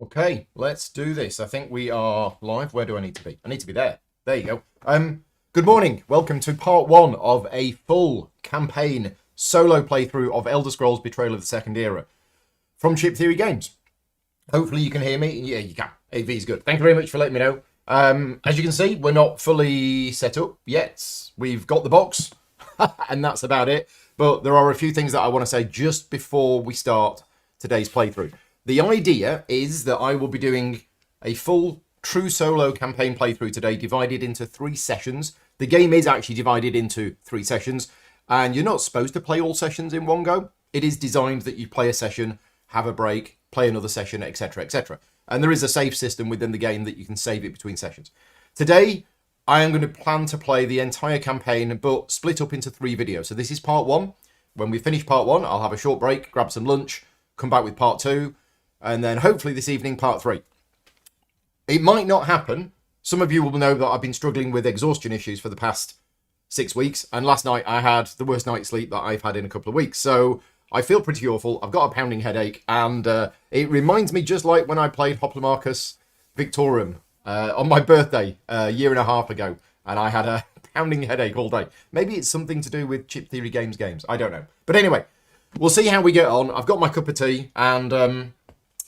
Okay, let's do this. I think we are live. Where do I need to be? I need to be there. There you go. Good morning. Welcome to part one of a full campaign solo playthrough of Elder Scrolls Betrayal of the Second Era from Chip Theory Games. Hopefully you can hear me. Yeah, you can. AV is good. Thank you very much for letting me know. As you can see, we're not fully set up yet. We've got the box, and that's about it. But there are a few things that I want to say just before we start today's playthrough. The idea is that I will be doing a full true solo campaign playthrough today, divided into 3 sessions. The game is actually divided into 3 sessions, and you're not supposed to play all sessions in one go. It is designed that you play a session, have a break, play another session, etc., etc. And there is a save system within the game that you can save it between sessions. Today, I am going to plan to play the entire campaign, but split up into 3 videos. So this is part 1. When we finish part 1, I'll have a short break, grab some lunch, come back with part 2, and then hopefully this evening, part 3. It might not happen. Some of you will know that I've been struggling with exhaustion issues for the past 6 weeks, and last night I had the worst night's sleep that I've had in a couple of weeks. So I feel pretty awful. I've got a pounding headache, and it reminds me just like when I played Hoplomachus Victorum on my birthday a year and a half ago, and I had a pounding headache all day. Maybe it's something to do with Chip Theory games. I don't know. But anyway, we'll see how we get on. I've got my cup of tea, and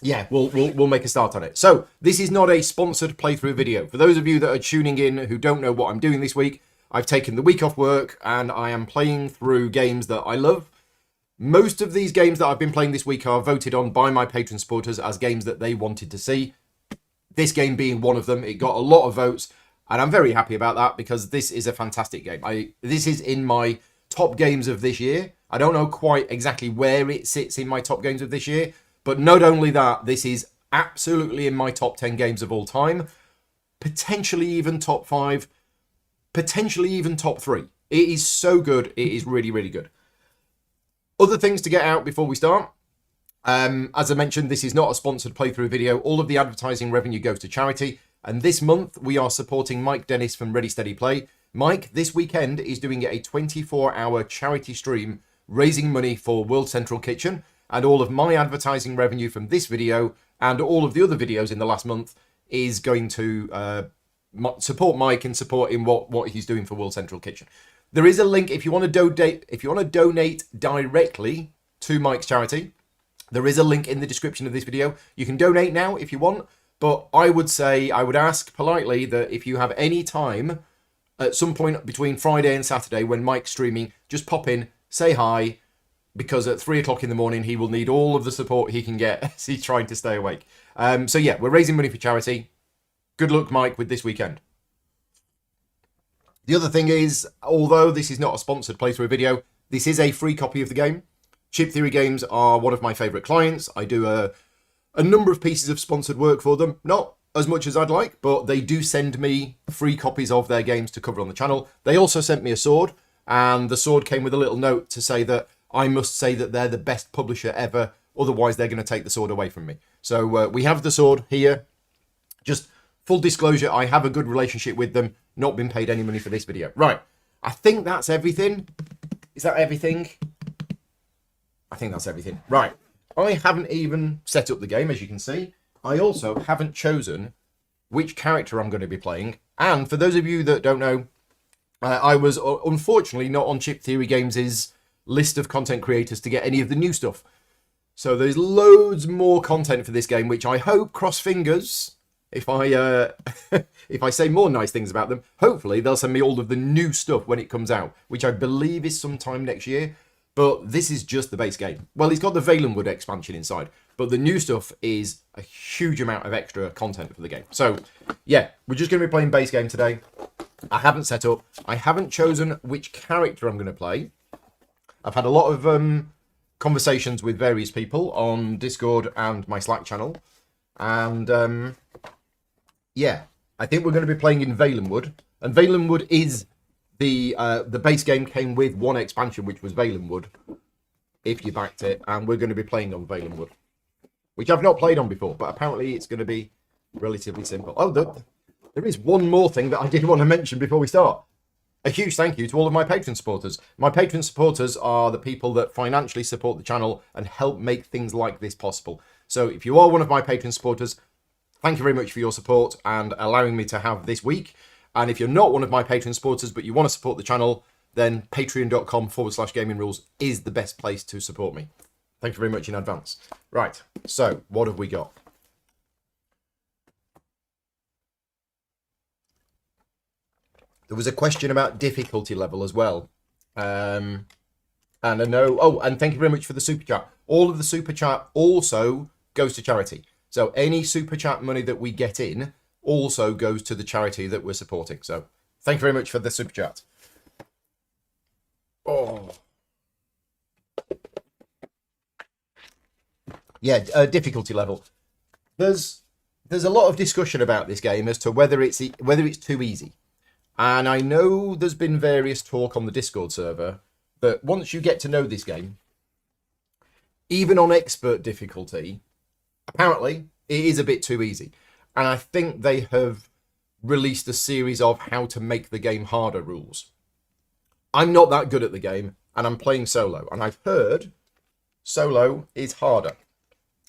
yeah, we'll make a start on it. So this is not a sponsored playthrough video. For those of you that are tuning in who don't know what I'm doing this week, I've taken the week off work and I am playing through games that I love. Most of these games that I've been playing this week are voted on by my patron supporters as games that they wanted to see. This game being one of them. It got a lot of votes, and I'm very happy about that because this is a fantastic game. This is in my top games of this year. I don't know quite exactly where it sits in my top games of this year, but not only that, this is absolutely in my top 10 games of all time, potentially even top 5, potentially even top 3. It is so good. It is really, really good. Other things to get out before we start. As I mentioned, this is not a sponsored playthrough video. All of the advertising revenue goes to charity. And this month, we are supporting Mike Dennis from Ready Steady Play. Mike, this weekend, is doing a 24-hour charity stream raising money for World Central Kitchen. And all of my advertising revenue from this video and all of the other videos in the last month is going to support Mike and support him what he's doing for World Central Kitchen. There is a link if you want to donate directly to Mike's charity. There is a link in the description of this video. You can donate now if you want, but I would ask politely that if you have any time at some point between Friday and Saturday when Mike's streaming, just pop in, say hi, because at 3 o'clock in the morning, he will need all of the support he can get as he's trying to stay awake. So yeah, we're raising money for charity. Good luck, Mike, with this weekend. The other thing is, although this is not a sponsored playthrough video, this is a free copy of the game. Chip Theory Games are one of my favourite clients. I do a number of pieces of sponsored work for them. Not as much as I'd like, but they do send me free copies of their games to cover on the channel. They also sent me a sword, and the sword came with a little note to say that I must say that they're the best publisher ever, otherwise they're going to take the sword away from me. So we have the sword here. Just full disclosure, I have a good relationship with them, not been paid any money for this video. Right, I think that's everything. Is that everything? I think that's everything. Right, I haven't even set up the game, as you can see. I also haven't chosen which character I'm going to be playing. And for those of you that don't know, I was unfortunately not on Chip Theory Games' list of content creators to get any of the new stuff. So there's loads more content for this game, which I hope, cross fingers, if I if I say more nice things about them, hopefully they'll send me all of the new stuff when it comes out, which I believe is sometime next year. But this is just the base game. Well, it's got the Valenwood expansion inside, but the new stuff is a huge amount of extra content for the game. So yeah, we're just going to be playing base game today. I haven't set up. I haven't chosen which character I'm going to play. I've had a lot of conversations with various people on Discord and my Slack channel. And yeah, I think we're going to be playing in Valenwood. And Valenwood is the base game came with one expansion, which was Valenwood, if you backed it. And we're going to be playing on Valenwood, which I've not played on before. But apparently it's going to be relatively simple. Oh, there is one more thing that I did want to mention before we start. a huge thank you to all of my Patreon supporters. My Patreon supporters are the people that financially support the channel and help make things like this possible. So if you are one of my Patreon supporters, thank you very much for your support and allowing me to have this week. And if you're not one of my Patreon supporters, but you want to support the channel, then patreon.com/gaming rules is the best place to support me. Thank you very much in advance. Right, so what have we got? There was a question about difficulty level as well. And I know, oh, and thank you very much for the super chat. All of the super chat also goes to charity. So any super chat money that we get in also goes to the charity that we're supporting. So thank you very much for the super chat. Oh. Yeah, difficulty level. There's a lot of discussion about this game as to whether it's too easy. And I know there's been various talk on the Discord server that once you get to know this game, even on expert difficulty, apparently it is a bit too easy. And I think they have released a series of how to make the game harder rules. I'm not that good at the game, and I'm playing solo. And I've heard solo is harder.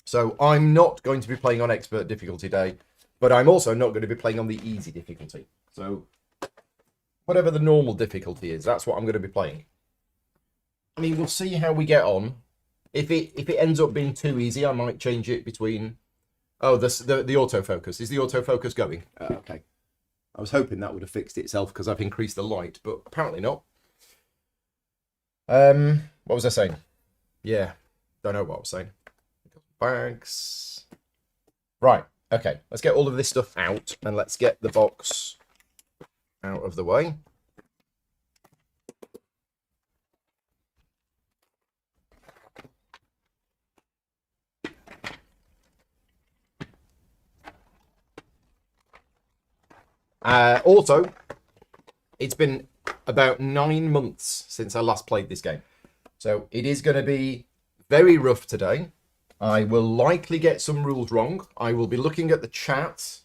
So I'm not going to be playing on expert difficulty day, but I'm also not going to be playing on the easy difficulty. So whatever the normal difficulty is, that's what I'm going to be playing. I mean, we'll see how we get on. If it ends up being too easy, I might change it between... Oh, the autofocus. Is the autofocus going? Okay. I was hoping that would have fixed itself because I've increased the light, but apparently not. What was I saying? Yeah, don't know what I was saying. Bags. Right, okay. Let's get all of this stuff out and let's get the box out of the way. Also, it's been about 9 months since I last played this game. So it is going to be very rough today. I will likely get some rules wrong. I will be looking at the chat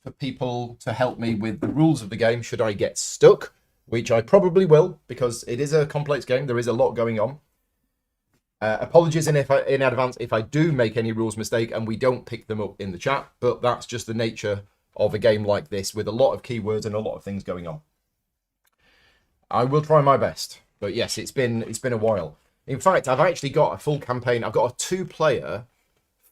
for people to help me with the rules of the game should I get stuck, which I probably will because it is a complex game. There is a lot going on. Apologies in advance if I do make any rules mistake and we don't pick them up in the chat, but that's just the nature of a game like this with a lot of keywords and a lot of things going on. I will try my best, but yes, it's been a while. In fact, I've actually got a full campaign. I've got a 2-player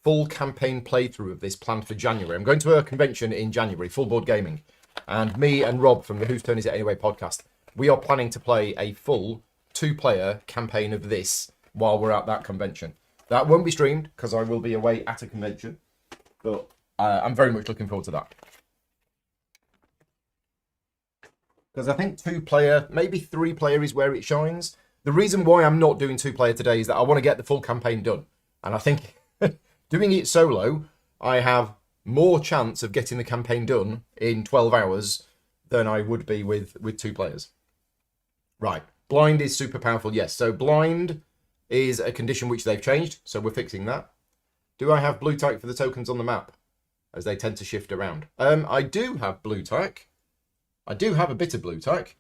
full campaign playthrough of this planned for January. I'm going to a convention in January, Full Board Gaming, and me and Rob from the Whose Turn Is It Anyway podcast, we are planning to play a full 2-player campaign of this while we're at that convention. That won't be streamed because I will be away at a convention, but I'm very much looking forward to that. Because I think 2-player, maybe 3-player is where it shines. The reason why I'm not doing 2-player today is that I want to get the full campaign done. And I think doing it solo, I have more chance of getting the campaign done in 12 hours than I would be with 2 players. Right, blind is super powerful, yes. So blind is a condition which they've changed, so we're fixing that. Do I have blue tack for the tokens on the map? As they tend to shift around. I do have blue tack. I do have a bit of blue tack,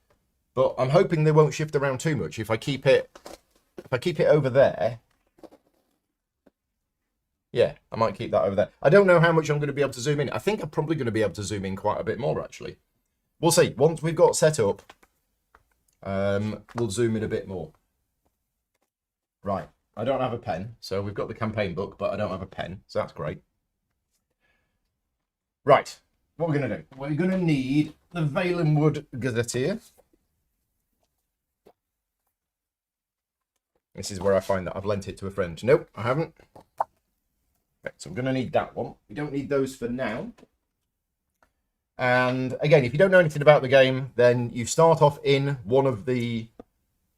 but I'm hoping they won't shift around too much. If I keep it over there, yeah, I might keep that over there. I don't know how much I'm going to be able to zoom in. I think I'm probably going to be able to zoom in quite a bit more, actually. We'll see. Once we've got set up, we'll zoom in a bit more. Right. I don't have a pen, so we've got the campaign book, but I don't have a pen, so that's great. Right. What we're going to do? We're going to need the Valenwood Gazetteer. This is where I find that I've lent it to a friend. Nope, I haven't. Okay, so I'm going to need that one. We don't need those for now. And again, if you don't know anything about the game, then you start off in one of the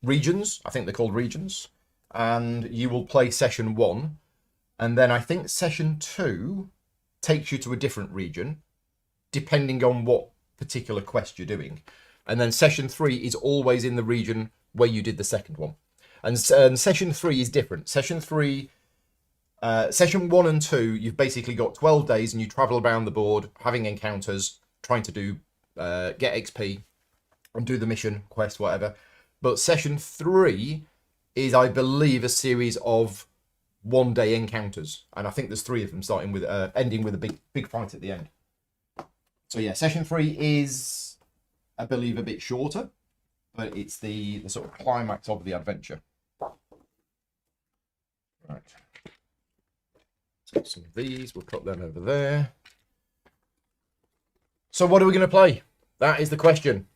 regions. I think they're called regions. And you will play session 1. And then I think session 2 takes you to a different region, depending on what particular quest you're doing. And then session 3 is always in the region where you did the second one. And session 3 is different. Session 1 and 2, you've basically got 12 days and you travel around the board, having encounters, trying to do get XP, and do the mission, quest, whatever. But session 3 is, I believe, a series of one-day encounters, and I think there's 3 of them, starting with ending with a big fight at the end. So yeah, session 3 is, I believe, a bit shorter, but it's the sort of climax of the adventure. Right. Take some of these, we'll put them over there. So what are we going to play? That is the question.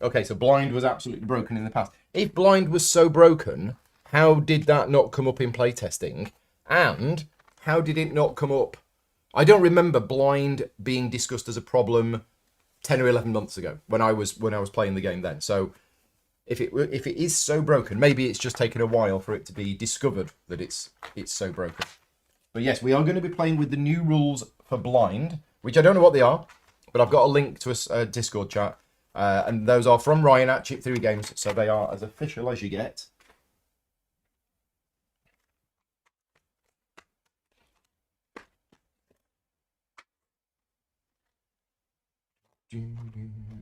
Okay, so blind was absolutely broken in the past. If blind was so broken, how did that not come up in playtesting? And how did it not come up? I don't remember blind being discussed as a problem 10 or 11 months ago when I was playing the game then. So if it is so broken, maybe it's just taken a while for it to be discovered that it's so broken. But yes, we are going to be playing with the new rules for blind, which I don't know what they are, but I've got a link to a Discord chat. And those are from Ryan at Chip Theory Games, so they are as official as you get.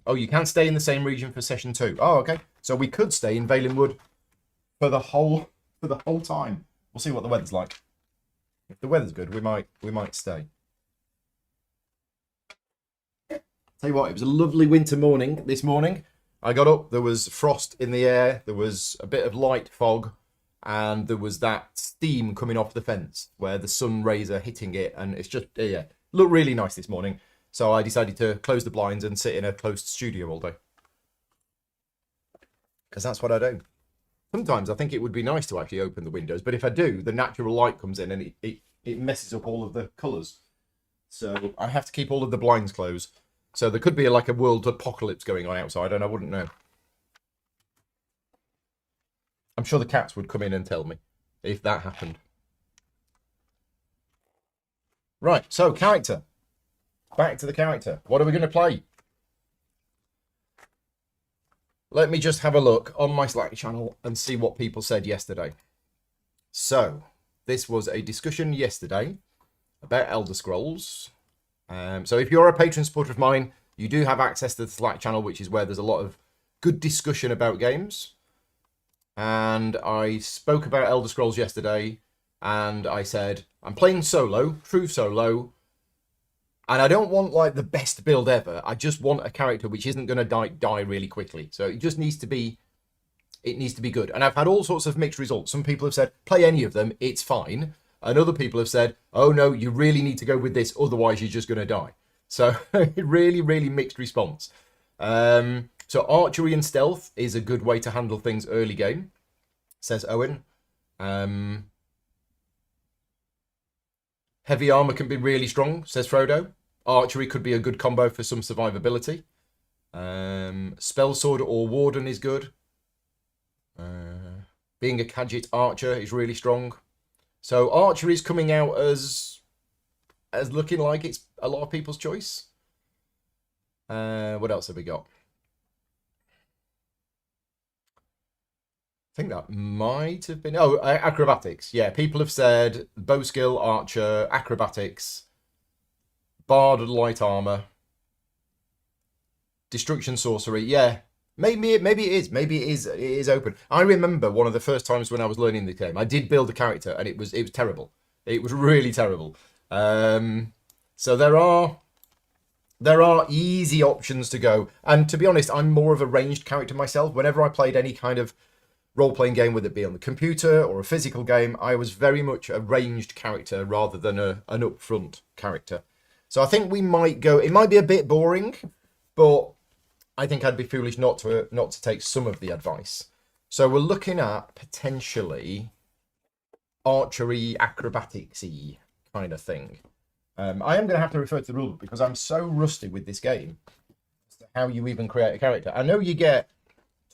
Oh, you can stay in the same region for session 2. Oh, okay. So we could stay in Valen Wood for the whole time. We'll see what the weather's like. If the weather's good, we might stay. Tell you what, it was a lovely winter morning this morning. I got up, there was frost in the air, there was a bit of light fog, and there was that steam coming off the fence where the sun rays are hitting it, and it's just, yeah, looked really nice this morning. So I decided to close the blinds and sit in a closed studio all day. Because that's what I do. Sometimes I think it would be nice to actually open the windows, but if I do, the natural light comes in and it messes up all of the colours. So I have to keep all of the blinds closed. So there could be like a world apocalypse going on outside, and I wouldn't know. I'm sure the cats would come in and tell me if that happened. Right, so character. Back to the character. What are we going to play? Let me just have a look on my Slack channel and see what people said yesterday. So, this was a discussion yesterday about Elder Scrolls. So if you're a patron supporter of mine, you do have access to the Slack channel, which is where there's a lot of good discussion about games. And I spoke about Elder Scrolls yesterday, and I said, I'm playing solo, true solo, and I don't want like the best build ever. I just want a character which isn't going to die really quickly. So it just needs to be, good. And I've had all sorts of mixed results. Some people have said, play any of them, it's fine. And other people have said, oh no, you really need to go with this, otherwise you're just going to die. So really, really mixed response. So archery and stealth is a good way to handle things early game, says Owen. Heavy armor can be really strong, says Frodo. Archery could be a good combo for some survivability. Spell sword or warden is good. Being a Khajiit archer is really strong. So archery is coming out as looking like it's a lot of people's choice. What else have we got? I think that might have been... Oh, acrobatics. Yeah, people have said bow skill, archer, acrobatics, bard and light armor, destruction sorcery. Yeah, maybe it is. Maybe it is open. I remember one of the first times when I was learning the game, I did build a character and it was terrible. It was really terrible. So there are easy options to go. And to be honest, I'm more of a ranged character myself. Whenever I played any kind of role-playing game, whether it be on the computer or a physical game, I was very much a ranged character rather than an upfront character. So I think we might go... It might be a bit boring, but I think I'd be foolish not to take some of the advice. So we're looking at potentially archery, acrobatics-y kind of thing. I am going to have to refer to the rulebook because I'm so rusty with this game as to how you even create a character. I know you get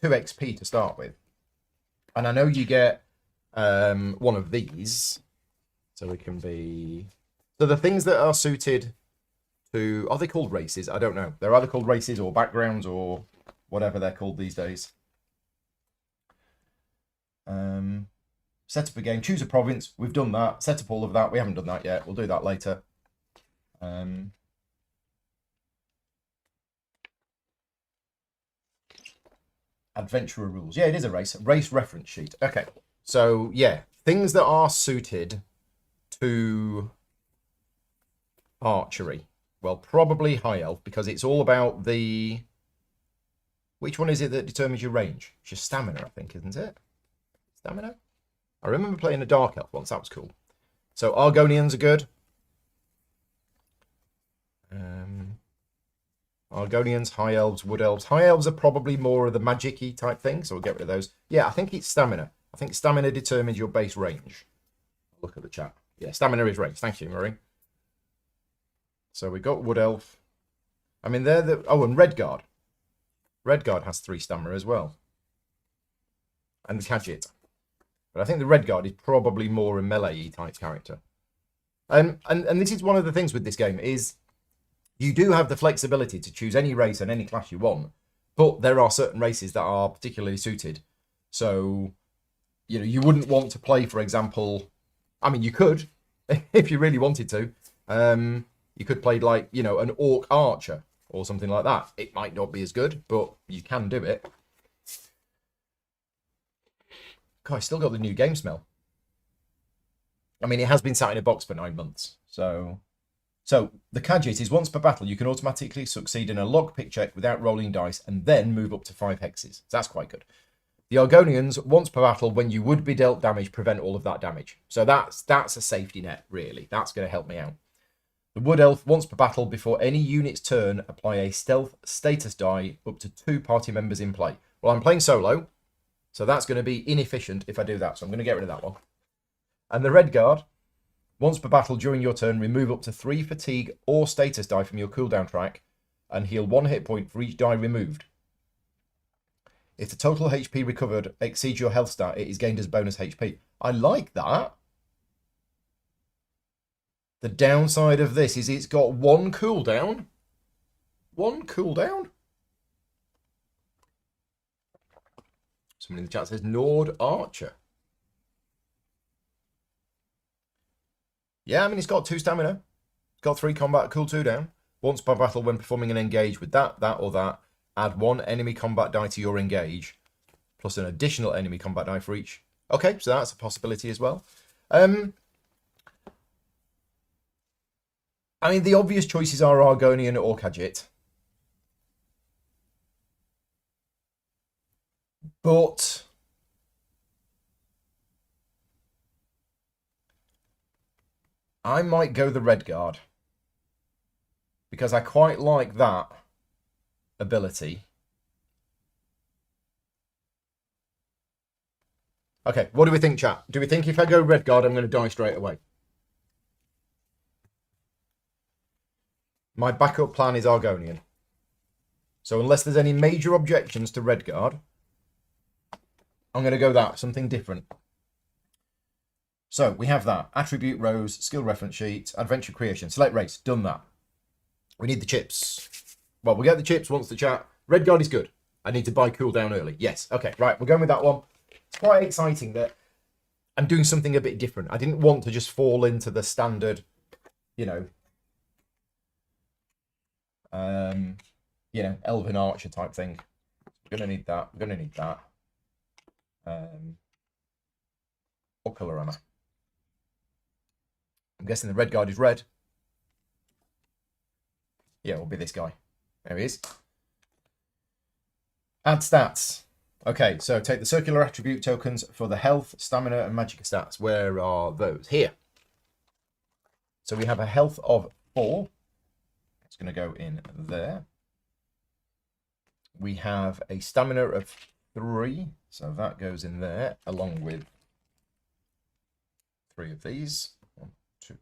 2 XP to start with. And I know you get one of these. So we can be... So the things that are suited to... Are they called races? I don't know. They're either called races or backgrounds or whatever they're called these days. Set up a game. Choose a province. We've done that. Set up all of that. We haven't done that yet. We'll do that later. Adventurer rules. Yeah, it is a race. Race reference sheet. Okay. So, yeah. Things that are suited to archery. Well, probably high elf, because it's all about the... Which one is it that determines your range? It's your stamina, I think, isn't it? Stamina? I remember playing a dark elf once. That was cool. So, Argonians are good. Argonians, high elves, wood elves. High elves are probably more of the magic-y type thing, so we'll get rid of those. Yeah, I think it's stamina. I think stamina determines your base range. Look at the chat. Yeah, stamina is range. Thank you, Marie. So we got wood elf. I mean, they're the... Oh, and Redguard. Redguard has 3 stamina as well. And the Kadjit. But I think the Redguard is probably more a melee type character. And this is one of the things with this game is you do have the flexibility to choose any race and any class you want, but there are certain races that are particularly suited. So, you know, you wouldn't want to play, for example, I mean, you could, if you really wanted to. You could play like, you know, an orc archer or something like that. It might not be as good, but you can do it. God, I still got the new game smell. I mean, it has been sat in a box for 9 months. So the Kadjit is once per battle, you can automatically succeed in a lockpick check without rolling dice and then move up to 5 hexes. So that's quite good. The Argonians, once per battle, when you would be dealt damage, prevent all of that damage. So that's a safety net, really. That's going to help me out. The Wood Elf, once per battle, before any unit's turn, apply a stealth status die up to 2 party members in play. Well, I'm playing solo, so that's going to be inefficient if I do that. So I'm going to get rid of that one. And the Redguard, once per battle during your turn, remove up to 3 fatigue or status die from your cooldown track and heal 1 hit point for each die removed. If the total HP recovered exceeds your health stat, it is gained as bonus HP. I like that. The downside of this is it's got 1 cooldown. 1 cooldown? Someone in the chat says Nord Archer. Yeah, I mean, it's got 2 stamina. It's got 3 combat, cool 2 down. Once per battle when performing an engage with that, or that, add 1 enemy combat die to your engage, plus an additional enemy combat die for each. Okay, so that's a possibility as well. I mean, the obvious choices are Argonian or Kadjit. But I might go the Redguard, because I quite like that ability. Okay, what do we think, chat? Do we think if I go Redguard, I'm going to die straight away? My backup plan is Argonian. So unless there's any major objections to Redguard, I'm going to go that, something different. So we have that. Attribute rows, skill reference sheet, adventure creation, select race, done that. We need the chips. Well, we'll get the chips once the chat. Redguard is good. I need to buy cooldown early. Yes, okay, right, we're going with that one. It's quite exciting that I'm doing something a bit different. I didn't want to just fall into the standard, you know, elven archer type thing. We're going to need that. We're going to need that. What colour am I? I'm guessing the Redguard is red. Yeah, it'll be this guy. There he is. Add stats. Okay, so take the circular attribute tokens for the health, stamina, and magic stats. Where are those? Here. So we have a health of 4. It's going to go in there. We have a stamina of 3. So that goes in there, along with 3 of these. 1, 2,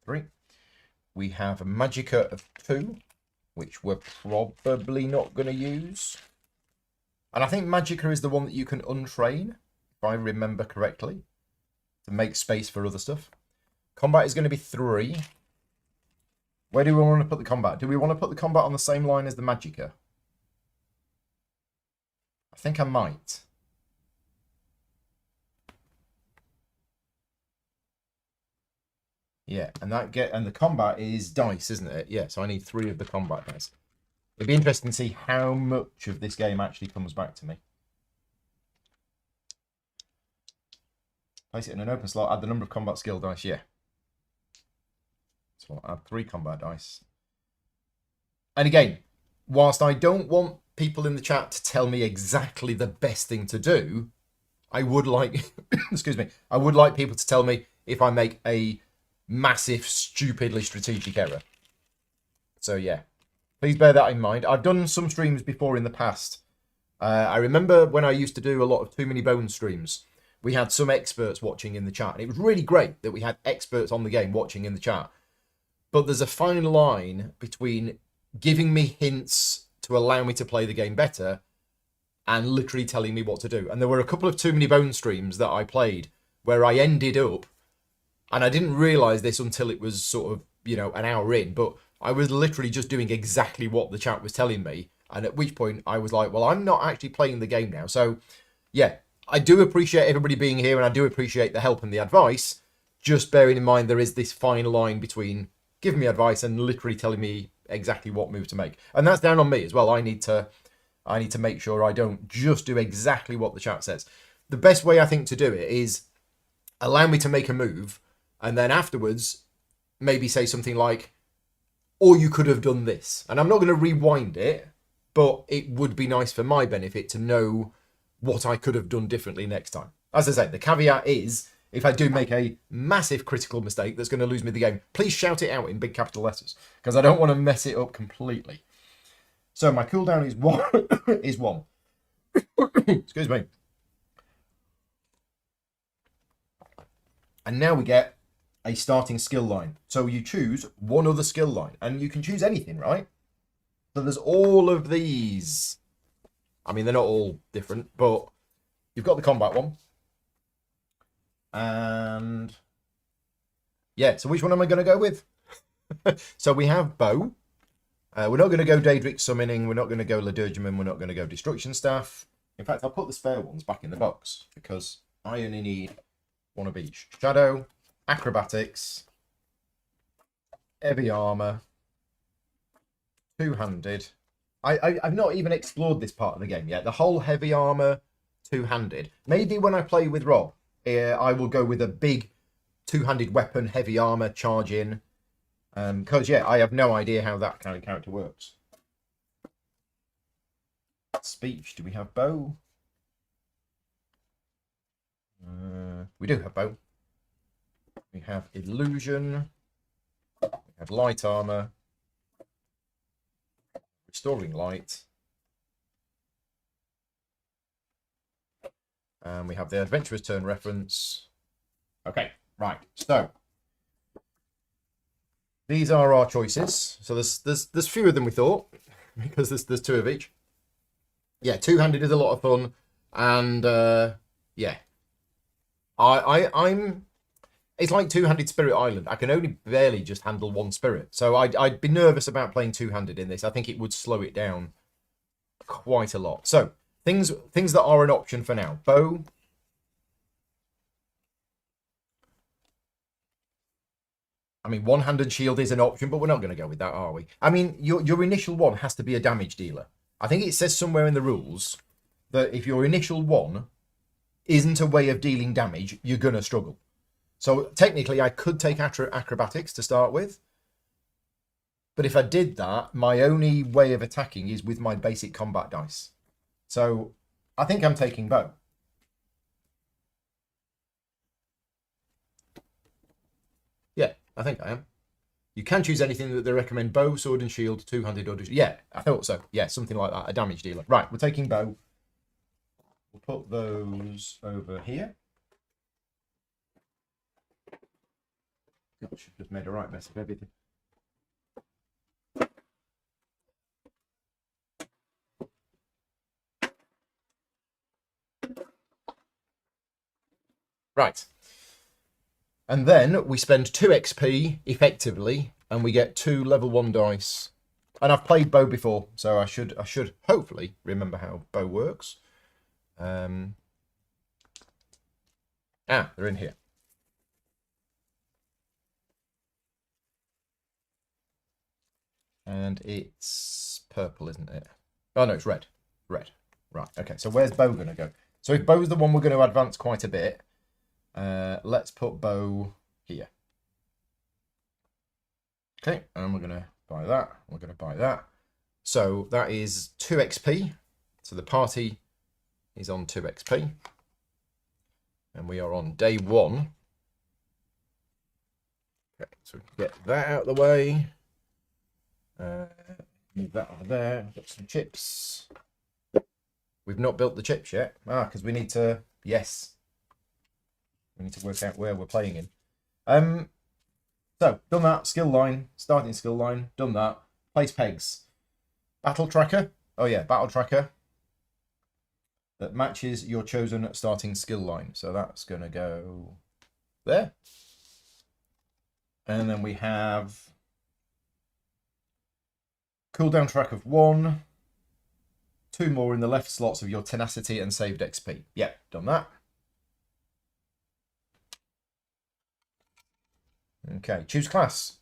3. We have a magicka of 2, which we're probably not going to use. And I think magicka is the one that you can untrain, if I remember correctly, to make space for other stuff. Combat is going to be 3. Where do we want to put the combat? Do we want to put the combat on the same line as the magicka? I think I might. Yeah, and the combat is dice, isn't it? Yeah, so I need 3 of the combat dice. It'd be interesting to see how much of this game actually comes back to me. Place it in an open slot, add the number of combat skill dice, yeah. So I'll add 3 combat dice. And again, whilst I don't want people in the chat to tell me exactly the best thing to do, I would like, excuse me, I would like people to tell me if I make a massive, stupidly strategic error. So yeah, please bear that in mind. I've done some streams before in the past. I remember when I used to do a lot of Too Many Bones streams, we had some experts watching in the chat. And it was really great that we had experts on the game watching in the chat. But there's a fine line between giving me hints to allow me to play the game better and literally telling me what to do. And there were a couple of Too Many Bones streams that I played where I ended up, and I didn't realise this until it was sort of, you know, an hour in, but I was literally just doing exactly what the chat was telling me. And at which point I was like, well, I'm not actually playing the game now. So, yeah, I do appreciate everybody being here and I do appreciate the help and the advice. Just bearing in mind there is this fine line between giving me advice and literally telling me exactly what move to make. And that's down on me as well. I need to make sure I don't just do exactly what the chat says. The best way I think to do it is allow me to make a move and then afterwards maybe say something like, or you could have done this. And I'm not going to rewind it, but it would be nice for my benefit to know what I could have done differently next time. As I say, the caveat is, if I do make a massive critical mistake that's going to lose me the game, please shout it out in big capital letters, because I don't want to mess it up completely. So my cooldown is 1. is 1. Excuse me. And now we get a starting skill line. So you choose one other skill line, and you can choose anything, right? So there's all of these. I mean, they're not all different, but you've got the combat one. And yeah, so which one am I going to go with? So we have bow. We're not going to go Daedric Summoning. We're not going to go Liturgiman. We're not going to go Destruction Staff. In fact, I'll put the spare ones back in the box because I only need one of each. Shadow, Acrobatics, Heavy Armor, Two-Handed. I've not even explored this part of the game yet. The whole Heavy Armor, Two-Handed. Maybe when I play with Rob, I will go with a big Two-Handed weapon, Heavy Armor, charge in. Because, yeah, I have no idea how that kind of character works. Speech. Do we have bow? We do have bow. We have illusion. We have light armor. Restoring light. And we have the adventurer's turn reference. Okay, right. So these are our choices. So there's fewer than we thought because there's 2 of each. Yeah, Two-Handed is a lot of fun, and yeah, I'm. It's like Two-Handed Spirit Island. I can only barely just handle 1 spirit, so I'd be nervous about playing Two-Handed in this. I think it would slow it down quite a lot. So things that are an option for now: bow. I mean, one-handed shield is an option, but we're not going to go with that, are we? I mean, your initial one has to be a damage dealer. I think it says somewhere in the rules that if your initial one isn't a way of dealing damage, you're going to struggle. So technically, I could take acrobatics to start with. But if I did that, my only way of attacking is with my basic combat dice. So I think I'm taking bow. Yeah, I think I am. You can choose anything that they recommend: bow, sword and shield, Two-Handed, or... Yeah, I thought so. Yeah, something like that. A damage dealer. Right, we're taking bow. We'll put those over here. Gosh, just made a right mess of everything. Right. And then we spend 2 XP effectively, and we get 2 level 1 dice. And I've played bow before, so I should hopefully remember how bow works. They're in here. And it's purple, isn't it? Oh, no, it's red. Red. Right, okay. So where's Bo going to go? So if Bo's the one we're going to advance quite a bit, let's put Bo here. Okay, and we're going to buy that. We're going to buy that. So that is 2 XP. So the party is on 2 XP. And we are on day 1. Okay, so we can get that out of the way. Move that over there. Got some chips. We've not built the chips yet. Because we need to... Yes. We need to work out where we're playing in. So, done that. Skill line. Starting skill line. Done that. Place pegs. Battle tracker. Oh yeah, battle tracker. That matches your chosen starting skill line. So that's going to go there. And then we have cooldown track of 1. 2 more in the left slots of your tenacity and saved XP. Yep, done that. Okay, choose class.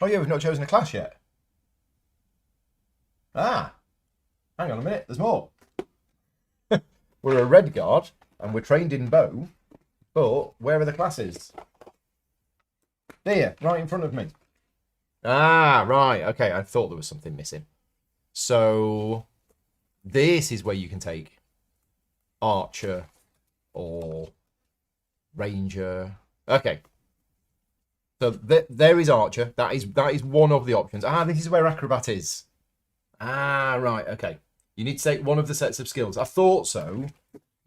Oh yeah, we've not chosen a class yet. Hang on a minute, there's more. We're a red guard, and we're trained in bow, but where are the classes? There, right in front of me. Right, okay, I thought there was something missing. So, this is where you can take archer or ranger. Okay. So there is archer. That is one of the options. This is where acrobat is. Right, okay. You need to take one of the sets of skills. I thought so.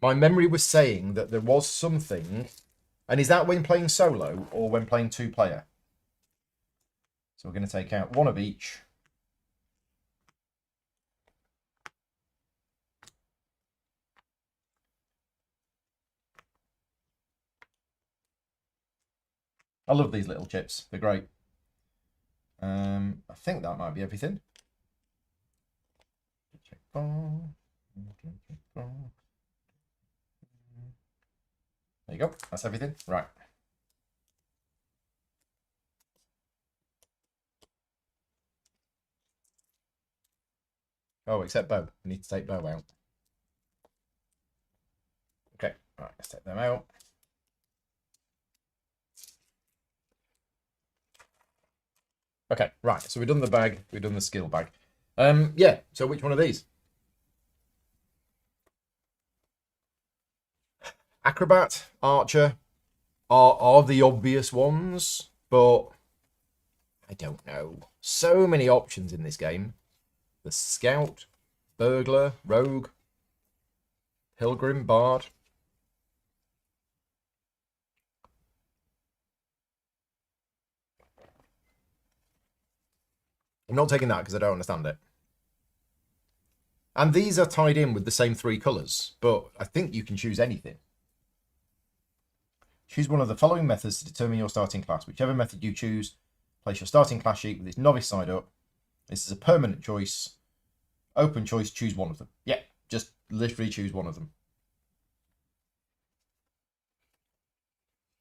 My memory was saying that there was something. And is that when playing solo or when playing 2-player? So we're going to take out one of each. I love these little chips. They're great. I think that might be everything. There you go. That's everything. Right. Oh, except bow. We need to take bow out. Okay. Right. Let's take them out. Okay. Right. So we've done the bag. We've done the skill bag. Yeah. So which one of these? Acrobat, archer are the obvious ones, but I don't know. So many options in this game. The scout, burglar, rogue, pilgrim, bard. I'm not taking that because I don't understand it. And these are tied in with the same 3 colours, but I think you can choose anything. Choose one of the following methods to determine your starting class. Whichever method you choose, place your starting class sheet with its novice side up. This is a permanent choice. Open choice, choose one of them. Yeah, just literally choose one of them.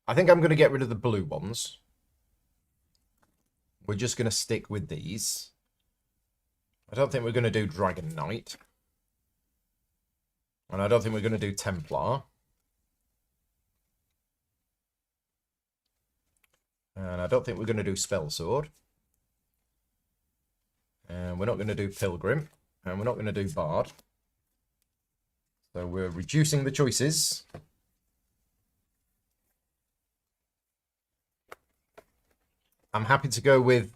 I think I'm going to get rid of the blue ones. We're just going to stick with these. I don't think we're going to do Dragon Knight. And I don't think we're going to do Templar. And I don't think we're going to do Spell Sword. And we're not going to do Pilgrim. And we're not going to do Bard. So we're reducing the choices. I'm happy to go with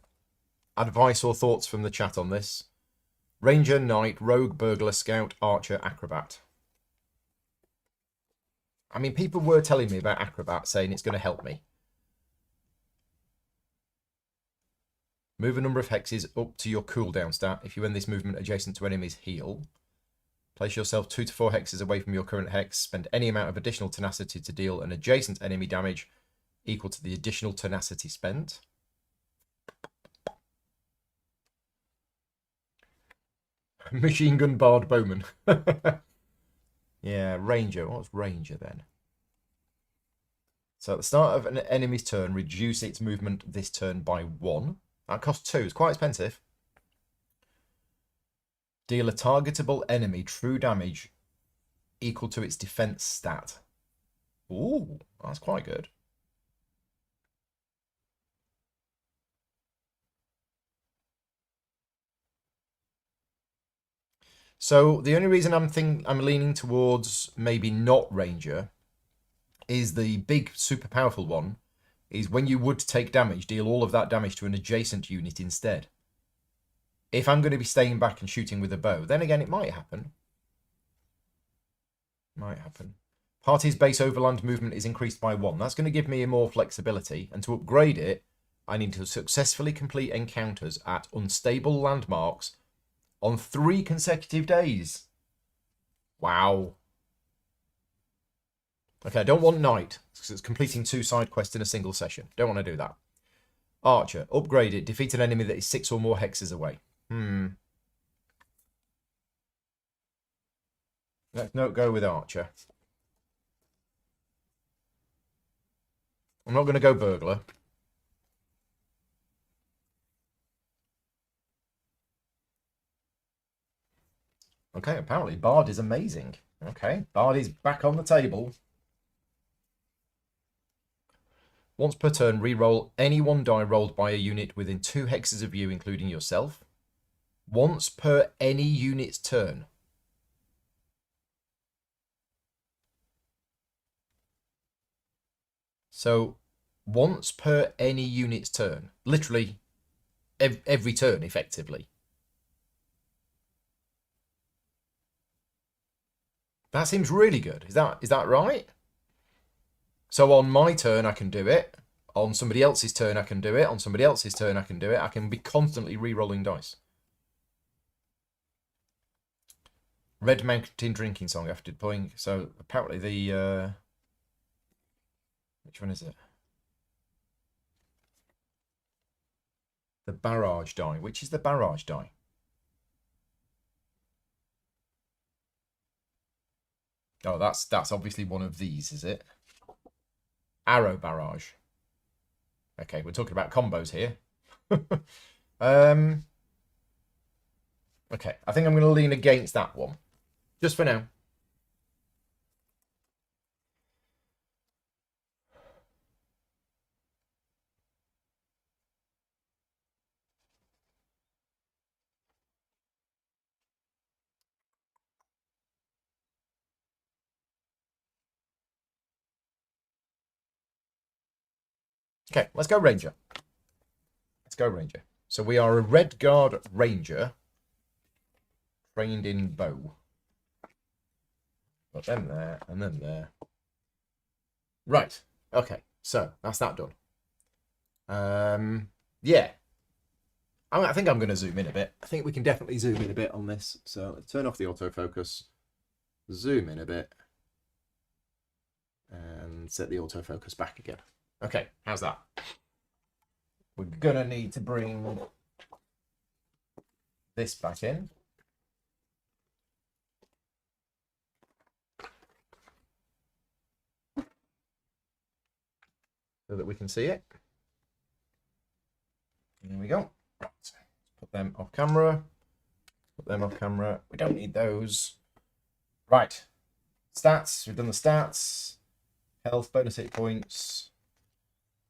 advice or thoughts from the chat on this. Ranger, Knight, Rogue, Burglar, Scout, Archer, Acrobat. I mean, people were telling me about Acrobat, saying it's going to help me. Move a number of hexes up to your cooldown stat. If you end this movement adjacent to enemies, heal. Place yourself 2 to 4 hexes away from your current hex. Spend any amount of additional tenacity to deal an adjacent enemy damage equal to the additional tenacity spent. Machine gun bard bowman. Yeah, ranger. What's ranger then? So at the start of an enemy's turn, reduce its movement this turn by 1. That costs 2. It's quite expensive. Deal a targetable enemy true damage equal to its defense stat. Ooh, that's quite good. So the only reason I'm leaning towards maybe not Ranger is the big super powerful one is when you would take damage, deal all of that damage to an adjacent unit instead. If I'm going to be staying back and shooting with a bow, then again it might happen. Might happen. Party's base overland movement is increased by 1. That's going to give me more flexibility, and to upgrade it, I need to successfully complete encounters at unstable landmarks on 3 consecutive days. Wow. Okay, I don't want Knight, because it's completing 2 side quests in a single session. Don't want to do that. Archer, upgrade it. Defeat an enemy that is 6 or more hexes away. Let's not go with Archer. I'm not going to go Burglar. Okay, apparently Bard is amazing. Okay, Bard is back on the table. Once per turn, re-roll any 1 die rolled by a unit within 2 hexes of you, including yourself. Once per any unit's turn. So, once per any unit's turn. Literally, every turn, effectively. That seems really good. Is that right? So on my turn, I can do it. On somebody else's turn, I can do it. On somebody else's turn, I can do it. I can be constantly re-rolling dice. Red Mountain Drinking Song after deploying. So apparently the... which one is it? The barrage die. Which is the barrage die? Oh, that's obviously one of these, is it? Arrow barrage. Okay, we're talking about combos here. Okay, I think I'm going to lean against that one. Just for now. Okay, let's go Ranger. Let's go Ranger. So we are a Red Guard Ranger trained in bow. Got them there and them there. Right. Okay. So that's that done. Yeah. I think I'm going to zoom in a bit. I think we can definitely zoom in a bit on this. So let's turn off the autofocus, zoom in a bit, and set the autofocus back again. Okay, how's that? We're going to need to bring this back in. So that we can see it. There we go. Right. Put them off camera. Put them off camera. We don't need those. Right. Stats. We've done the stats. Health, bonus hit points.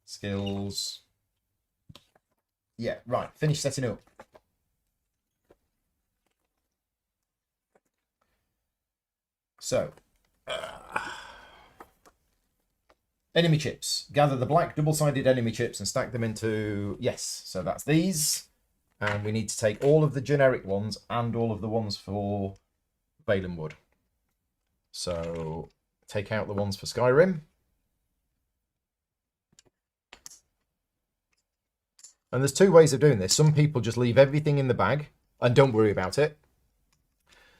Skills. Yeah, right. Finish setting up. So. Enemy chips. Gather the black double-sided enemy chips and stack them into... Yes, so that's these. And we need to take all of the generic ones and all of the ones for Valenwood. So take out the ones for Skyrim. And there's 2 ways of doing this. Some people just leave everything in the bag and don't worry about it.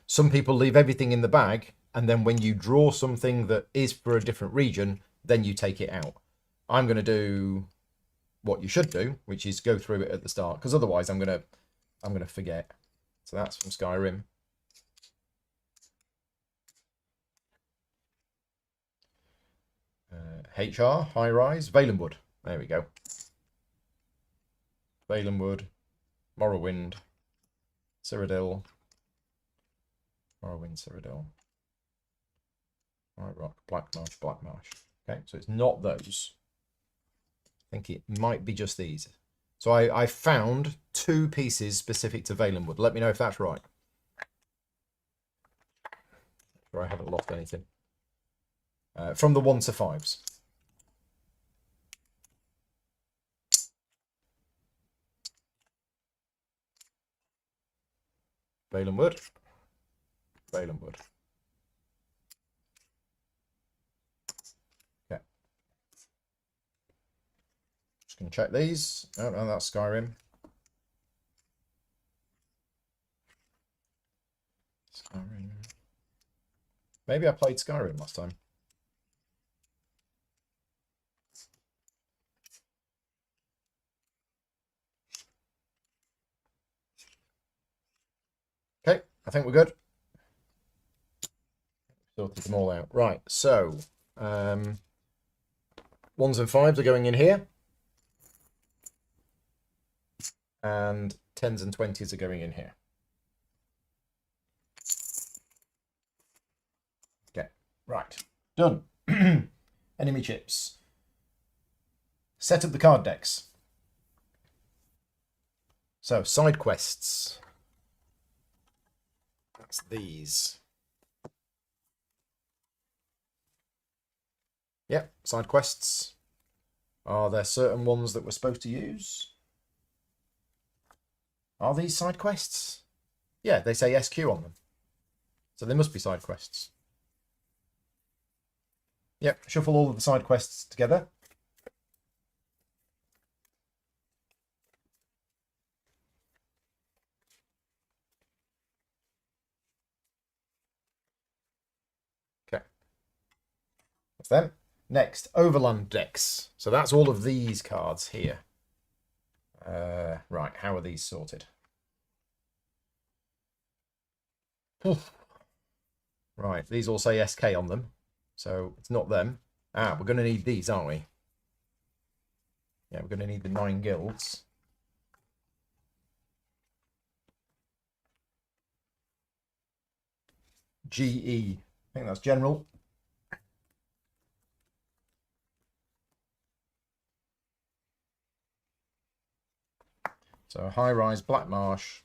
Some people leave everything in the bag, and then when you draw something that is for a different region, then you take it out. I'm going to do what you should do, which is go through it at the start, because otherwise I'm going to forget. So that's from Skyrim. HR, High Rise, Valenwood. There we go. Valenwood, Morrowind, Cyrodiil, Morrowind, Cyrodiil, White Rock, Black Marsh. Okay, so it's not those. I think it might be just these. So I found 2 pieces specific to Valenwood. Let me know if that's right. Make sure I haven't lost anything. From the 1 to 5s. Valenwood. Valenwood. Okay. Just going to check these. Oh, no, that's Skyrim. Skyrim. Maybe I played Skyrim last time. Okay, I think we're good. Sorted them all out. Right, so 1s and 5s are going in here. And 10s and 20s are going in here. Okay, right, done. Enemy chips. Set up the card decks. So, side quests. That's these. Yep, side quests. Are there certain ones that we're supposed to use? Are these side quests? Yeah, they say SQ on them. So they must be side quests. Yep, shuffle all of the side quests together. Okay. That's them. Next, Overland decks. So that's all of these cards here. Right, how are these sorted? Right, these all say SK on them. So it's not them. Ah, we're going to need these, aren't we? Yeah, we're going to need the 9 guilds. GE. I think that's general. So High Rise, Black Marsh.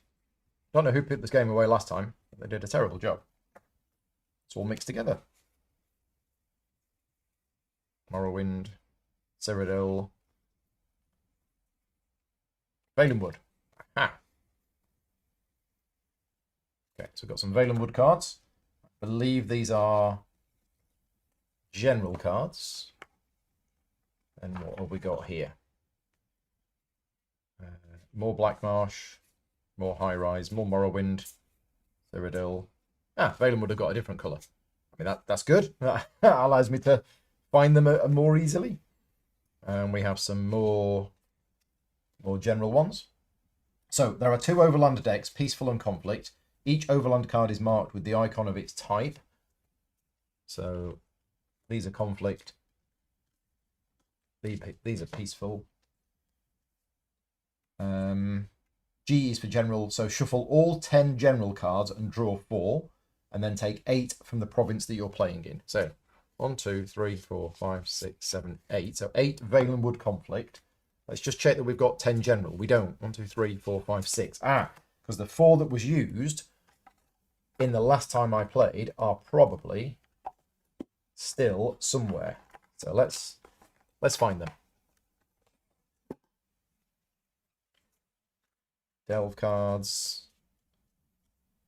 Don't know who put this game away last time, but they did a terrible job. It's all mixed together. Morrowind, Cyrodiil, Valenwood. Ah. Okay, so we've got some Valenwood cards. I believe these are general cards. And what have we got here? More Black Marsh, more High Rise, more Morrowind, Cyrodiil. Ah, Valenwood have got a different colour. I mean, that's good. That allows me to find them more easily. And we have some more general ones. So there are 2 Overland decks, Peaceful and Conflict. Each Overland card is marked with the icon of its type. So these are Conflict. These are Peaceful. G is for General. So shuffle all 10 General cards and draw 4. And then take 8 from the province that you're playing in. So 1, 2, 3, 4, 5, 6, 7, 8. So 8 Valenwood Conflict. Let's just check that we've got 10 General. We don't. 1, 2, 3, 4, 5, 6. Ah, because the 4 that was used in the last time I played are probably still somewhere. So let's find them. Delve cards.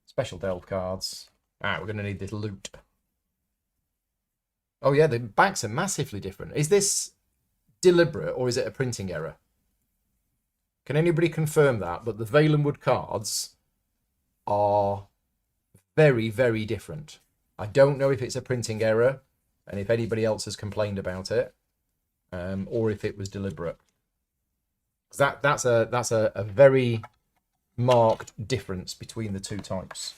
Special delve cards. Ah, we're going to need this loot. Oh yeah, the backs are massively different. Is this deliberate or is it a printing error? Can anybody confirm that? But the Valenwood cards are very, very different. I don't know if it's a printing error and if anybody else has complained about it, or if it was deliberate. That's a very marked difference between the 2 types.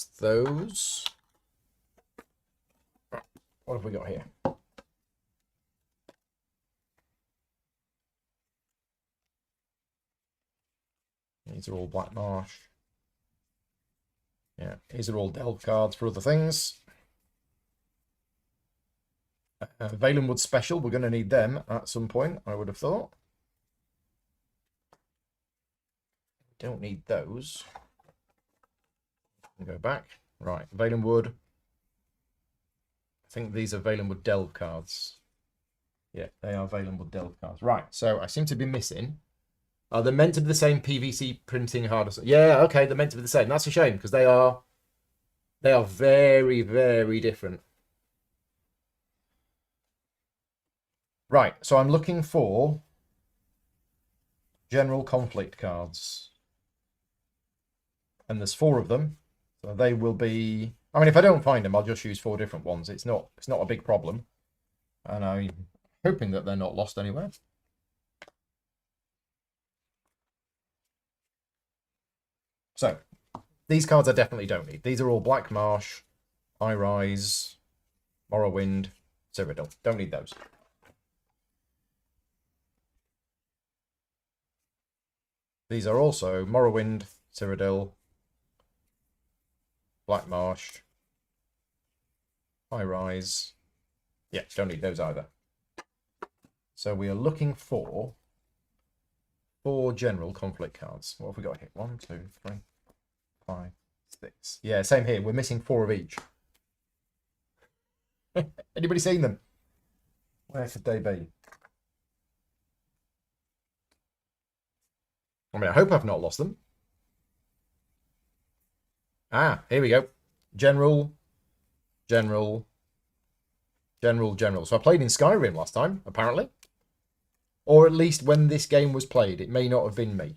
that's those. What have we got here? These are all Black Marsh. Yeah, these are all delve cards for other things. Valenwood Special, we're going to need them at some point, I would have thought. Don't need those. Go back. Right, Valenwood. I think these are Valenwood delve cards. Yeah, they are Valenwood delve cards. Right, so I seem to be missing. They're meant to be the same PVC printing hardness. Yeah, okay, they're meant to be the same. That's a shame because they are very, very different. Right, so I'm looking for general conflict cards. And there's 4 of them. So they will be... I mean, if I don't find them, I'll just use 4 different ones. It's not a big problem. And I'm hoping that they're not lost anywhere. So, these cards I definitely don't need. These are all Black Marsh, High Rise, Morrowind, Cyrodiil. Don't need those. These are also Morrowind, Cyrodiil, Black Marsh, High Rise. Yeah, don't need those either. So we are looking for 4 general conflict cards. What have we got here? 1, 2, 3, 5, 6. Yeah, same here. We're missing 4 of each. Anybody seen them? Where could they be? I mean, I hope I've not lost them. Ah, here we go. General. So I played in Skyrim last time, apparently. Or at least when this game was played. It may not have been me.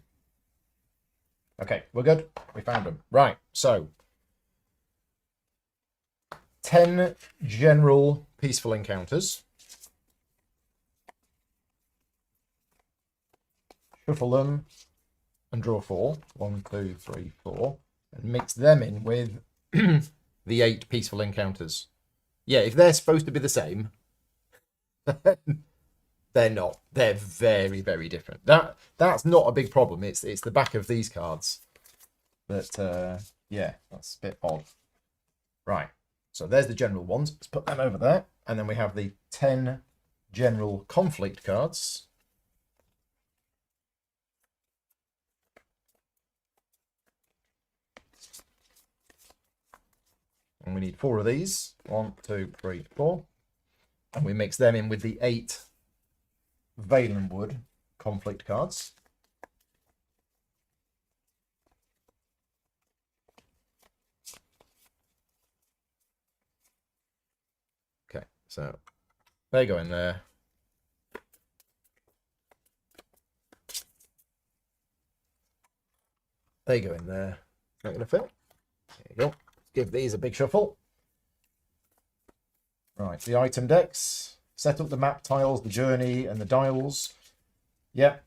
Okay, we're good. We found them. Right, so 10 general peaceful encounters. Shuffle them and draw 4. 1, 2, 3, 4. And mix them in with the 8 peaceful encounters. Yeah, if they're supposed to be the same, they're not. They're very, very different. That's not a big problem. It's the back of these cards that, yeah, that's a bit odd. Right, so there's the general ones. Let's put them over there. And then we have the 10 general conflict cards. And we need 4 of these. 1, 2, 3, 4. And we mix them in with the 8 Valenwood conflict cards. Okay, so they go in there. They go in there. Not going to fit. There you go. Give these a big shuffle. Right, the item decks. Set up the map tiles, the journey, and the dials. Yep.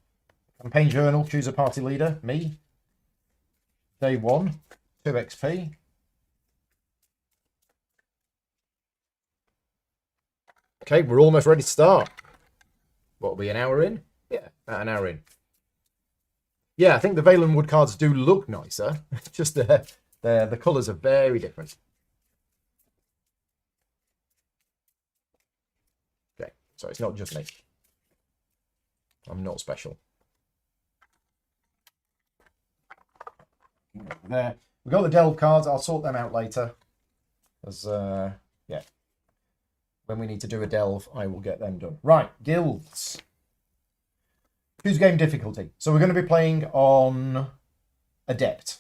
Campaign journal. Choose a party leader. Me. Day 1. 2 XP. Okay, we're almost ready to start. What, will be an hour in? Yeah, about an hour in. Yeah, I think the Valenwood cards do look nicer. Just the colours are very different. Okay, so it's not just me. I'm not special. There. We've got the delve cards. I'll sort them out later. As yeah. When we need to do a delve, I will get them done. Right, guilds. Choose game difficulty. So we're going to be playing on Adept.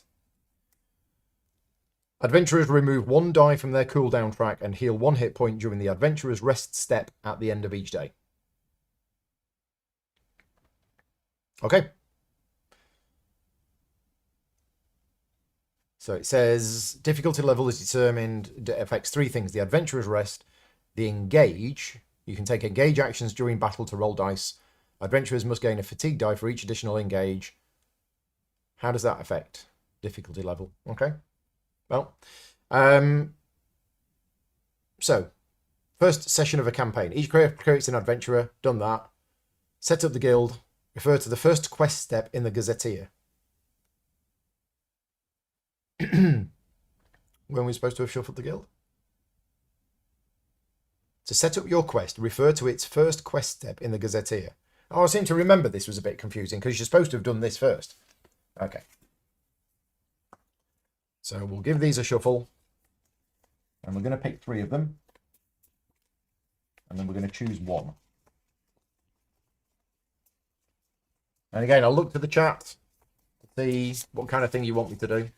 Adventurers remove 1 die from their cooldown track and heal 1 hit point during the adventurer's rest step at the end of each day. Okay. So it says difficulty level is determined, it affects 3 things. The adventurer's rest, the engage. You can take engage actions during battle to roll dice. Adventurers must gain a fatigue die for each additional engage. How does that affect difficulty level? Okay. Well, so first session of a campaign. Each creates an adventurer. Done that. Set up the guild. Refer to the first quest step in the gazetteer. When we're supposed to have shuffled the guild? To set up your quest, refer to its first quest step in the gazetteer. Oh, I seem to remember this was a bit confusing because you're supposed to have done this first. Okay. So we'll give these a shuffle. And we're going to pick 3 of them. And then we're going to choose 1. And again, I'll look to the chat to see what kind of thing you want me to do.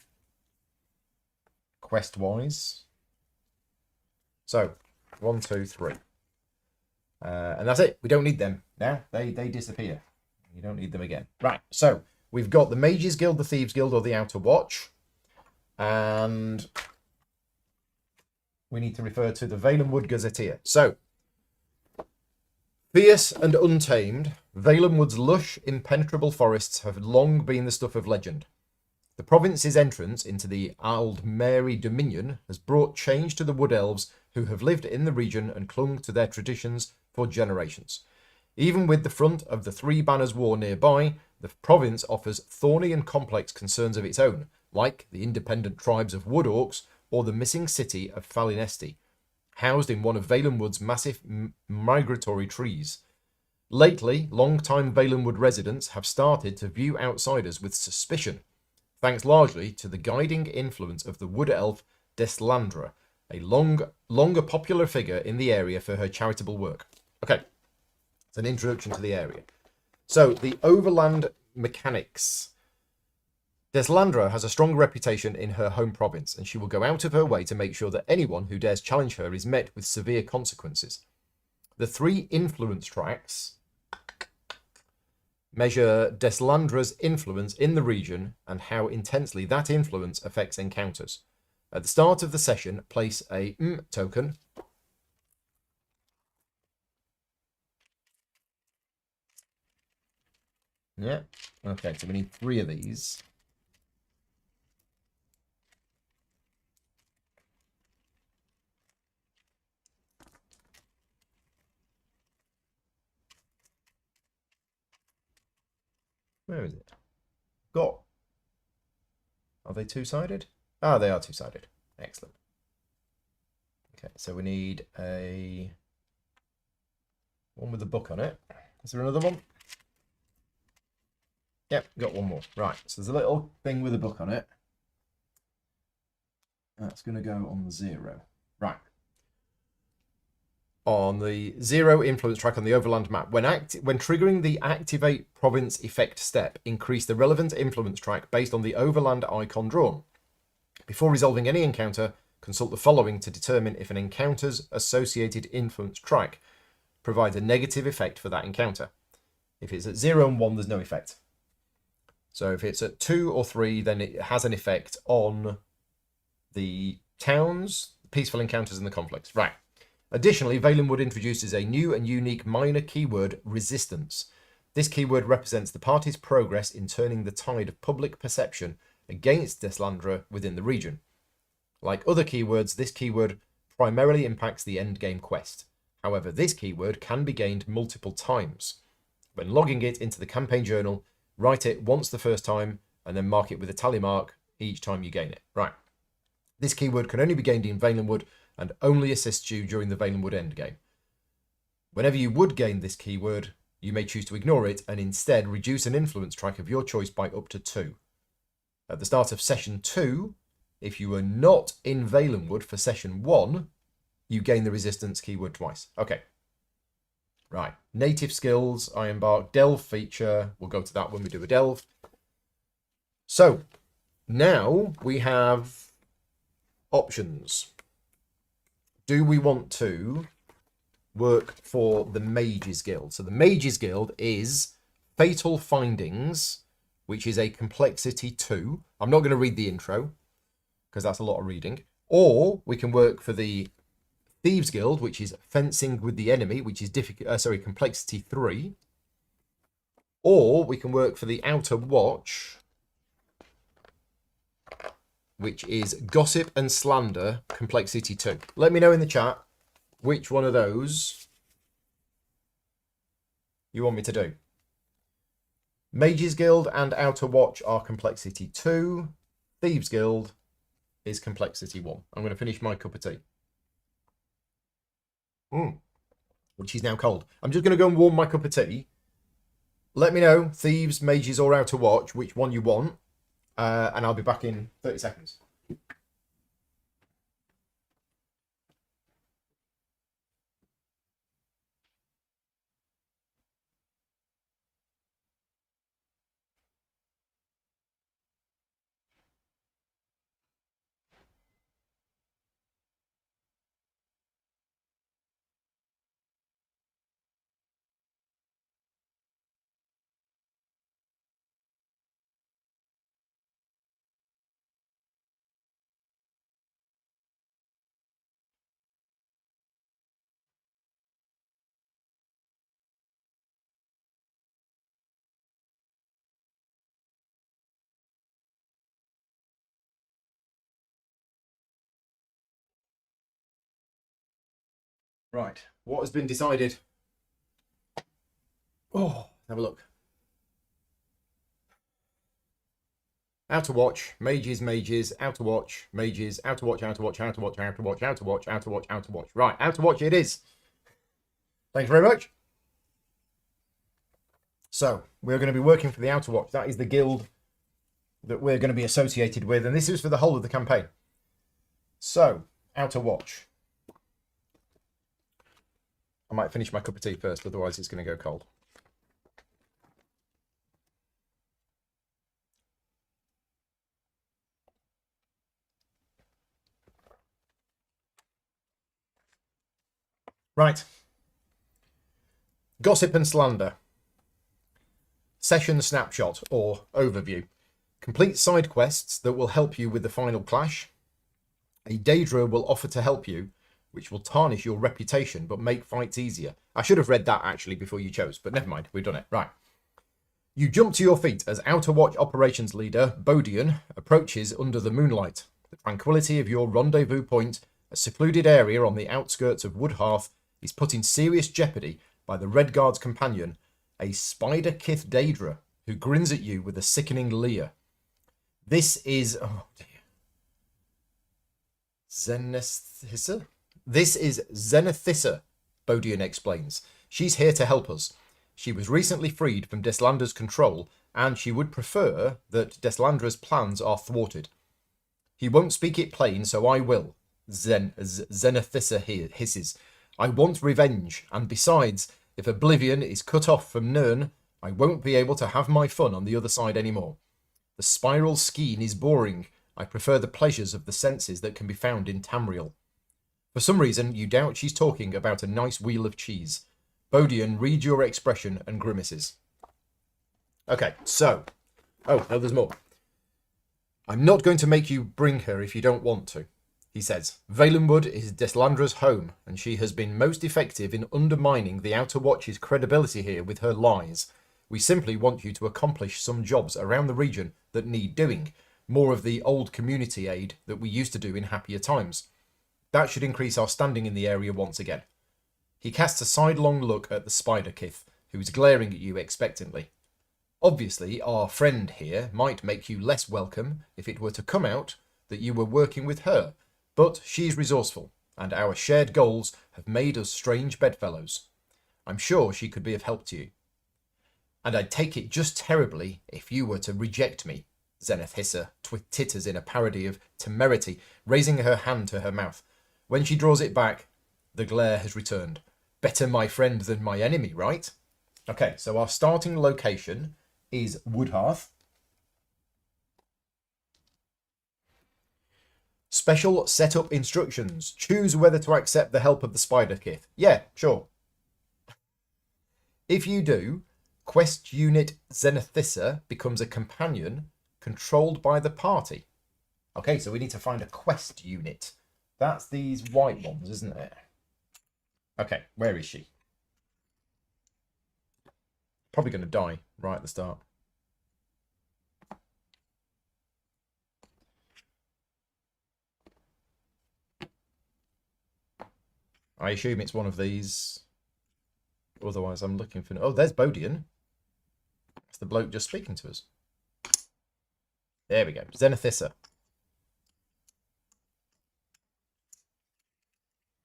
Quest-wise. So, 1, 2, 3. And that's it. We don't need them now. They disappear. You don't need them again. Right, so we've got the Mages Guild, the Thieves Guild, or the Outer Watch. And we need to refer to the Valen Wood Gazetteer. So, fierce and untamed, Valen Wood's lush, impenetrable forests have long been the stuff of legend. The province's entrance into the Aldmeri Dominion has brought change to the Wood Elves who have lived in the region and clung to their traditions for generations. Even with the front of the Three Banners War nearby, the province offers thorny and complex concerns of its own, like the independent tribes of Wood Orcs or the missing city of Falinesti, housed in one of Valen Wood's massive migratory trees. Lately, long-time Valen Wood residents have started to view outsiders with suspicion, thanks largely to the guiding influence of the wood elf Deslandra, a longer popular figure in the area for her charitable work. Okay, it's an introduction to the area. So, the overland mechanics. Deslandra has a strong reputation in her home province, and she will go out of her way to make sure that anyone who dares challenge her is met with severe consequences. The 3 influence tracks measure Deslandra's influence in the region and how intensely that influence affects encounters. At the start of the session, place a token Yeah. Okay, so we need 3 of these. Where is it? Got. Are they 2-sided? Ah, they are 2-sided. Excellent. Okay, so we need a one with a book on it. Is there another one? Yep, got one more. Right, so there's a little thing with a book on it. That's going to go on the 0. Right. On the 0 influence track on the overland map, when triggering the activate province effect step, increase the relevant influence track based on the overland icon drawn. Before resolving any encounter, consult the following to determine if an encounter's associated influence track provides a negative effect for that encounter. If it's at 0 and 1, there's no effect. So if it's at 2 or 3, then it has an effect on the towns, peaceful encounters, and the conflicts. Right. Additionally, Valen Wood introduces a new and unique minor keyword, resistance. This keyword represents the party's progress in turning the tide of public perception against Deslandra within the region. Like other keywords, this keyword primarily impacts the endgame quest. However, this keyword can be gained multiple times. When logging it into the campaign journal, write it once the first time, and then mark it with a tally mark each time you gain it. Right. This keyword can only be gained in Valen Wood and only assists you during the Valen Wood endgame. Whenever you would gain this keyword, you may choose to ignore it and instead reduce an influence track of your choice by up to 2. At the start of session 2, if you were not in Valen Wood for session 1, you gain the resistance keyword twice. Okay. Right. Native skills, I embark. Delve feature. We'll go to that when we do a delve. So, now we have options. Do we want to work for the Mages Guild? So the Mages Guild is Fatal Findings, which is a complexity 2. I'm not going to read the intro because that's a lot of reading. Or we can work for the Thieves Guild, which is Fencing with the Enemy, which is complexity 3. Or we can work for the Outer Watch, which is Gossip and Slander Complexity 2. Let me know in the chat which one of those you want me to do. Mages Guild and Outer Watch are Complexity 2. Thieves Guild is Complexity 1. I'm going to finish my cup of tea. Which is now cold. I'm just going to go and warm my cup of tea. Let me know, Thieves, Mages or Outer Watch, which one you want. And I'll be back in 30 seconds. Right, what has been decided? Oh, have a look. Outer Watch, Mages, Mages, Outer Watch, Mages, Outer Watch, Outer Watch, Outer Watch, Outer Watch, Outer Watch, Outer Watch, Outer Watch. Right, Outer Watch it is. Thank you very much. So, we're going to be working for the Outer Watch. That is the guild that we're going to be associated with, and this is for the whole of the campaign. So, Outer Watch. I might finish my cup of tea first, otherwise it's going to go cold. Right. Gossip and Slander. Session Snapshot, or Overview. Complete side quests that will help you with the final clash. A Daedra will offer to help you, which will tarnish your reputation but make fights easier. I should have read that actually before you chose, but never mind, we've done it. Right. You jump to your feet as Outer Watch Operations Leader, Bodian, approaches under the moonlight. The tranquility of your rendezvous point, a secluded area on the outskirts of Woodhearth, is put in serious jeopardy by the Red Guard's companion, a spider-kith Daedra, who grins at you with a sickening leer. This is... oh dear. Zenithissa? This is Zenithissa, Bodian explains. She's here to help us. She was recently freed from Deslandra's control, and she would prefer that Deslandra's plans are thwarted. He won't speak it plain, so I will, Zenithissa hisses. I want revenge, and besides, if Oblivion is cut off from Nirn, I won't be able to have my fun on the other side anymore. The spiral skein is boring. I prefer the pleasures of the senses that can be found in Tamriel. For some reason, you doubt she's talking about a nice wheel of cheese. Bodian reads your expression and grimaces. Okay, so... oh, no, there's more. I'm not going to make you bring her if you don't want to, he says. Valenwood is Deslandra's home, and she has been most effective in undermining the Outer Watch's credibility here with her lies. We simply want you to accomplish some jobs around the region that need doing. More of the old community aid that we used to do in happier times. That should increase our standing in the area once again. He casts a sidelong look at the spider-kith, who is glaring at you expectantly. Obviously, our friend here might make you less welcome if it were to come out that you were working with her, but she's resourceful, and our shared goals have made us strange bedfellows. I'm sure she could be of help to you. And I'd take it just terribly if you were to reject me, Zenithissa titters in a parody of temerity, raising her hand to her mouth. When she draws it back, the glare has returned. Better my friend than my enemy, right? Okay, so our starting location is Woodhearth. Special setup instructions. Choose whether to accept the help of the spider-kith. Yeah, sure. If you do, quest unit Zenithissa becomes a companion controlled by the party. Okay, so we need to find a quest unit. That's these white ones, isn't it? Okay, where is she? Probably going to die right at the start. I assume it's one of these. Otherwise, I'm looking for... Oh, there's Bodian. It's the bloke just speaking to us. There we go. Zenithissa.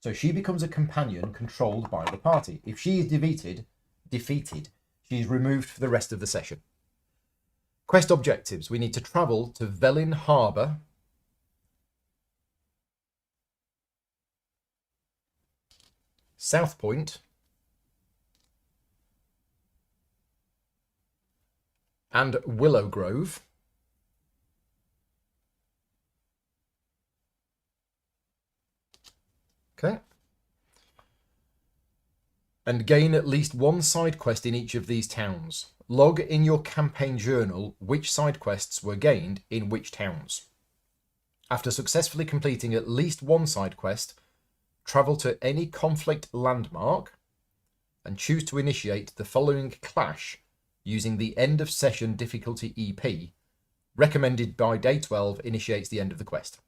So she becomes a companion controlled by the party. If she is defeated, she is removed for the rest of the session. Quest objectives. We need to travel to Velin Harbour. South Point. And Willow Grove. Okay. And gain at least one side quest in each of these towns. Log in your campaign journal which side quests were gained in which towns. After successfully completing at least one side quest, travel to any conflict landmark and choose to initiate the following clash using the end of session difficulty EP. Recommended by day 12 initiates the end of the quest.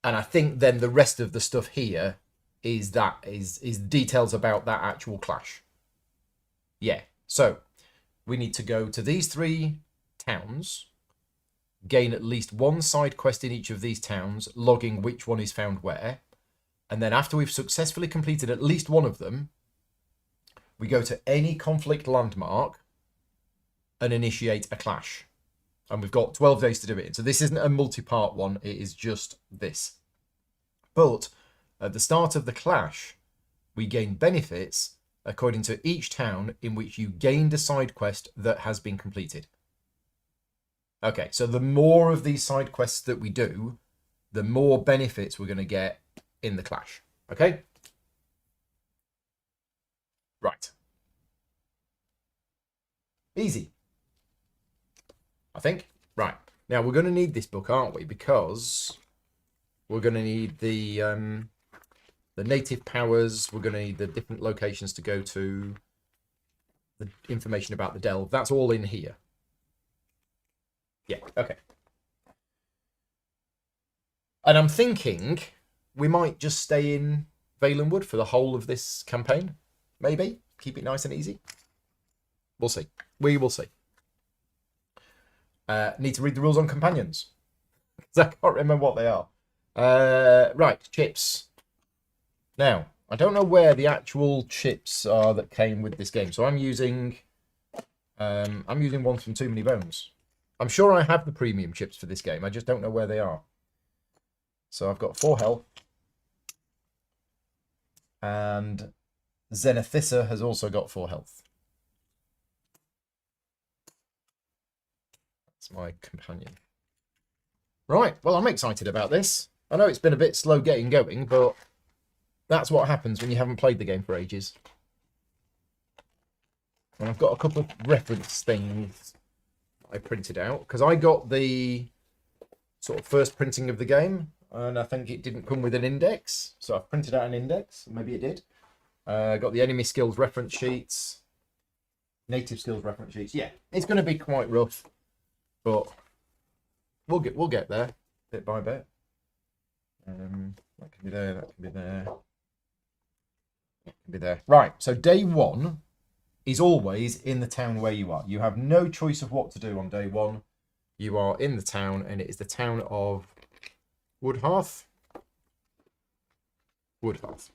And I think then the rest of the stuff here is details about that actual clash. Yeah. So we need to go to these 3 towns, gain at least one side quest in each of these towns, logging which one is found where. And then after we've successfully completed at least one of them, we go to any conflict landmark and initiate a clash. And we've got 12 days to do it. So this isn't a multi-part one. It is just this. But at the start of the clash, we gain benefits according to each town in which you gained a side quest that has been completed. Okay, so the more of these side quests that we do, the more benefits we're going to get in the clash. Okay? Right. Easy. I think. Right. Now, we're going to need this book, aren't we? Because we're going to need the native powers. We're going to need the different locations to go to. The information about the delve. That's all in here. Yeah, okay. And I'm thinking we might just stay in Valenwood for the whole of this campaign. Maybe. Keep it nice and easy. We'll see. We will see. Need to read the rules on companions. Because I can't remember what they are. Right, chips. Now, I don't know where the actual chips are that came with this game. So I'm using one from Too Many Bones. I'm sure I have the premium chips for this game. I just don't know where they are. So I've got 4 health. And Zenithissa has also got 4 health. That's my companion. Right, well, I'm excited about this. I know it's been a bit slow getting going, but that's what happens when you haven't played the game for ages. And I've got a couple of reference things I printed out, because I got the sort of first printing of the game, and I think it didn't come with an index, so I've printed out an index. Maybe it did. Got the enemy skills reference sheets, native skills reference sheets. Yeah, it's going to be quite rough, but we'll get there bit by bit. That can be there. That can be there. That can be there. Right. So day 1 is always in the town where you are. You have no choice of what to do on day 1. You are in the town, and it is the town of Woodhearth. Woodhearth.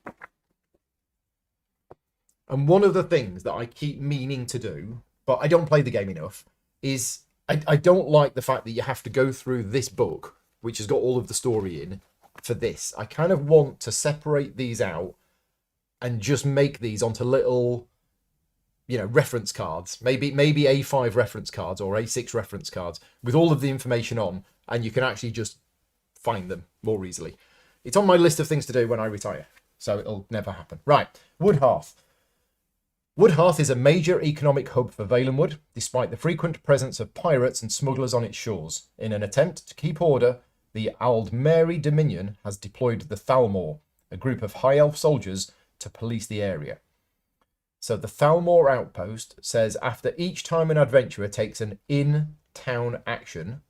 And one of the things that I keep meaning to do, but I don't play the game enough, is I don't like the fact that you have to go through this book, which has got all of the story in, for this. I kind of want to separate these out and just make these onto little, reference cards. Maybe A5 reference cards or A6 reference cards with all of the information on, and you can actually just find them more easily. It's on my list of things to do when I retire, so it'll never happen. Right, Woodhearth. Woodhearth is a major economic hub for Valenwood, despite the frequent presence of pirates and smugglers on its shores. In an attempt to keep order, the Aldmeri Dominion has deployed the Thalmor, a group of high elf soldiers, to police the area. So the Thalmor outpost says after each time an adventurer takes an in-town action,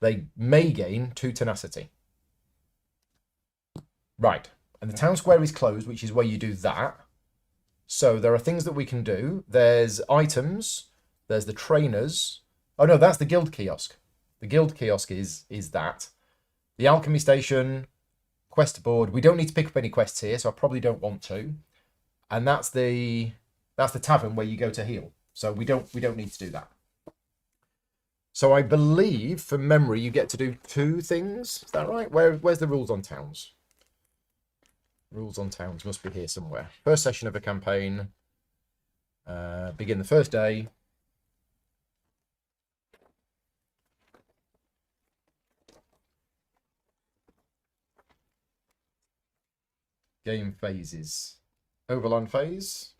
they may gain 2 tenacity. Right. And the town square is closed, which is where you do that. So there are things that we can do. There's items. There's the trainers. Oh no, that's the guild kiosk. The guild kiosk is that. The alchemy station, quest board. We don't need to pick up any quests here, so I probably don't want to. And that's the tavern where you go to heal. So we don't need to do that. So I believe, from memory, you get to do 2 things. Is that right? Where's the rules on towns? Rules on towns must be here somewhere. First session of a campaign. Begin the first day. Game phases. Overland phase.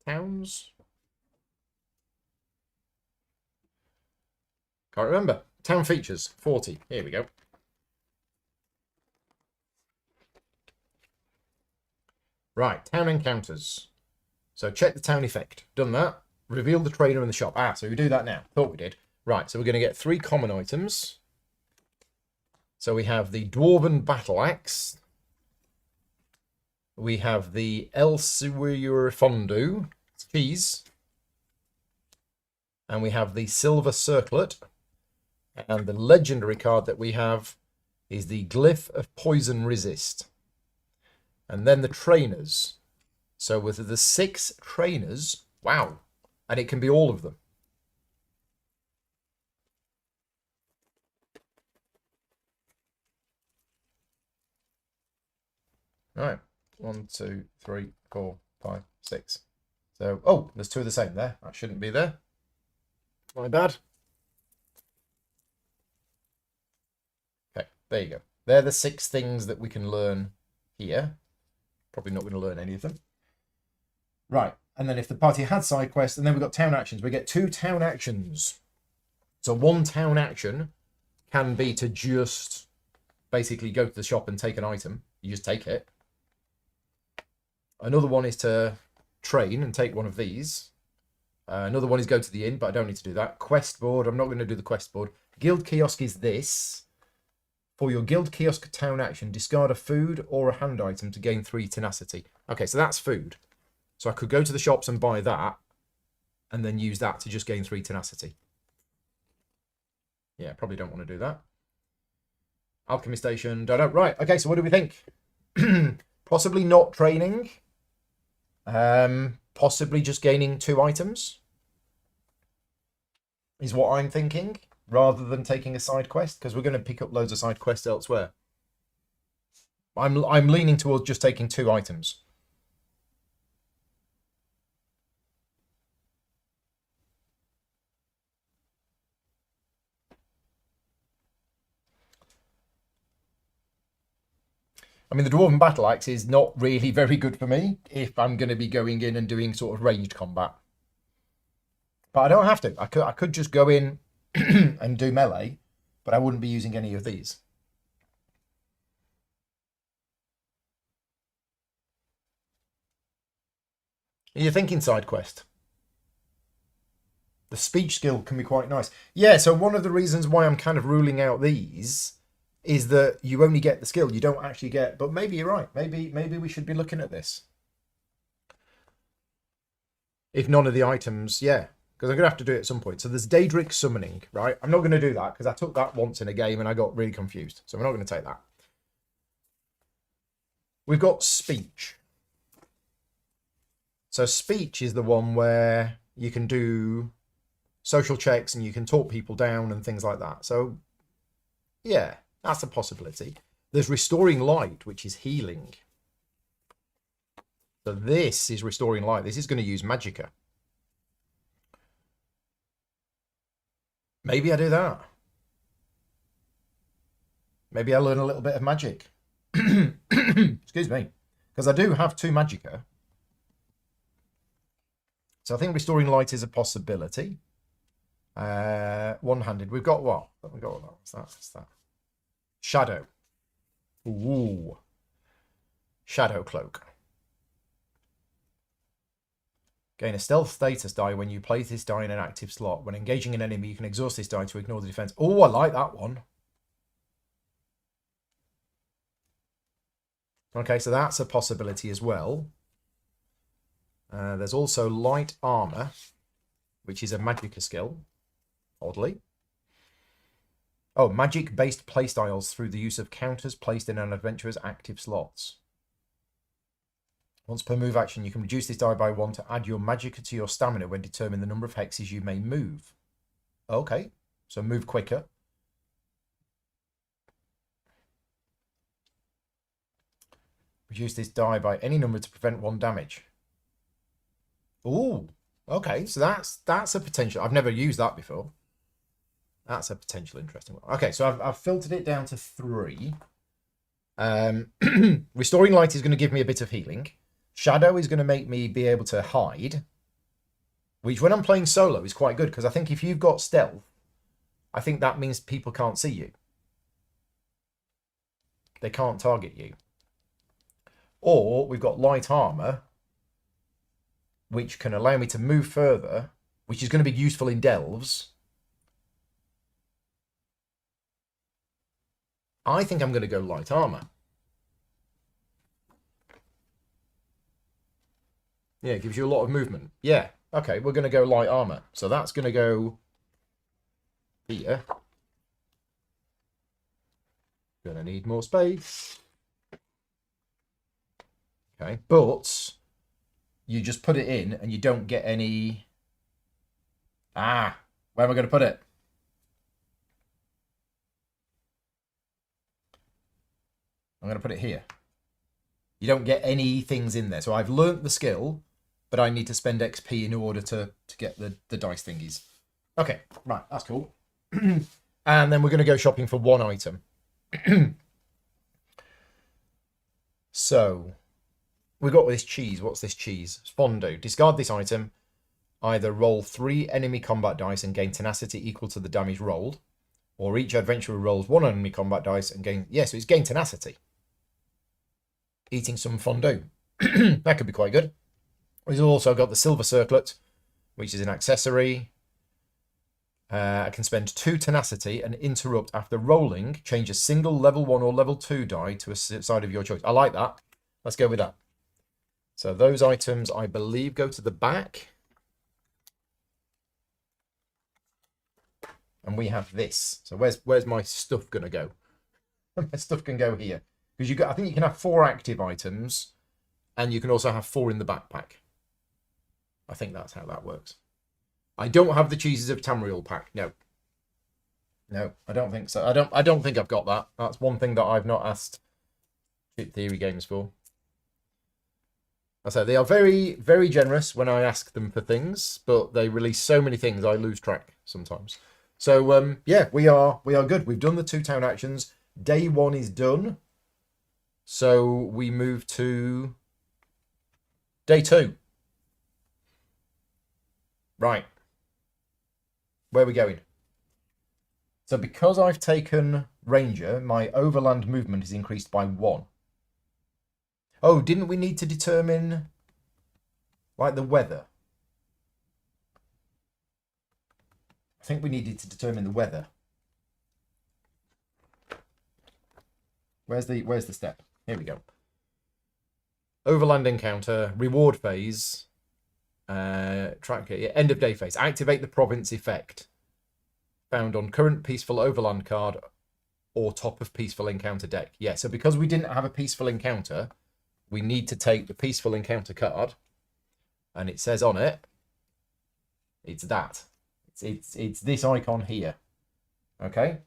Towns. Can't remember. Town features. 40. Here we go. Right. Town encounters. So check the town effect. Done that. Reveal the trainer in the shop. So we do that now. Thought we did. Right. So we're going to get 3 common items. So we have the Dwarven Battle Axe. We have the Elsevier Fondue cheese. And we have the Silver Circlet. And the legendary card that we have is the Glyph of Poison Resist. And then the trainers. So with the 6 trainers, wow. And it can be all of them. All right. 1, 2, 3, 4, 5, 6. So, oh, there's 2 of the same there. That shouldn't be there. My bad. Okay, there you go. They're the 6 things that we can learn here. Probably not going to learn any of them. Right, and then if the party had side quests, and then we've got town actions. We get 2 town actions. So 1 town action can be to just basically go to the shop and take an item. You just take it. Another one is to train and take one of these. Another one is go to the inn, but I don't need to do that. Quest board, I'm not going to do the quest board. Guild kiosk is this. For your guild kiosk town action, discard a food or a hand item to gain 3 tenacity. Okay, so that's food. So I could go to the shops and buy that, and then use that to just gain 3 tenacity. Yeah, probably don't want to do that. Alchemy station, don't know. Right, okay, so what do we think? Possibly not training. Possibly just gaining 2 items. Is what I'm thinking. Rather than taking a side quest, because we're going to pick up loads of side quests elsewhere. I'm leaning towards just taking 2 items. I mean, the Dwarven Battle Axe is not really very good for me if I'm going to be going in and doing sort of ranged combat. But I don't have to. I could just go in and do melee, but I wouldn't be using any of these. You're thinking side quest. The speech skill can be quite nice. Yeah, so one of the reasons why I'm kind of ruling out these is that you only get the skill. You don't actually get... But maybe you're right. Maybe we should be looking at this. If none of the items... Yeah, because I'm going to have to do it at some point. So there's Daedric Summoning, right? I'm not going to do that because I took that once in a game and I got really confused. So we're not going to take that. We've got Speech. So Speech is the one where you can do social checks and you can talk people down and things like that. So, yeah, that's a possibility. There's Restoring Light, which is healing. So this is Restoring Light. This is going to use Magicka. Maybe I do that. Maybe I learn a little bit of magic. Excuse me. Because I do have 2 Magicka. So I think Restoring Light is a possibility. One-handed. We've got what? We've got what? What's that? Shadow. Ooh. Shadow Cloak. Gain a stealth status die when you place this die in an active slot. When engaging an enemy, you can exhaust this die to ignore the defense. Oh, I like that one. Okay, so that's a possibility as well. There's also light armor, which is a magicka skill, oddly. Oh, magic-based playstyles through the use of counters placed in an adventurer's active slots. Once per move action, you can reduce this die by 1 to add your magicka to your stamina when determining the number of hexes you may move. Okay, so move quicker. Reduce this die by any number to prevent 1 damage. Ooh, okay, so that's a potential. I've never used that before. That's a potential interesting one. Okay, so I've filtered it down to 3. Restoring Light is going to give me a bit of healing. Shadow is going to make me be able to hide, which when I'm playing solo is quite good, because I think if you've got stealth, I think that means people can't see you. They can't target you. Or we've got light armor, which can allow me to move further, which is going to be useful in delves. I think I'm going to go light armor. Yeah, it gives you a lot of movement. Yeah, okay, we're going to go light armor. So that's going to go here. Gonna need more space. Okay, but you just put it in and you don't get any... Ah, where am I going to put it? I'm going to put it here. You don't get any things in there. So I've learnt the skill, but I need to spend XP in order to get the dice thingies. Okay, right, that's cool. And then we're going to go shopping for 1 item. So, we've got this cheese. What's this cheese? Fondue. Discard this item. Either roll 3 enemy combat dice and gain tenacity equal to the damage rolled, or each adventurer rolls 1 enemy combat dice and gain... Yeah, so it's gain tenacity. Eating some fondue. That could be quite good. We've also got the silver circlet, which is an accessory. I can spend 2 tenacity and interrupt after rolling. Change a single level 1 or level 2 die to a side of your choice. I like that. Let's go with that. So those items, I believe, go to the back. And we have this. So where's my stuff going to go? My stuff can go here. Because I think you can have 4 active items, and you can also have 4 in the backpack. I think that's how that works. I don't have the Cheeses of Tamriel pack. No. No, I don't think so. I don't think I've got that. That's one thing that I've not asked Chip Theory Games for. I say they are very, very generous when I ask them for things, but they release so many things I lose track sometimes. So yeah, we are good. We've done the 2 town actions. Day 1 is done. So we move to day 2. Right. Where are we going? So because I've taken Ranger, my overland movement is increased by 1. Oh, didn't we need to determine, like, the weather? I think we needed to determine the weather. Where's the step? Here we go. Overland encounter, reward phase, end of day phase. Activate the province effect found on current peaceful overland card or top of peaceful encounter deck. Yeah, so because we didn't have a peaceful encounter, we need to take the peaceful encounter card, and it says on it, it's that. It's this icon here. Okay,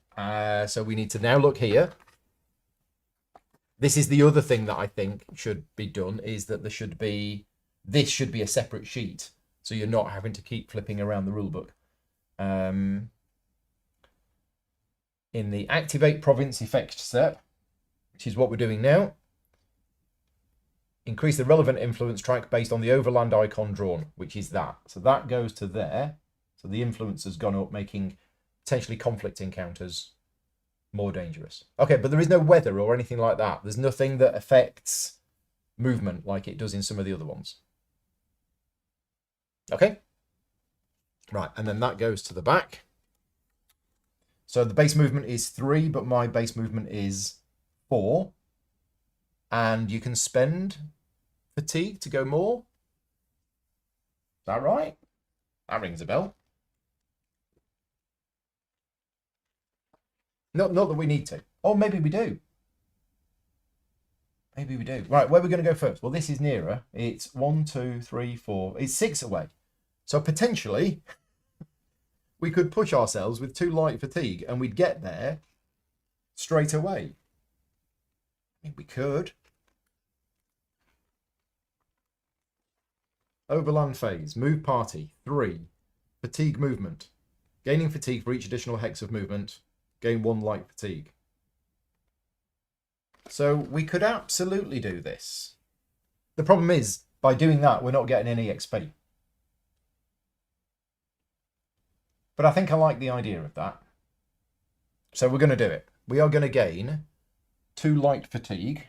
so we need to now look here. This is the other thing that I think should be done, is that this should be a separate sheet, so you're not having to keep flipping around the rulebook. In the activate province effect step, which is what we're doing now, increase the relevant influence track based on the overland icon drawn, which is that. So that goes to there. So the influence has gone up, making potentially conflict encounters more dangerous. Okay, but there is no weather or anything like that. There's nothing that affects movement like it does in some of the other ones. Okay. Right, and then that goes to the back. So the base movement is 3, but my base movement is 4. And you can spend fatigue to go more. Is that right? That rings a bell. Not that we need to. Oh, maybe we do. Maybe we do. Right, where are we going to go first? Well, this is nearer. It's 1, 2, 3, 4. It's 6 away. So potentially, we could push ourselves with 2 light fatigue and we'd get there straight away. I mean, we could. Overland phase. Move party. 3. Fatigue movement. Gaining fatigue for each additional hex of movement. Gain 1 light fatigue. So we could absolutely do this. The problem is, by doing that, we're not getting any XP. But I think I like the idea of that. So we're going to do it. We are going to gain 2 light fatigue.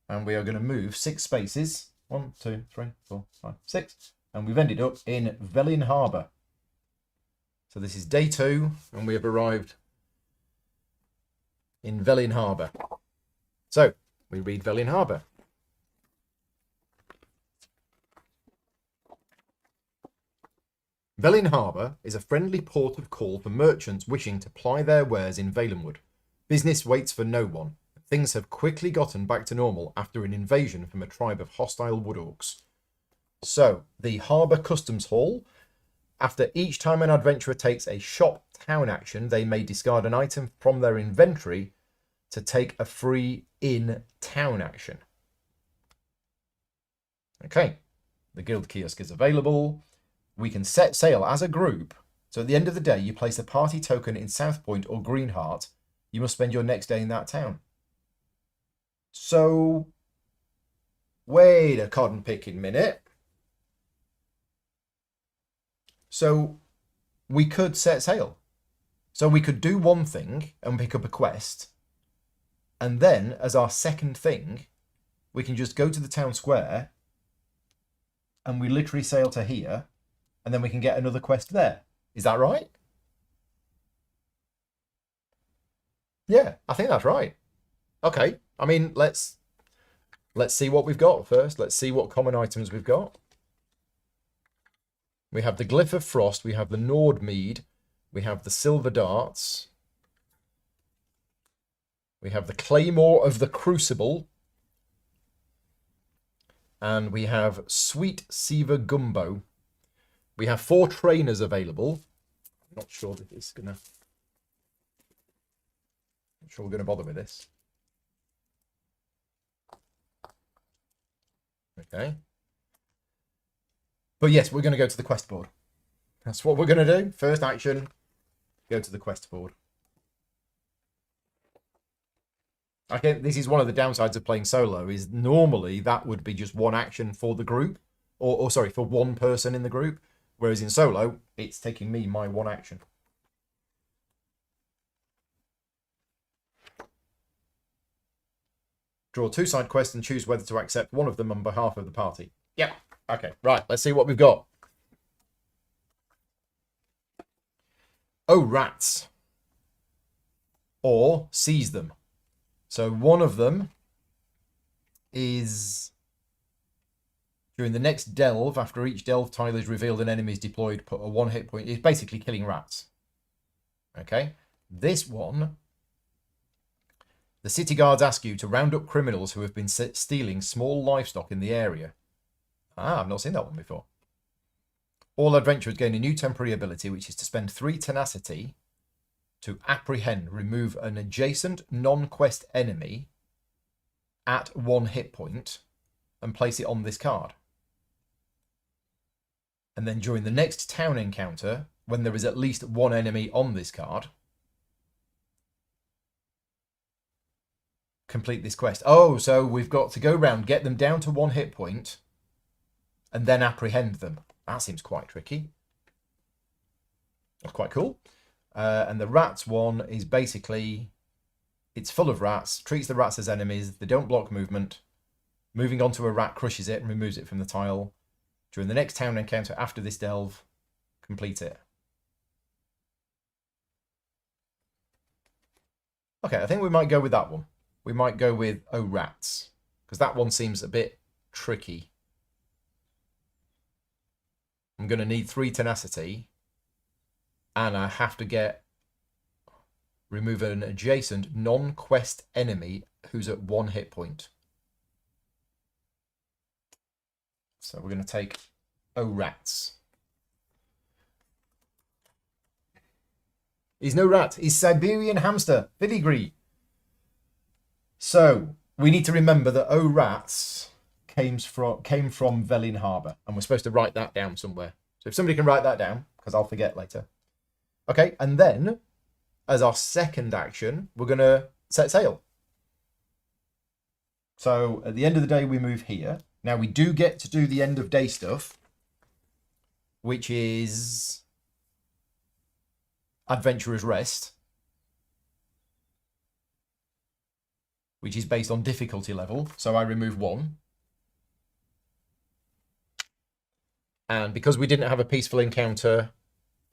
And we are going to move 6 spaces. 1, 2, 3, 4, 5, 6. And we've ended up in Velin Harbour. So this is day 2, and we have arrived in Velin Harbour. So, we read Velin Harbour. Velin Harbour is a friendly port of call for merchants wishing to ply their wares in Valenwood. Business waits for no one. Things have quickly gotten back to normal after an invasion from a tribe of hostile wood orcs. So, the Harbour Customs Hall. After each time an adventurer takes a shop town action, they may discard an item from their inventory to take a free in-town action. Okay, the guild kiosk is available. We can set sail as a group. So at the end of the day, you place a party token in South Point or Greenheart. You must spend your next day in that town. So, wait a cotton picking minute. So, we could set sail. So we could do one thing and pick up a quest. And then, as our second thing, we can just go to the town square and we literally sail to here and then we can get another quest there. Is that right? Yeah, I think that's right. Okay, I mean, let's see what we've got first. Let's see what common items we've got. We have the Glyph of Frost, we have the Nordmead, we have the Silver Darts, we have the Claymore of the Crucible, and we have Sweet Seaver Gumbo. We have 4 trainers available. I'm not sure that it's gonna. Not sure we're gonna bother with this. Okay. But yes, we're going to go to the quest board. That's what we're going to do. First action, go to the quest board. Okay, this is one of the downsides of playing solo, is normally that would be just one action for the group. Or sorry, for one person in the group. Whereas in solo, it's taking me my one action. Draw 2 side quests and choose whether to accept one of them on behalf of the party. Yep. Okay, right, let's see what we've got. Oh, rats. Or seize them. So one of them is during the next delve, after each delve tile is revealed and enemies deployed, put a 1 hit point. It's basically killing rats. Okay. This one, the city guards ask you to round up criminals who have been stealing small livestock in the area. Ah, I've not seen that one before. All adventurers gain a new temporary ability, which is to spend 3 tenacity to apprehend, remove an adjacent non-quest enemy at 1 hit point and place it on this card. And then during the next town encounter, when there is at least 1 enemy on this card, complete this quest. Oh, so we've got to go round, get them down to 1 hit point, and then apprehend them. That seems quite tricky. That's quite cool. And the rats one is basically, it's full of rats, treats the rats as enemies, they don't block movement. Moving onto a rat crushes it and removes it from the tile. During the next town encounter after this delve, complete it. Okay, I think we might go with that one. we might go with Oh Rats, because that one seems a bit tricky. I'm going to need 3 tenacity, and I have to remove an adjacent non-quest enemy who's at 1 hit point. So we're going to take Oh Rats. He's no rat. He's Siberian hamster. Filigree. So we need to remember that Oh Rats came from Velin Harbour, and we're supposed to write that down somewhere. So if somebody can write that down, because I'll forget later. Okay, and then as our second action, we're going to set sail. So at the end of the day, we move here. Now we do get to do the end of day stuff, which is Adventurer's Rest, which is based on difficulty level. So I remove 1. And because we didn't have a peaceful encounter,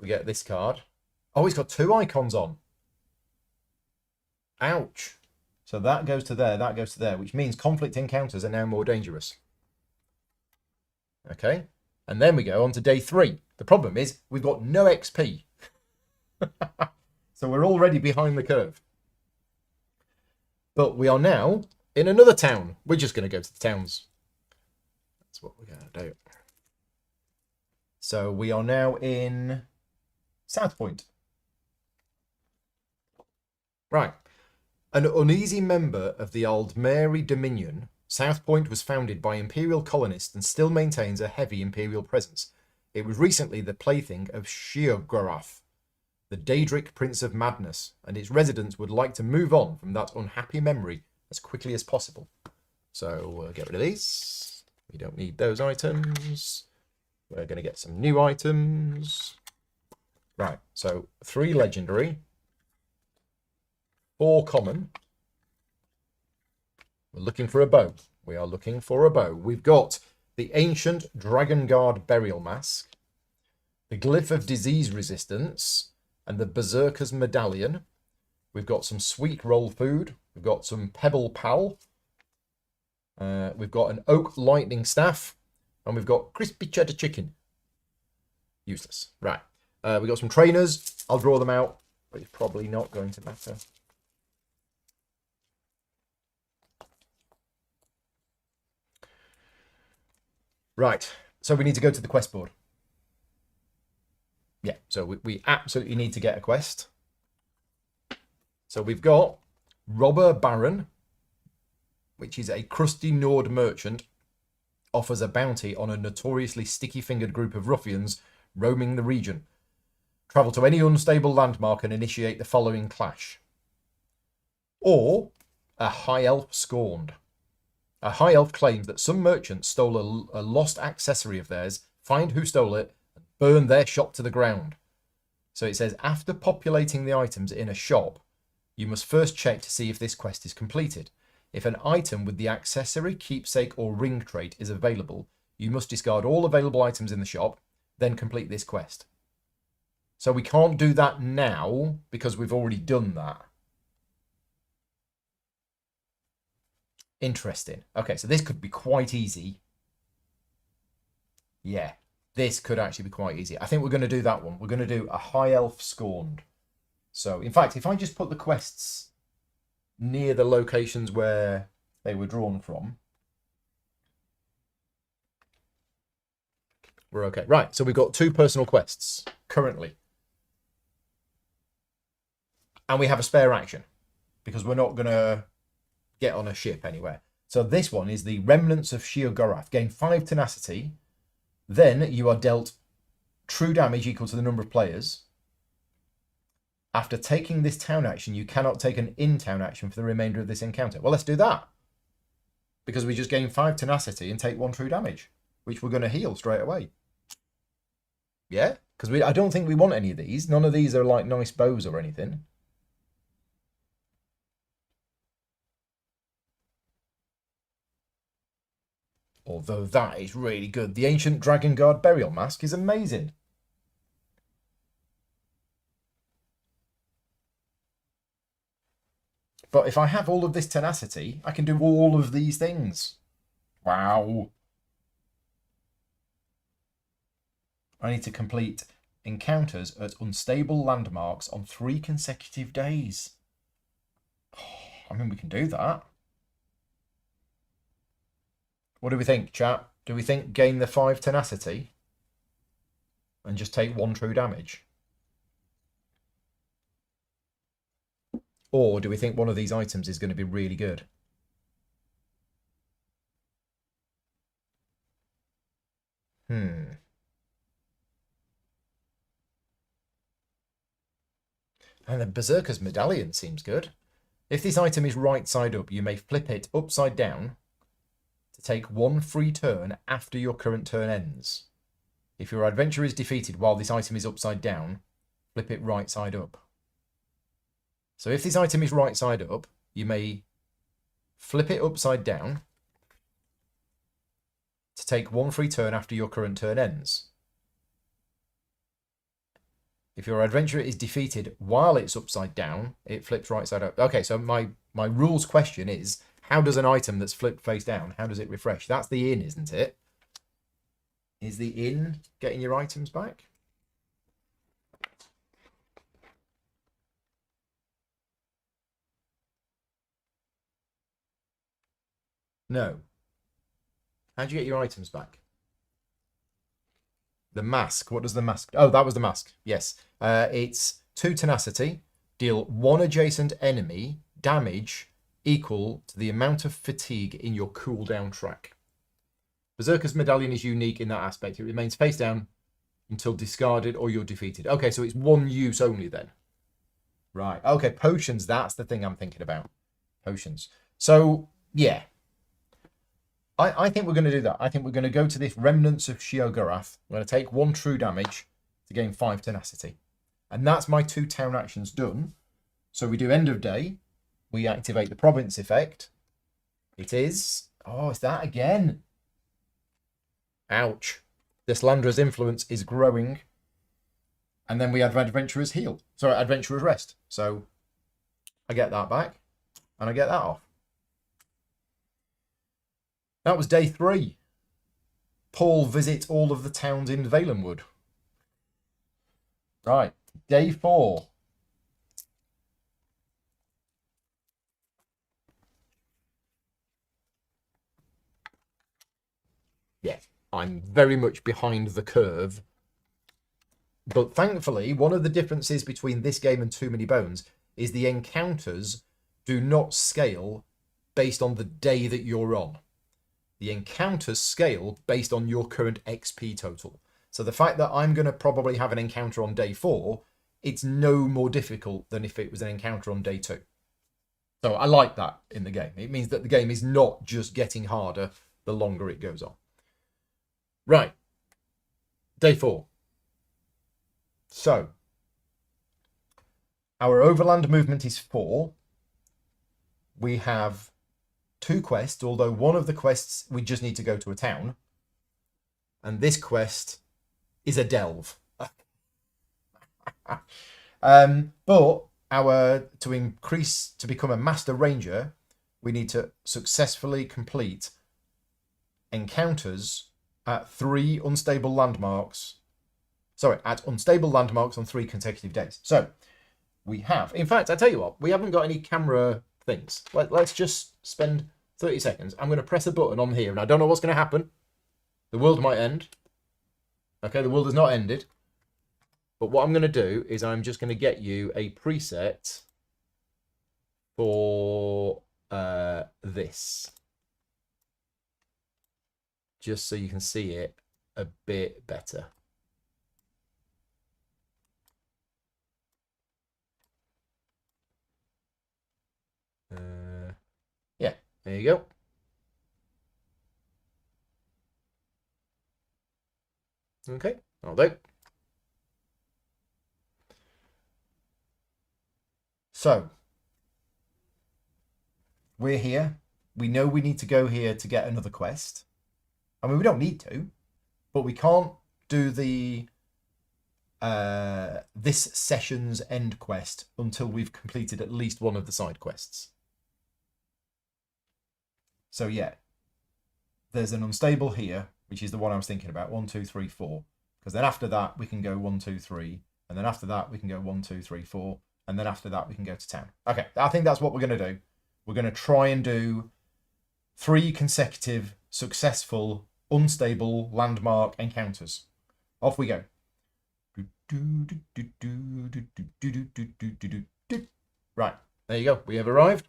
we get this card. Oh, it's got 2 icons on. Ouch. So that goes to there, that goes to there, which means conflict encounters are now more dangerous. Okay. And then we go on to day 3. The problem is we've got no XP. So we're already behind the curve. But we are now in another town. We're just going to go to the towns. That's what we're going to do. So we are now in South Point. Right. An uneasy member of the Old Mary Dominion, South Point was founded by Imperial colonists and still maintains a heavy Imperial presence. It was recently the plaything of Sheogorath, the Daedric Prince of Madness, and its residents would like to move on from that unhappy memory as quickly as possible. So we'll get rid of these. We don't need those items. We're going to get some new items. Right, so 3 legendary, 4 common. We're looking for a bow. We are looking for a bow. We've got the Ancient Dragon Guard Burial Mask, the Glyph of Disease Resistance, and the Berserker's Medallion. We've got some sweet roll food. We've got some Pebble Pal. We've got an Oak Lightning Staff. And we've got Crispy Cheddar Chicken. Useless. Right. We've got some trainers. I'll draw them out, but it's probably not going to matter. Right. So we need to go to the quest board. Yeah, so we absolutely need to get a quest. So we've got Robber Baron, which is a crusty Nord merchant, offers a bounty on a notoriously sticky-fingered group of ruffians roaming the region. Travel to any unstable landmark and initiate the following clash. Or a High Elf Scorned. A High Elf claims that some merchant stole a lost accessory of theirs, find who stole it, burn their shop to the ground. So it says, after populating the items in a shop, you must first check to see if this quest is completed. If an item with the accessory, keepsake, or ring trait is available, you must discard all available items in the shop, then complete this quest. So we can't do that now because we've already done that. Interesting. Okay, so this could be quite easy. Yeah. This could actually be quite easy. I think we're going to do that one. We're going to do a High Elf Scorned. So, in fact, if I just put the quests near the locations where they were drawn from, we're okay. Right, so we've got 2 personal quests currently. And we have a spare action because we're not going to get on a ship anywhere. So this one is the Remnants of Sheogorath. Gain 5 tenacity. Then you are dealt true damage equal to the number of players. After taking this town action, you cannot take an in-town action for the remainder of this encounter. Well, let's do that. Because we just gain 5 tenacity and take 1 true damage, which we're going to heal straight away. Yeah? Because I don't think we want any of these. None of these are like nice bows or anything. Although that is really good. The Ancient Dragon Guard Burial Mask is amazing. But if I have all of this tenacity, I can do all of these things. Wow. I need to complete encounters at unstable landmarks on 3 consecutive days. I mean, we can do that. What do we think, chat? Do we think gain the 5 tenacity and just take 1 true damage? Or do we think one of these items is going to be really good? And the Berserker's Medallion seems good. If this item is right side up, you may flip it upside down to take 1 free turn after your current turn ends. If your adventure is defeated while this item is upside down, flip it right side up. So if this item is right side up, you may flip it upside down to take 1 free turn after your current turn ends. If your adventurer is defeated while it's upside down, it flips right side up. Okay, so my rules question is, how does an item that's flipped face down, how does it refresh? That's the inn, isn't it? Is the inn getting your items back? No. How'd you get your items back? The mask. What does the mask... Oh, that was the mask. Yes. It's 2 tenacity. Deal 1 adjacent enemy damage equal to the amount of fatigue in your cooldown track. Berserker's Medallion is unique in that aspect. It remains face down until discarded or you're defeated. Okay, so it's 1 use only then. Right. Okay, potions. That's the thing I'm thinking about. Potions. So, yeah. I think we're going to do that. I think we're going to go to this Remnants of Sheogorath. We're going to take 1 true damage to gain 5 tenacity. And that's my 2 town actions done. So we do end of day. We activate the province effect. It is... Oh, it's that again. Ouch. This Landra's influence is growing. And then we have Adventurer's Heal. Sorry, Adventurer's Rest. So I get that back. And I get that off. That was day 3. Paul visits all of the towns in Valenwood. Right, day 4. Yeah, I'm very much behind the curve. But thankfully, one of the differences between this game and Too Many Bones is the encounters do not scale based on the day that you're on. The encounters scale based on your current XP total. So the fact that I'm going to probably have an encounter on day 4, it's no more difficult than if it was an encounter on day 2. So I like that in the game. It means that the game is not just getting harder the longer it goes on. Right. Day 4. So our overland movement is 4. We have 2 quests, although one of the quests we just need to go to a town. And this quest is a delve. But to become a master ranger, we need to successfully complete encounters at 3 unstable landmarks. Sorry, at unstable landmarks on 3 consecutive days. So we have, in fact, I tell you what, we haven't got any camera things. Let's just spend 30 seconds. I'm going to press a button on here, and I don't know what's going to happen. The world might end. Okay, the world has not ended. But what I'm going to do is I'm just going to get you a preset for this. Just so you can see it a bit better. Yeah, there you go. Okay, I'll do. So, we're here. We know we need to go here to get another quest. I mean, we don't need to, but we can't do the this session's end quest until we've completed at least one of the side quests. So yeah, there's an unstable here, which is the one I was thinking about, 1, 2, 3, 4. Because then after that, we can go 1, 2, 3. And then after that, we can go 1, 2, 3, 4. And then after that, we can go to town. Okay, I think that's what we're going to do. We're going to try and do 3 consecutive, successful, unstable landmark encounters. Off we go. Right, there you go. We have arrived.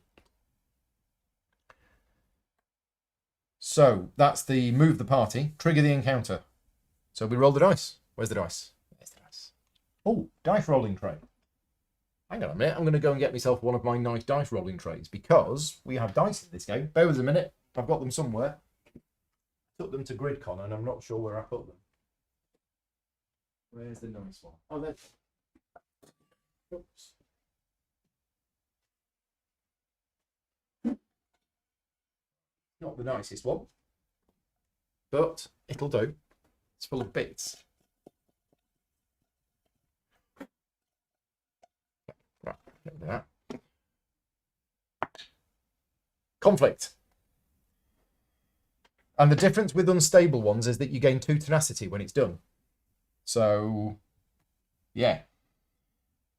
So that's the move the party, trigger the encounter. So we roll the dice. Where's the dice? There's the dice. Oh, dice rolling tray. Hang on a minute. I'm going to go and get myself one of my nice dice rolling trays because we have dice in this game. Bear with us a minute. I've got them somewhere. I took them to GridCon and I'm not sure where I put them. Where's the nice one? Oh, there. Oops. Not the nicest one, but it'll do. It's full of bits. Right, get rid of that. Conflict. And the difference with unstable ones is that you gain 2 tenacity when it's done. So, yeah.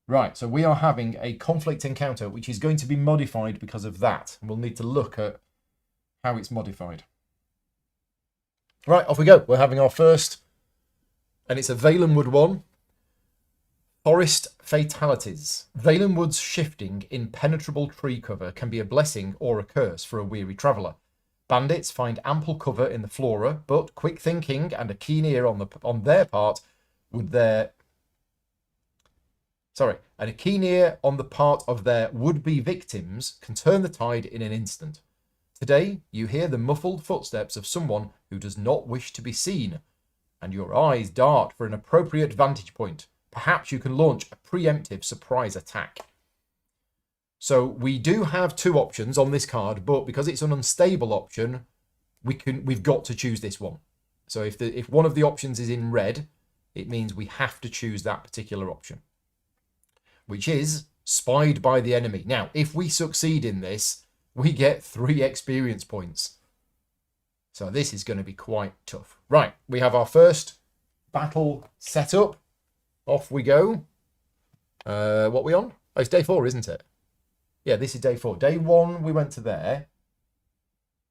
Right, so we are having a conflict encounter, which is going to be modified because of that. We'll need to look at how it's modified. Right, off we go. We're having our first, and it's a Valenwood one. Forest Fatalities. Valenwood's shifting, impenetrable tree cover can be a blessing or a curse for a weary traveller. Bandits find ample cover in the flora, but quick thinking and a keen ear on their part would their... and a keen ear on the part of their would-be victims can turn the tide in an instant. Today, you hear the muffled footsteps of someone who does not wish to be seen, and your eyes dart for an appropriate vantage point. Perhaps you can launch a preemptive surprise attack. So we do have 2 options on this card, but because it's an unstable option, we've got to choose this one. So if one of the options is in red, it means we have to choose that particular option, which is spied by the enemy. Now, if we succeed in this, we get 3 experience points. So this is going to be quite tough. Right, we have our first battle set up. Off we go. What are we on? Oh, it's day 4, isn't it? Yeah, this is day 4. Day 1, we went to there.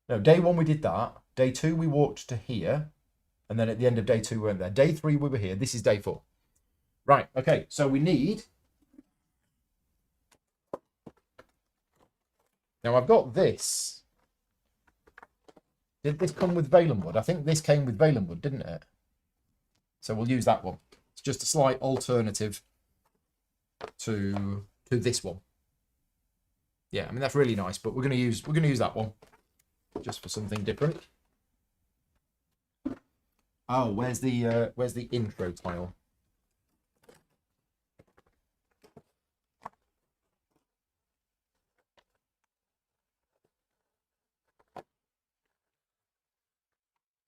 No, day 1 we did that. Day 2, we walked to here. And then at the end of day 2, we went there. Day 3, we were here. This is day 4. Right, okay, so we need... Now, I've got this. Did this come with Valenwood? I think this came with Valenwood, didn't it? So we'll use that one. It's just a slight alternative to this one. Yeah, I mean, that's really nice, but we're going to use that one just for something different. Oh, where's the intro tile?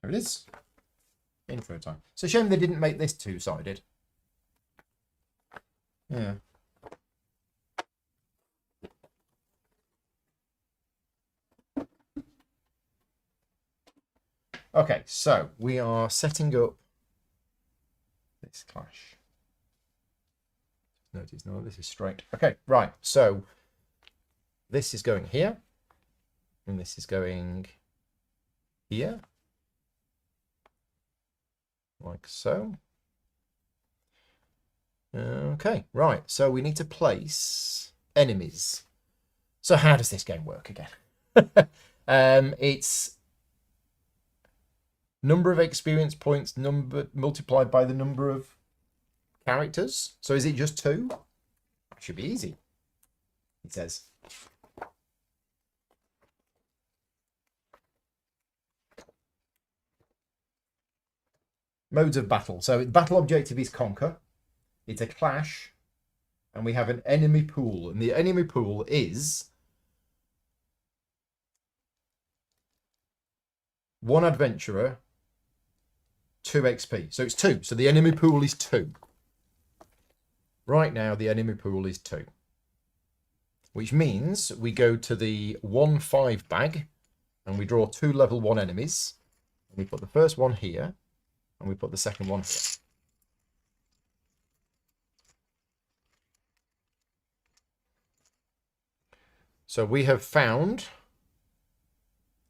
There it is. Intro time. It's a shame they didn't make this 2-sided. Yeah. Okay, so we are setting up this clash. Notice, no, this is straight. Okay, right. So this is going here, and this is going here. Like so. Okay, right. So we need to place enemies. So how does this game work again? It's number of experience points multiplied by the number of characters. So is it just 2? That should be easy, it says. Modes of battle. So the battle objective is conquer. It's a clash. And we have an enemy pool. And the enemy pool is 1 adventurer, 2 XP. So it's 2. So the enemy pool is 2. Right now, the enemy pool is 2. Which means we go to the 1-5 bag and we draw 2 level 1 enemies. And we put the first one here and we put the second one here. So we have found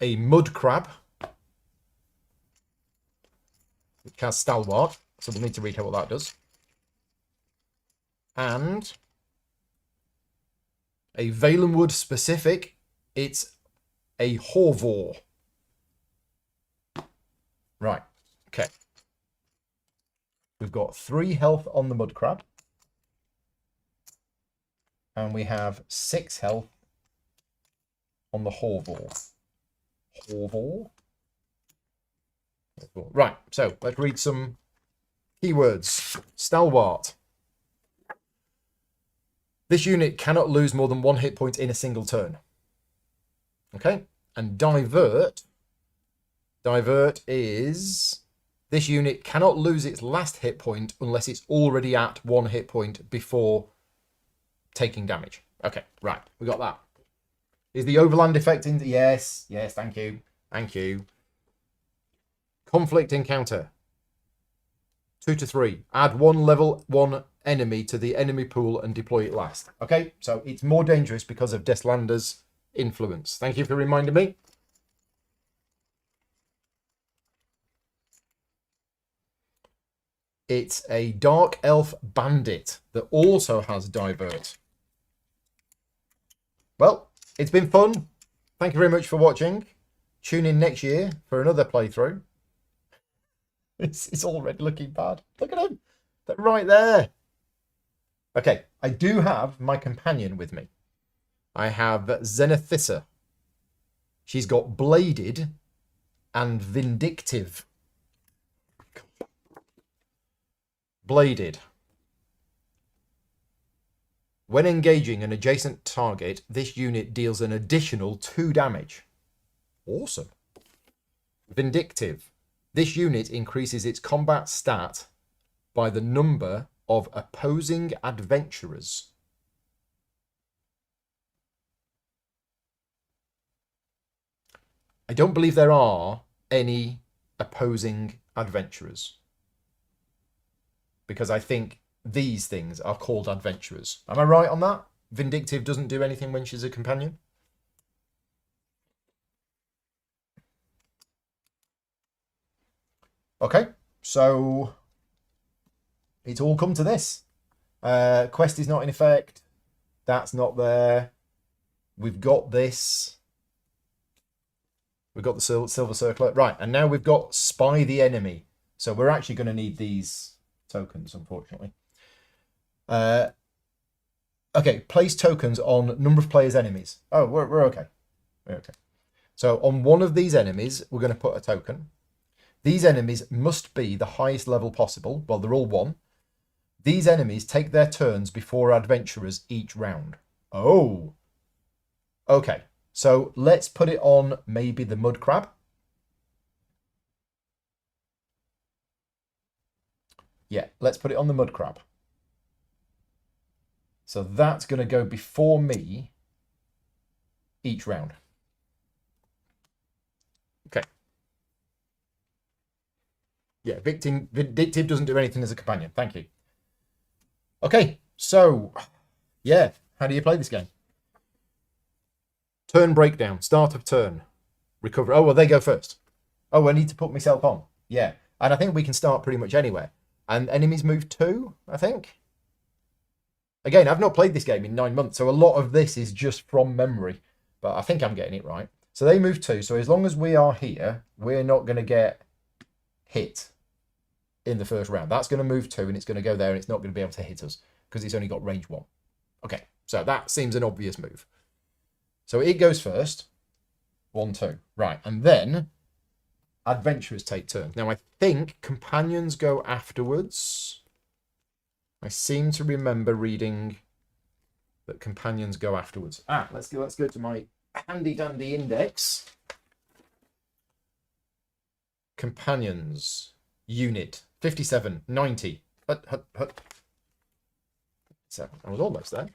a mud crab, which has stalwart, so we'll need to read out what that does. And a Valenwood specific, it's a Horvor. Right, okay. We've got 3 health on the mud crab. And we have 6 health on the Horvor. Horvor? Right, so let's read some keywords. Stalwart. This unit cannot lose more than 1 hit point in a single turn. Okay, and divert. Divert is this unit cannot lose its last hit point unless it's already at 1 hit point before taking damage. Okay, right, we got that. Is the overland effect in? Yes, yes, thank you. Thank you. Conflict encounter. 2 to 3. Add 1 level 1 enemy to the enemy pool and deploy it last. Okay, so it's more dangerous because of Deslander's influence. Thank you for reminding me. It's a dark elf bandit that also has divert. Well, it's been fun. Thank you very much for watching. Tune in next year for another playthrough. It's already looking bad. Look at him. They're right there. Okay, I do have my companion with me. I have Zenithissa. She's got bladed and vindictive. Bladed. When engaging an adjacent target, this unit deals an additional 2 damage. Awesome. Vindictive. This unit increases its combat stat by the number of opposing adventurers. I don't believe there are any opposing adventurers, because I think these things are called adventurers. Am I right on that? Vindictive doesn't do anything when she's a companion? Okay, so it's all come to this. Quest is not in effect. That's not there. We've got this. We've got the silver circlet. Right, and now we've got spy the enemy. So we're actually going to need these tokens, unfortunately. Okay, place tokens on number of players' enemies. Oh, we're okay. We're okay. So on one of these enemies, we're going to put a token. These enemies must be the highest level possible. Well, they're all 1. These enemies take their turns before adventurers each round. Oh. Okay, so let's put it on maybe the mud crab. Yeah, let's put it on the mud crab. So that's going to go before me each round. Okay. Yeah, Vindictive doesn't do anything as a companion. Thank you. Okay, so, yeah, how do you play this game? Turn breakdown, start of turn, recover. Oh, well, they go first. Oh, I need to put myself on. Yeah, and I think we can start pretty much anywhere. And enemies move 2, I think. Again, I've not played this game in 9 months, so a lot of this is just from memory. But I think I'm getting it right. So they move 2, so as long as we are here, we're not going to get hit in the first round. That's going to move 2, and it's going to go there, and it's not going to be able to hit us, because it's only got range 1. Okay, so that seems an obvious move. So it goes first. 1, 2. Right, and then adventurers take turns. Now, I think companions go afterwards. I seem to remember reading that companions go afterwards. Let's go to my handy dandy index. Companions unit 57, 90. So I was almost there.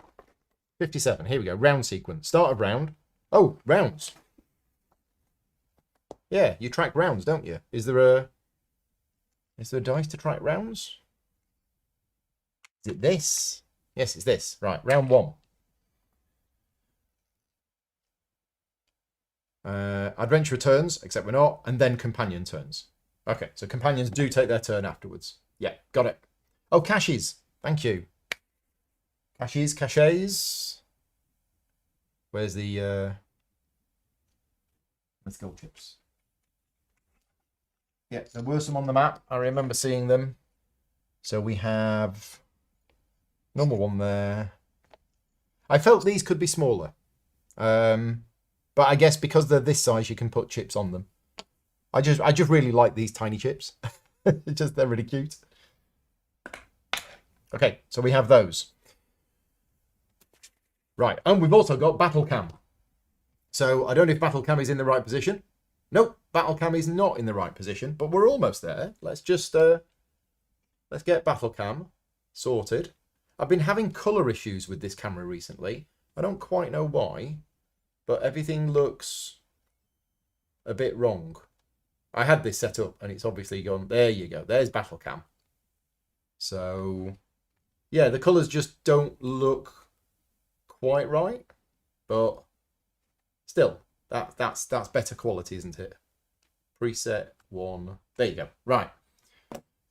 57. Here we go. Round sequence. Start of round. Oh, rounds. Yeah, you track rounds, don't you? Is there a dice to track rounds? Is it this? Yes, it's this. Right, round 1. Adventurer turns, except we're not, and then companion turns. Okay, so companions do take their turn afterwards. Yeah, got it. Oh, caches. Thank you. Caches. Where's the skill chips? Yeah, there were some on the map. I remember seeing them. So we have normal one there. I felt these could be smaller. But I guess because they're this size, you can put chips on them. I just really like these tiny chips. They're really cute. Okay, so we have those. Right, and we've also got battle cam. So I don't know if battle cam is in the right position. Nope, battle cam is not in the right position, but we're almost there. Let's just let's get battle cam sorted. I've been having color issues with this camera recently. I don't quite know why, but everything looks a bit wrong. I had this set up and it's obviously gone. There you go. There's battle cam. So yeah, the colors just don't look quite right, but still, that's better quality, isn't it? Preset 1. There you go. Right.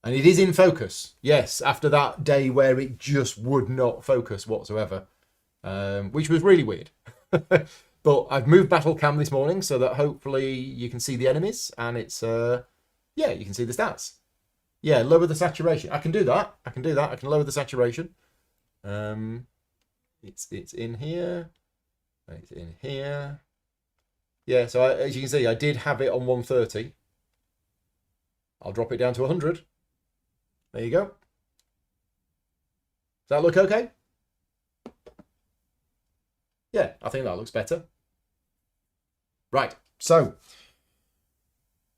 And it is in focus. Yes, after that day where it just would not focus whatsoever, which was really weird. But I've moved battle cam this morning so that hopefully you can see the enemies and it's, yeah, you can see the stats. Yeah, lower the saturation. I can do that. I can lower the saturation. It's in here. It's in here. Yeah, so as you can see, I did have it on 130. I'll drop it down to 100. There you go. Does that look okay? Yeah, I think that looks better. Right, so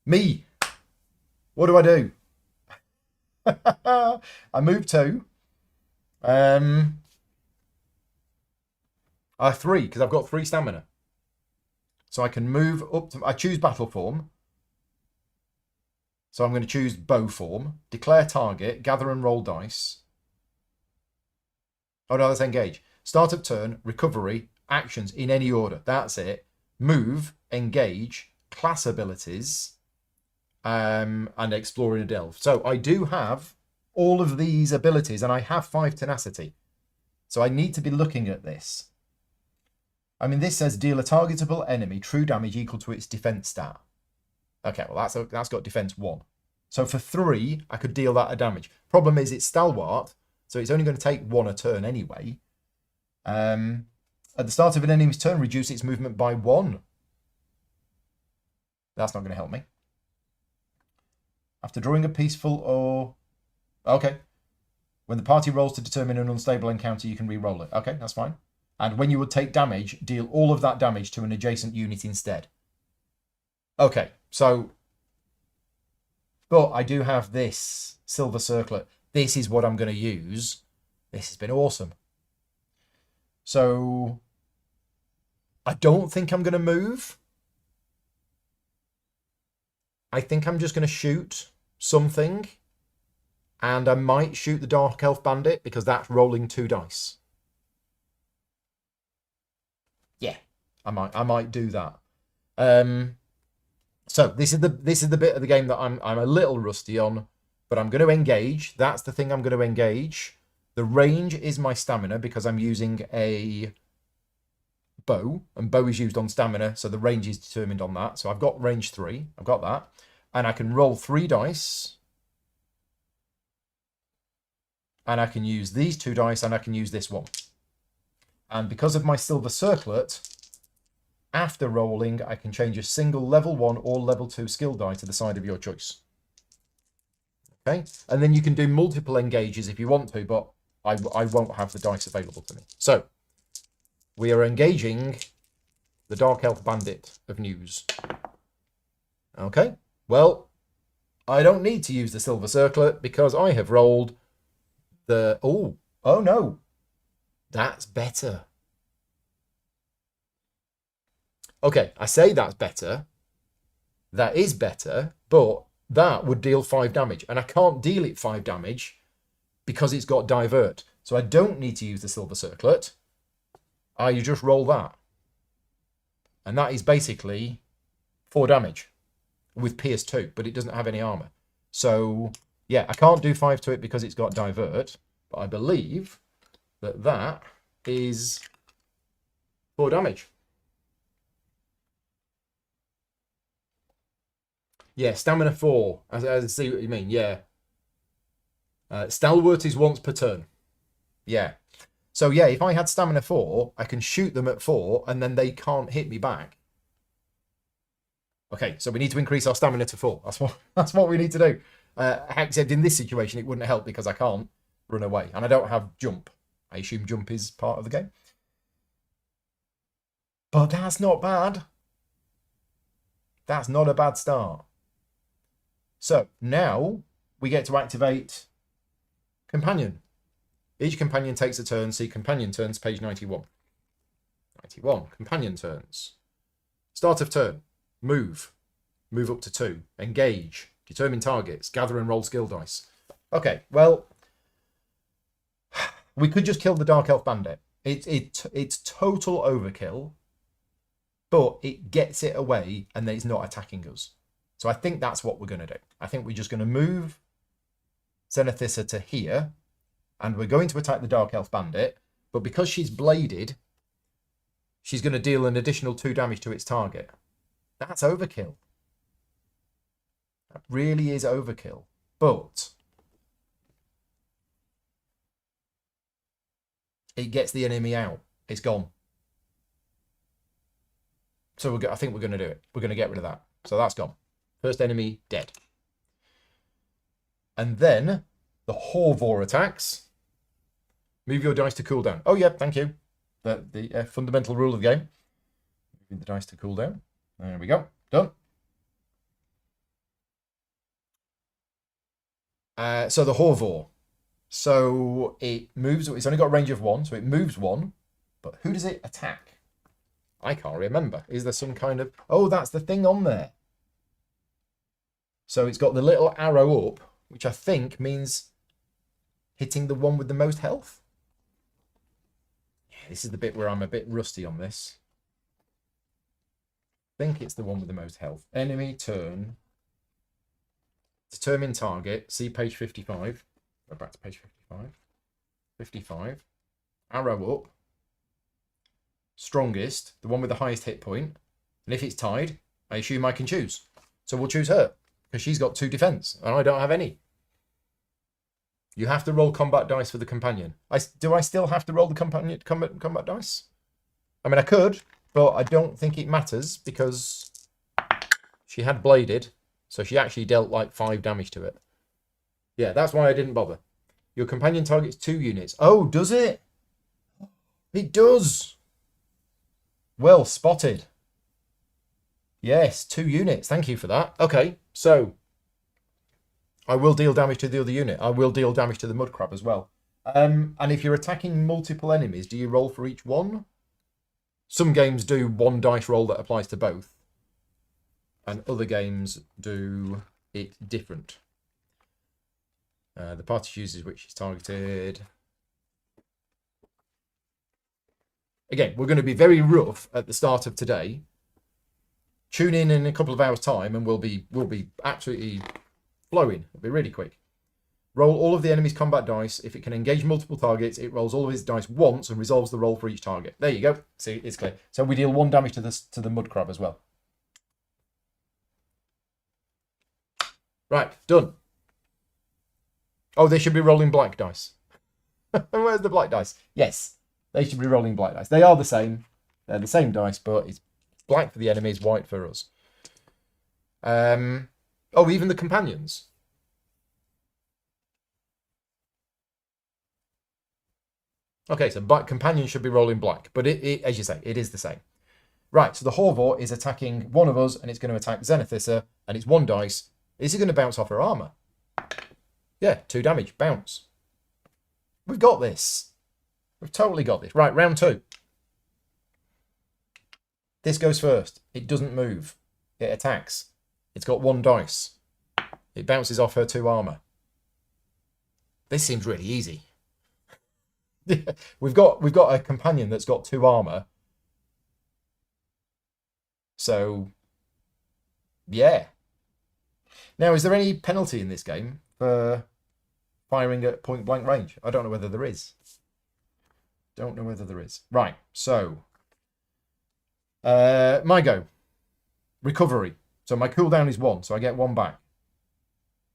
me. What do? I move 2. I 3 because I've got 3 stamina. So I can move up to. I choose battle form. So I'm going to choose bow form. Declare target. Gather and roll dice. Oh no, let's engage. Start of turn. Recovery. Actions in any order. That's it. Move. Engage. Class abilities. And explore in a delve. So I do have all of these abilities and I have 5 tenacity. So I need to be looking at this. I mean, this says deal a targetable enemy true damage equal to its defense stat. Okay, well, that's got defense 1. So for 3, I could deal that a damage. Problem is, it's stalwart, so it's only going to take 1 a turn anyway. At the start of an enemy's turn, reduce its movement by 1. That's not going to help me. After drawing a peaceful or... Okay. When the party rolls to determine an unstable encounter, you can re-roll it. Okay, that's fine. And when you would take damage, deal all of that damage to an adjacent unit instead. Okay, so... But I do have this silver circlet. This is what I'm going to use. This has been awesome. So... I don't think I'm going to move. I think I'm just going to shoot something. And I might shoot the Dark Elf Bandit because that's rolling 2 dice. Yeah, I might do that. So this is the bit of the game that I'm a little rusty on, but I'm going to engage. That's the thing I'm going to engage. The range is my stamina because I'm using a bow, and bow is used on stamina, so the range is determined on that. So I've got range 3. I've got that, and I can roll 3 dice, and I can use these 2 dice, and I can use this one. And because of my silver circlet, after rolling, I can change a single level 1 or level 2 skill die to the side of your choice. Okay, and then you can do multiple engages if you want to, but I won't have the dice available to me. So, we are engaging the Dark Elf Bandit of News. Okay, well, I don't need to use the silver circlet because I have rolled the... Oh no. That's better. Okay, I say that's better. That is better, but that would deal 5 damage. And I can't deal it 5 damage because it's got divert. So I don't need to use the silver circlet. You just roll that. And that is basically 4 damage with Pierce 2, but it doesn't have any armor. So, yeah, I can't do 5 to it because it's got divert, but I believe that that is 4 damage. Yeah, stamina 4. I see what you mean, yeah. Stalwart is once per turn. Yeah. So, yeah, if I had stamina 4, I can shoot them at 4, and then they can't hit me back. Okay, so we need to increase our stamina to 4. That's what we need to do. Except in this situation, it wouldn't help because I can't run away. And I don't have jump. I assume jump is part of the game. But that's not bad. That's not a bad start. So now we get to activate Companion. Each companion takes a turn. See companion turns, page 91. 91, companion turns. Start of turn. Move. Move up to 2. Engage. Determine targets. Gather and roll skill dice. Okay, well, we could just kill the Dark Elf Bandit. It's total overkill, but it gets it away and then it's not attacking us. So I think that's what we're going to do. I think we're just going to move Zenithissa to here, and we're going to attack the Dark Elf Bandit, but because she's bladed, she's going to deal an additional 2 damage to its target. That's overkill. That really is overkill. But it gets the enemy out. It's gone. So I think we're going to do it. We're going to get rid of that. So that's gone. First enemy dead. And then the Horvor attacks. Move your dice to cooldown. Oh, yeah, thank you. The fundamental rule of the game. Moving the dice to cooldown. There we go. Done. So the Horvor. So it moves. It's only got a range of 1, so it moves 1. But who does it attack? I can't remember. Is there some kind of... Oh, that's the thing on there. So it's got the little arrow up, which I think means hitting the one with the most health. Yeah, this is the bit where I'm a bit rusty on this. I think it's the one with the most health. Enemy turn. Determine target. See page 55. Go back to page 55. 55. Arrow up. Strongest. The one with the highest hit point. And if it's tied, I assume I can choose. So we'll choose her. Because she's got 2 defense. And I don't have any. You have to roll combat dice for the companion. Do I still have to roll the companion combat dice? I mean, I could, but I don't think it matters because she had bladed, so she actually dealt like 5 damage to it. Yeah, that's why I didn't bother. Your companion targets 2 units. Oh, does it? It does. Well spotted. Yes, 2 units. Thank you for that. Okay, so I will deal damage to the other unit. I will deal damage to the mud crab as well. And if you're attacking multiple enemies, do you roll for each one? Some games do 1 dice roll that applies to both. And other games do it different. The party chooses which is targeted. Again, we're going to be very rough at the start of today. Tune in a couple of hours' time and we'll be absolutely flowing. It'll be really quick. Roll all of the enemy's combat dice. If it can engage multiple targets, it rolls all of its dice once and resolves the roll for each target. There you go. See, it's clear. So we deal 1 damage to the mud crab as well. Right, done. Oh, they should be rolling black dice. Where's the black dice? Yes, they should be rolling black dice. They are the same. They're the same dice, but it's black for the enemies, white for us. Oh, even the companions. Okay, so companions should be rolling black, but it as you say, it is the same. Right, so the Horvor is attacking one of us, and it's going to attack Zenithissa, and it's 1 dice. Is it going to bounce off her armor? Yeah, 2 damage, bounce. We've got this. We've totally got this. Right, round 2. This goes first. It doesn't move. It attacks. It's got 1 dice. It bounces off her 2 armor. This seems really easy. we've got a companion that's got 2 armor. So, yeah. Now, is there any penalty in this game for firing at point-blank range? I don't know whether there is. Don't know whether there is. Right, so my go. Recovery. So my cooldown is 1, so I get 1 back.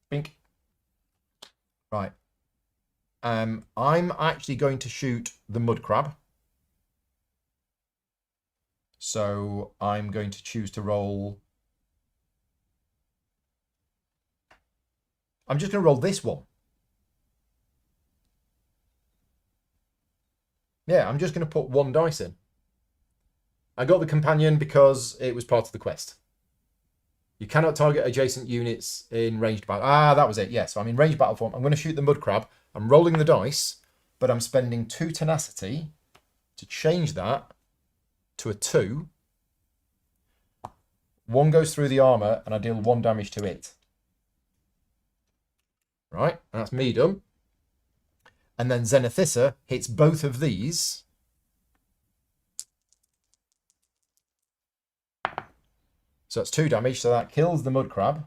Bink. Right. I'm actually going to shoot the mud crab. So I'm going to choose to roll. I'm just going to roll this one. Yeah, I'm just going to put 1 dice in. I got the companion because it was part of the quest. You cannot target adjacent units in ranged battle. Ah, that was it. Yeah, so I'm in ranged battle form. I'm going to shoot the mud crab. I'm rolling the dice, but I'm spending 2 tenacity to change that to a 2. 1 goes through the armor, and I deal 1 damage to it. Right, that's me done. And then Zenithissa hits both of these. So that's 2 damage, so that kills the mud crab.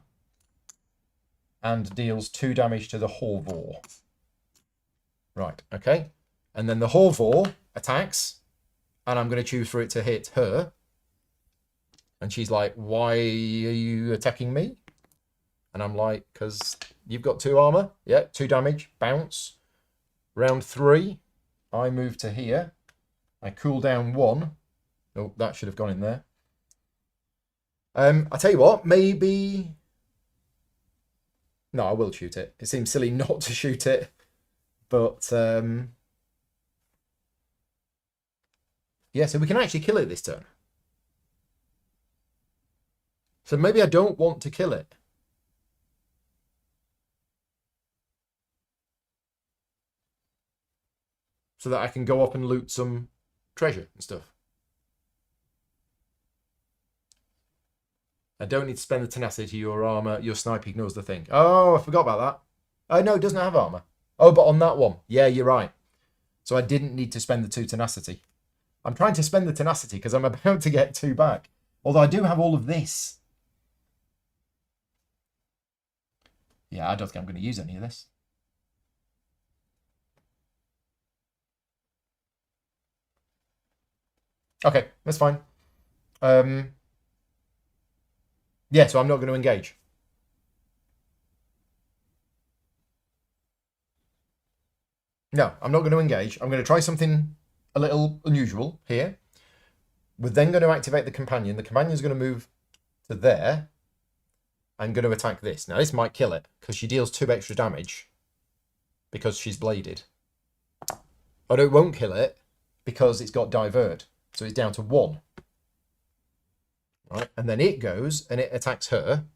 And deals 2 damage to the Horvor. Right, okay. And then the Horvor attacks. And I'm going to choose for it to hit her. And she's like, why are you attacking me? And I'm like, because you've got 2 armor. Yeah, 2 damage, bounce. Round 3, I move to here. I cool down 1. Oh, that should have gone in there. I tell you what, maybe... No, I will shoot it. It seems silly not to shoot it. But, yeah, so we can actually kill it this turn. So maybe I don't want to kill it. So that I can go up and loot some treasure and stuff. I don't need to spend the tenacity. Your armor, your snipe ignores the thing. Oh, I forgot about that. Oh, no, it doesn't have armor. Oh, but on that one. Yeah, you're right. So I didn't need to spend the 2 tenacity. I'm trying to spend the tenacity because I'm about to get 2 back. Although I do have all of this. Yeah, I don't think I'm going to use any of this. Okay, that's fine. Yeah, so I'm not going to engage. No, I'm not going to engage. I'm going to try something a little unusual here. We're then going to activate the companion. The companion's going to move to there. I'm going to attack this. Now, this might kill it because she deals 2 extra damage because she's bladed. Oh, no, it won't kill it because it's got divert. So it's down to 1. Right, and then it goes and it attacks her.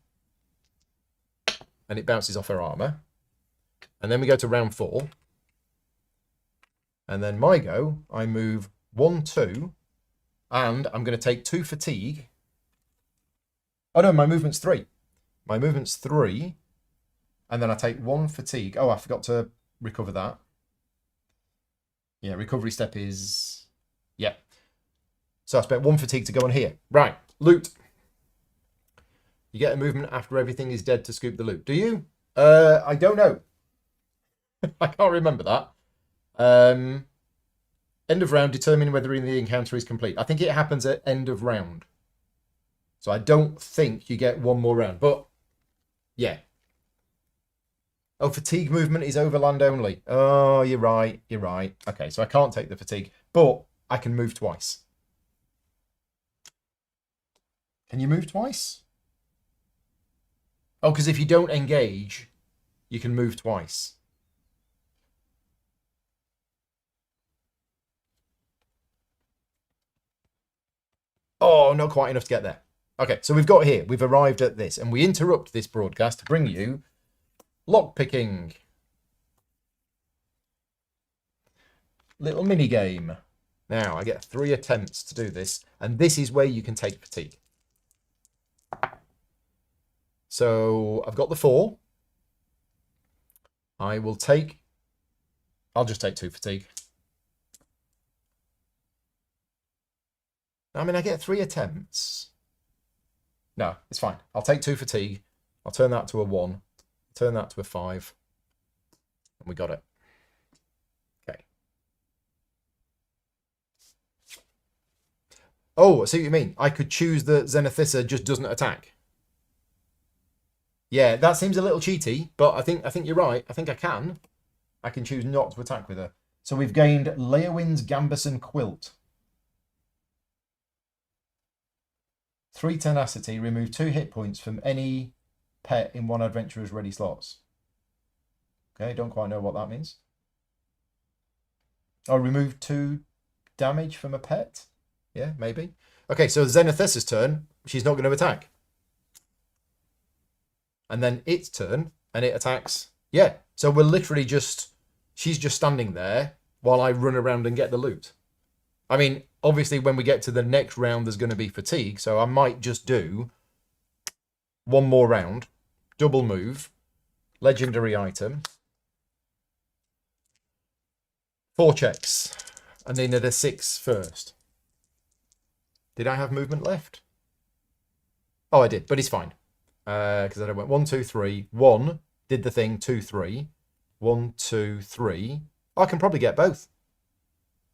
And it bounces off her armor. And then we go to round 4. And then my go, I move 1, 2. And I'm going to take 2 fatigue. Oh, no, my movement's 3. My movement's 3. And then I take 1 fatigue. Oh, I forgot to recover that. Yeah, recovery step is... Yeah. So I spent 1 fatigue to go on here. Right, loot. You get a movement after everything is dead to scoop the loot. Do you? I don't know. I can't remember that. End of round, determine whether the encounter is complete. I think it happens at end of round. So I don't think you get 1 more round. But, yeah. Oh, fatigue movement is overland only. Oh, you're right. You're right. Okay, so I can't take the fatigue. But I can move twice. Can you move twice? Oh, because if you don't engage, you can move twice. Oh, not quite enough to get there. Okay, so we've arrived at this, and we interrupt this broadcast to bring you lockpicking. little mini game. Now, I get 3 attempts to do this, and this is where you can take fatigue. So, I've got the 4. I'll just take 2 fatigue. I mean, I get 3 attempts. No, it's fine. I'll take 2 fatigue. I'll turn that to a 1. Turn that to a 5. And we got it. Okay. Oh, I see what you mean. I could choose that Zenithissa just doesn't attack. Yeah, that seems a little cheaty, but I think you're right. I think I can. I can choose not to attack with her. So we've gained Leowin's Gambeson Quilt. 3 tenacity, remove 2 hit points from any pet in one adventurer's ready slots. Okay, don't quite know what that means. Oh, remove 2 damage from a pet? Yeah, maybe. Okay, so Zenithissa's turn, she's not going to attack. And then its turn, and it attacks. Yeah, so we're literally she's just standing there while I run around and get the loot. I mean, obviously, when we get to the next round, there's going to be fatigue. So I might just do 1 more round, double move, legendary item, 4 checks, and then a 6 first. Did I have movement left? Oh, I did, but it's fine. Because I went 1, 2, 3. 1, did the thing, 2, 3. 1, 2, 3. I can probably get both.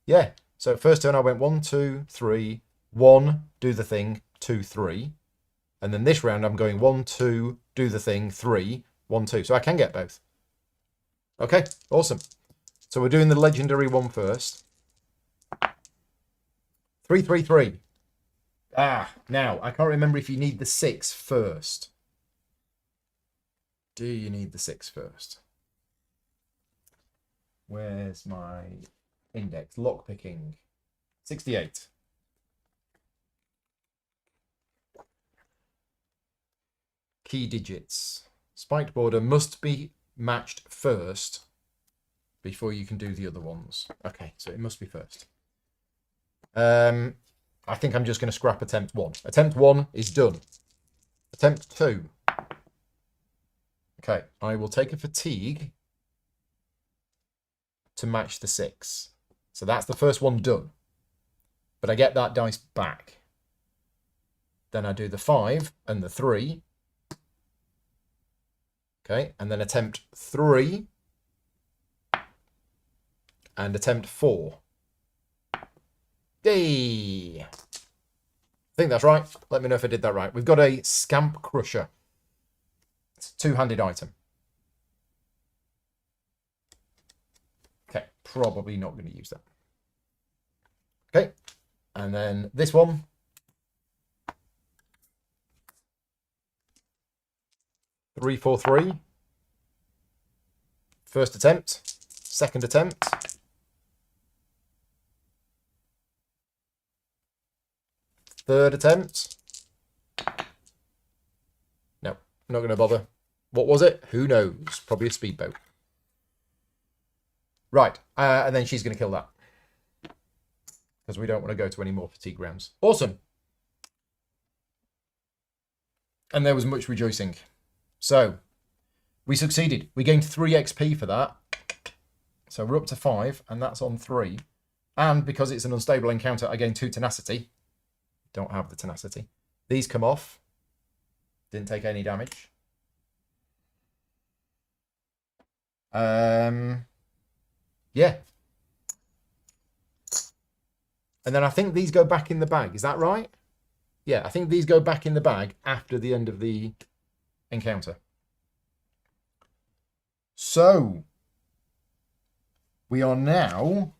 Yeah. So first turn I went 1, 2, 3, 1, do the thing, 2, 3. And then this round I'm going 1, 2, do the thing, 3, 1, 2. So I can get both. Okay, awesome. So we're doing the legendary one first. 3, 3, 3. Now, I can't remember if you need the 6 first. Do you need the 6 first? Where's my index? Lockpicking. 68. Key digits. Spiked border must be matched first before you can do the other ones. Okay, so it must be first. I think I'm just going to scrap attempt 1. Attempt 1 is done. Attempt 2. Okay, I will take a fatigue to match the 6. So that's the first one done. But I get that dice back. Then I do the 5 and the 3. Okay, and then attempt 3 and attempt 4. Yay! I think that's right. Let me know if I did that right. We've got a Scamp Crusher. It's a 2-handed item. Okay, probably not going to use that. Okay, and then this one. Three, 4, 3. First attempt. Second attempt. Third attempt. No, I'm not going to bother. What was it? Who knows? Probably a speedboat. Right, and then she's going to kill that. Because we don't want to go to any more fatigue rounds. Awesome. And there was much rejoicing. So, we succeeded. We gained 3 XP for that. So we're up to 5, and that's on 3. And because it's an unstable encounter, I gained 2 tenacity. Don't have the tenacity. These come off. Didn't take any damage. Yeah. And then I think these go back in the bag. Is that right? Yeah, I think these go back in the bag after the end of the encounter. So, we are now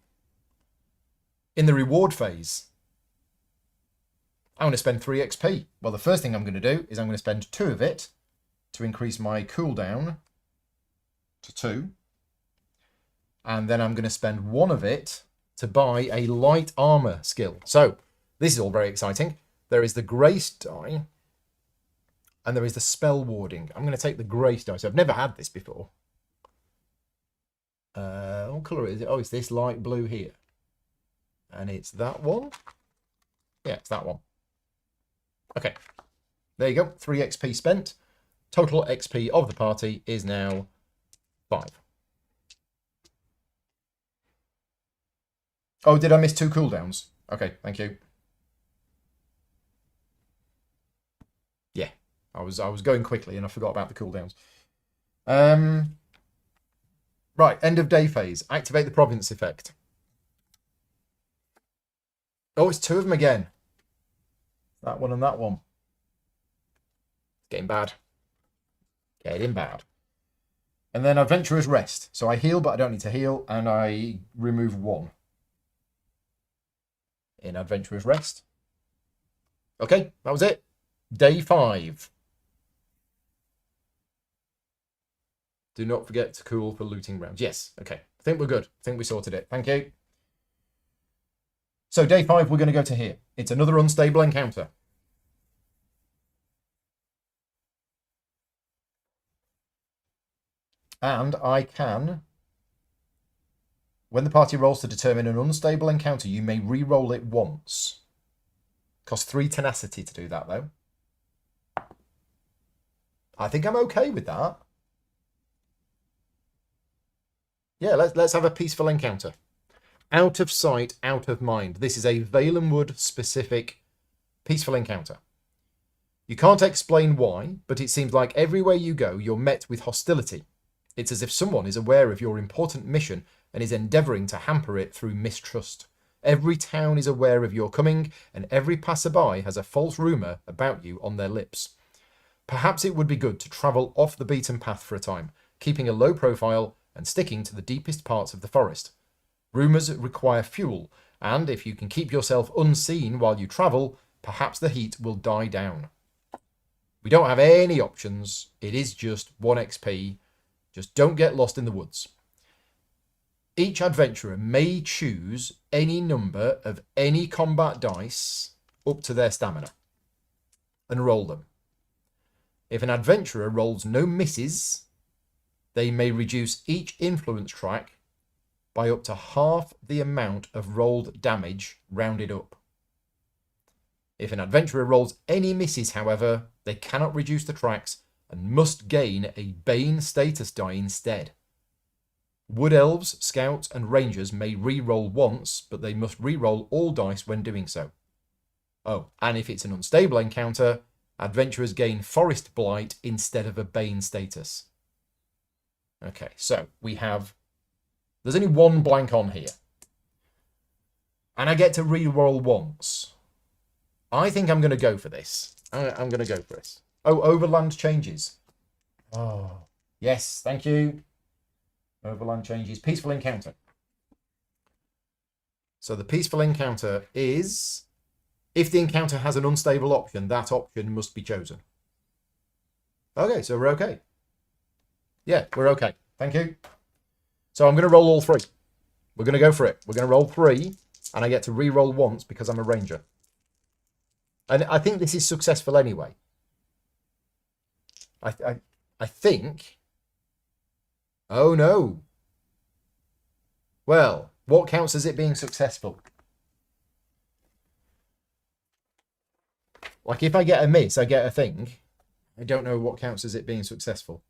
in the reward phase. I'm going to spend 3 XP. Well, the first thing I'm going to do is I'm going to spend 2 of it to increase my cooldown to 2. And then I'm going to spend 1 of it to buy a light armor skill. So, this is all very exciting. There is the grace die, and there is the spell warding. I'm going to take the grace die. So I've never had this before. What colour is it? Oh, it's this light blue here. And it's that one? Yeah, it's that one. Okay. There you go. 3 XP spent. Total XP of the party is now 5. Oh, did I miss 2 cooldowns? Okay, thank you. Yeah, I was going quickly and I forgot about the cooldowns. Right, end of day phase. Activate the province effect. Oh, it's 2 of them again. That one and that one. Getting bad. Getting bad. And then Adventurer's Rest. So I heal, but I don't need to heal, and I remove 1. In Adventurer's Rest. Okay, that was it. Day 5. Do not forget to cool for looting rounds. Yes, okay. I think we're good. I think we sorted it. Thank you. So day 5, we're going to go to here. It's another unstable encounter. And I can, when the party rolls to determine an unstable encounter, you may re-roll it once. Costs 3 tenacity to do that, though. I think I'm okay with that. Yeah, let's have a peaceful encounter. Out of sight, out of mind. This is a Valenwood specific peaceful encounter. You can't explain why, but it seems like everywhere you go, you're met with hostility. It's as if someone is aware of your important mission and is endeavouring to hamper it through mistrust. Every town is aware of your coming, and every passerby has a false rumour about you on their lips. Perhaps it would be good to travel off the beaten path for a time, keeping a low profile and sticking to the deepest parts of the forest. Rumours require fuel, and if you can keep yourself unseen while you travel, perhaps the heat will die down. We don't have any options. It is just 1 XP. Just don't get lost in the woods. Each adventurer may choose any number of any combat dice up to their stamina and roll them. If an adventurer rolls no misses, they may reduce each influence track by up to half the amount of rolled damage rounded up. If an adventurer rolls any misses, however, they cannot reduce the tracks and must gain a Bane status die instead. Wood Elves, Scouts and Rangers may re-roll once, but they must re-roll all dice when doing so. Oh, and if it's an unstable encounter, adventurers gain Forest Blight instead of a Bane status. Okay, so we have... There's only 1 blank on here. And I get to re-roll once. I think I'm going to go for this. I'm going to go for this. Oh, Overland changes. Oh, yes, thank you. Overland changes. Peaceful encounter. So the peaceful encounter is... If the encounter has an unstable option, that option must be chosen. Okay, so we're okay. Yeah, we're okay. Thank you. So I'm going to roll all 3. We're going to go for it. We're going to roll 3, and I get to re-roll once because I'm a ranger. And I think this is successful anyway. I think... Oh, no. Well, what counts as it being successful? Like, if I get a miss, I get a thing. I don't know what counts as it being successful.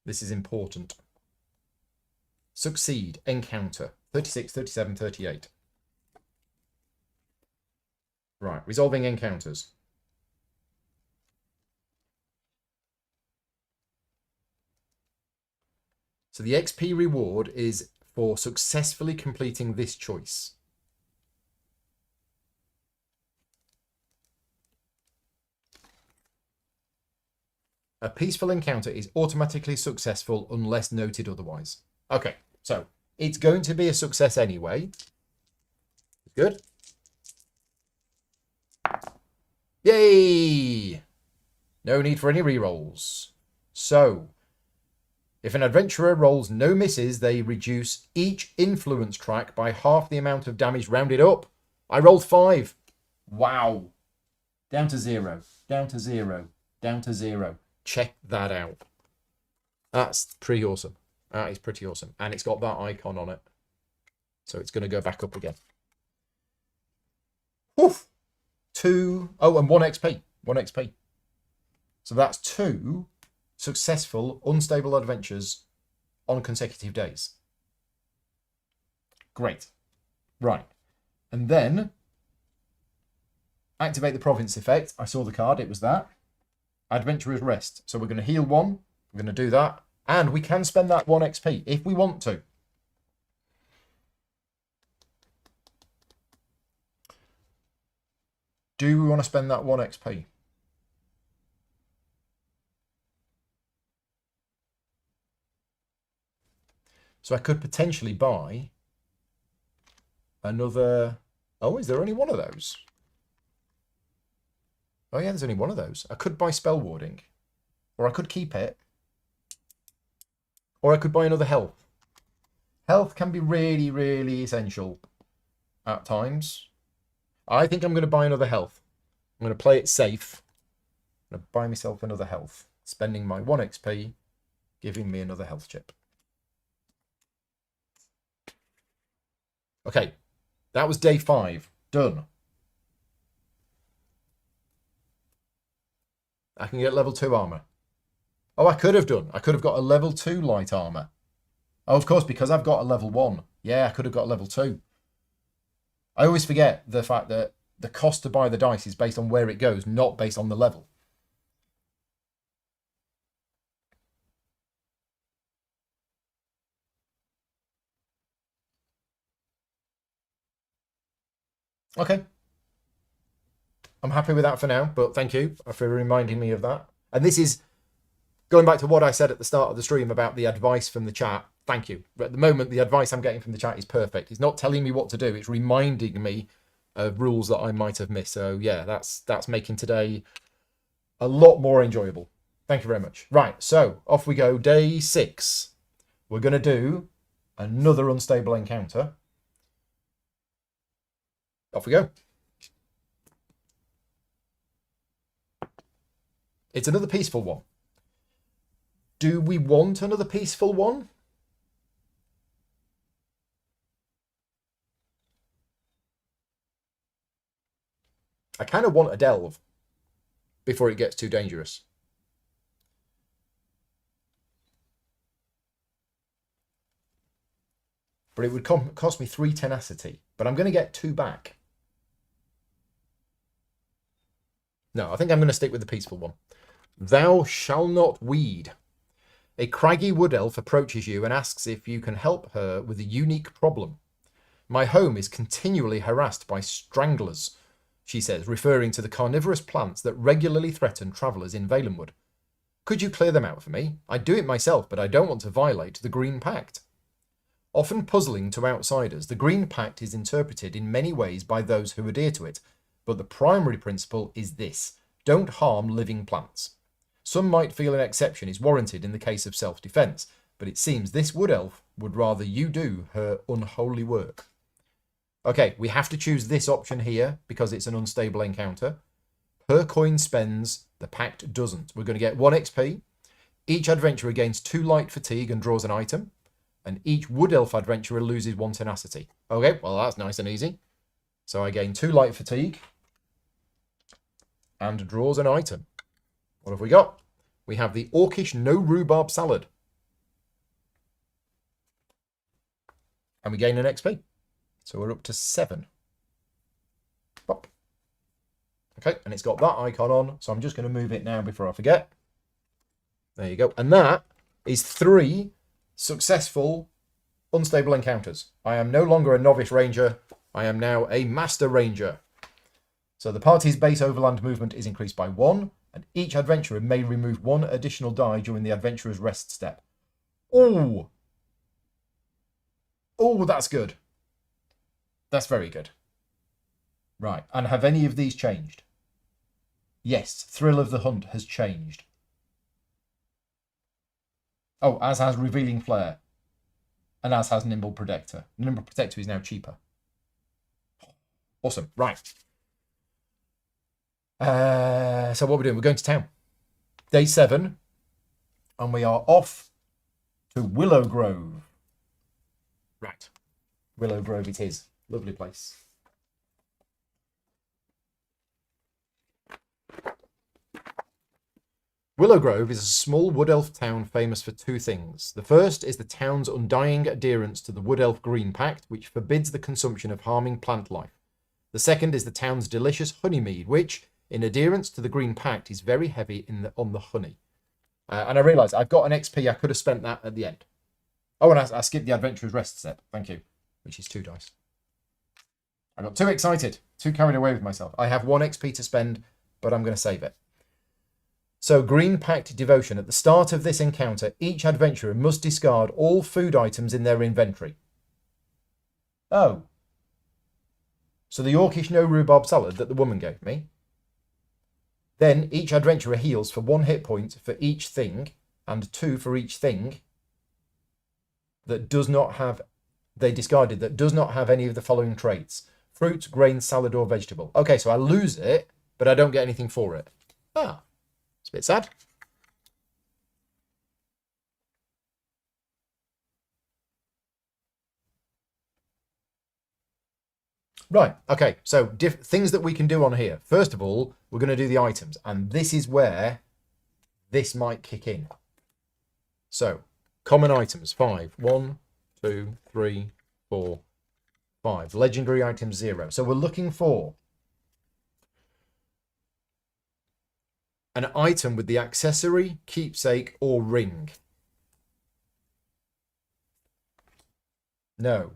This is important. Succeed. Encounter. 36, 37, 38. Right. Resolving encounters. So the XP reward is for successfully completing this choice. A peaceful encounter is automatically successful unless noted otherwise. Okay, so it's going to be a success anyway. Good. Yay! No need for any rerolls. So, if an adventurer rolls no misses, they reduce each influence track by half the amount of damage rounded up. I rolled 5. Wow. Down to 0. Down to 0. Down to 0. Check that out. That's pretty awesome. That is pretty awesome. And it's got that icon on it. So it's going to go back up again. Woof! 2. Oh, and 1 XP. 1 XP. So that's 2 successful, unstable adventures on consecutive days. Great. Right. And then activate the province effect. I saw the card. It was that. Adventurer's Rest. So we're going to heal 1. We're going to do that. And we can spend that 1 XP if we want to. Do we want to spend that 1 XP? So I could potentially buy another... Oh, is there only one of those? Oh yeah, there's only one of those. I could buy Spell Warding. Or I could keep it. Or I could buy another Health. Health can be really, really essential at times. I think I'm going to buy another Health. I'm going to play it safe. I'm going to buy myself another Health. Spending my 1 XP, giving me another Health chip. Okay, that was day 5. Done. I can get level 2 armor. Oh, I could have done. I could have got a level 2 light armor. Oh, of course, because I've got a level 1. Yeah, I could have got level 2. I always forget the fact that the cost to buy the dice is based on where it goes, not based on the level. Okay. I'm happy with that for now, but thank you for reminding me of that. And this is going back to what I said at the start of the stream about the advice from the chat. Thank you. But at the moment, the advice I'm getting from the chat is perfect. It's not telling me what to do. It's reminding me of rules that I might have missed. So yeah, that's making today a lot more enjoyable. Thank you very much. Right, so off we go. Day 6. We're going to do another unstable encounter. Off we go. It's another peaceful one. Do we want another peaceful one? I kind of want a delve before it gets too dangerous. But it would cost me 3 tenacity. But I'm going to get 2 back. No, I think I'm going to stick with the peaceful one. Thou shall not weed. A craggy wood elf approaches you and asks if you can help her with a unique problem. My home is continually harassed by stranglers, she says, referring to the carnivorous plants that regularly threaten travellers in Valenwood. Could you clear them out for me? I'd do it myself, but I don't want to violate the Green Pact. Often puzzling to outsiders, the Green Pact is interpreted in many ways by those who adhere to it, but the primary principle is this: don't harm living plants. Some might feel an exception is warranted in the case of self-defence, but it seems this wood elf would rather you do her unholy work. Okay, we have to choose this option here because it's an unstable encounter. Per coin spends, the pact doesn't. We're going to get 1 XP. Each adventurer gains 2 light fatigue and draws an item. And each wood elf adventurer loses 1 tenacity. Okay, well that's nice and easy. So I gain 2 light fatigue and draws an item. What have we got? We have the Orcish no rhubarb salad. And we gain an XP. So we're up to 7. Pop. Okay, and it's got that icon on, so I'm just going to move it now before I forget. There you go. And that is 3 successful unstable encounters. I am no longer a novice ranger. I am now a master ranger. So the party's base overland movement is increased by 1, and each adventurer may remove 1 additional die during the adventurer's rest step. Oh! Oh, that's good. That's very good. Right, and have any of these changed? Yes, Thrill of the Hunt has changed. Oh, as has Revealing Flare. And as has Nimble Protector. Nimble Protector is now cheaper. Awesome, right. So what we're doing, we're going to town. Day 7, and we are off to Willow Grove. Right. Willow Grove it is. Lovely place. Willow Grove is a small wood elf town famous for two things. The first is the town's undying adherence to the Wood Elf Green Pact, which forbids the consumption of harming plant life. The second is the town's delicious honey mead, which, in adherence to the Green Pact, is very heavy on the honey. And I realise I've got an XP. I could have spent that at the end. Oh, and I skipped the Adventurer's Rest step. Thank you. Which is 2 dice. I got too excited. Too carried away with myself. I have 1 XP to spend, but I'm going to save it. So, Green Pact Devotion. At the start of this encounter, each adventurer must discard all food items in their inventory. Oh. So the Yorkish no rhubarb salad that the woman gave me. Then each adventurer heals for 1 hit point for each thing, and 2 for each thing that does not have, they discarded, that does not have any of the following traits. Fruit, grain, salad, or vegetable. Okay, so I lose it, but I don't get anything for it. Ah. It's a bit sad. Right, okay, so things that we can do on here. First of all, we're going to do the items, and this is where this might kick in. So, common items, 5. 1, 2, 3, 4, 5. Legendary items, 0. So we're looking for an item with the accessory, keepsake, or ring. No.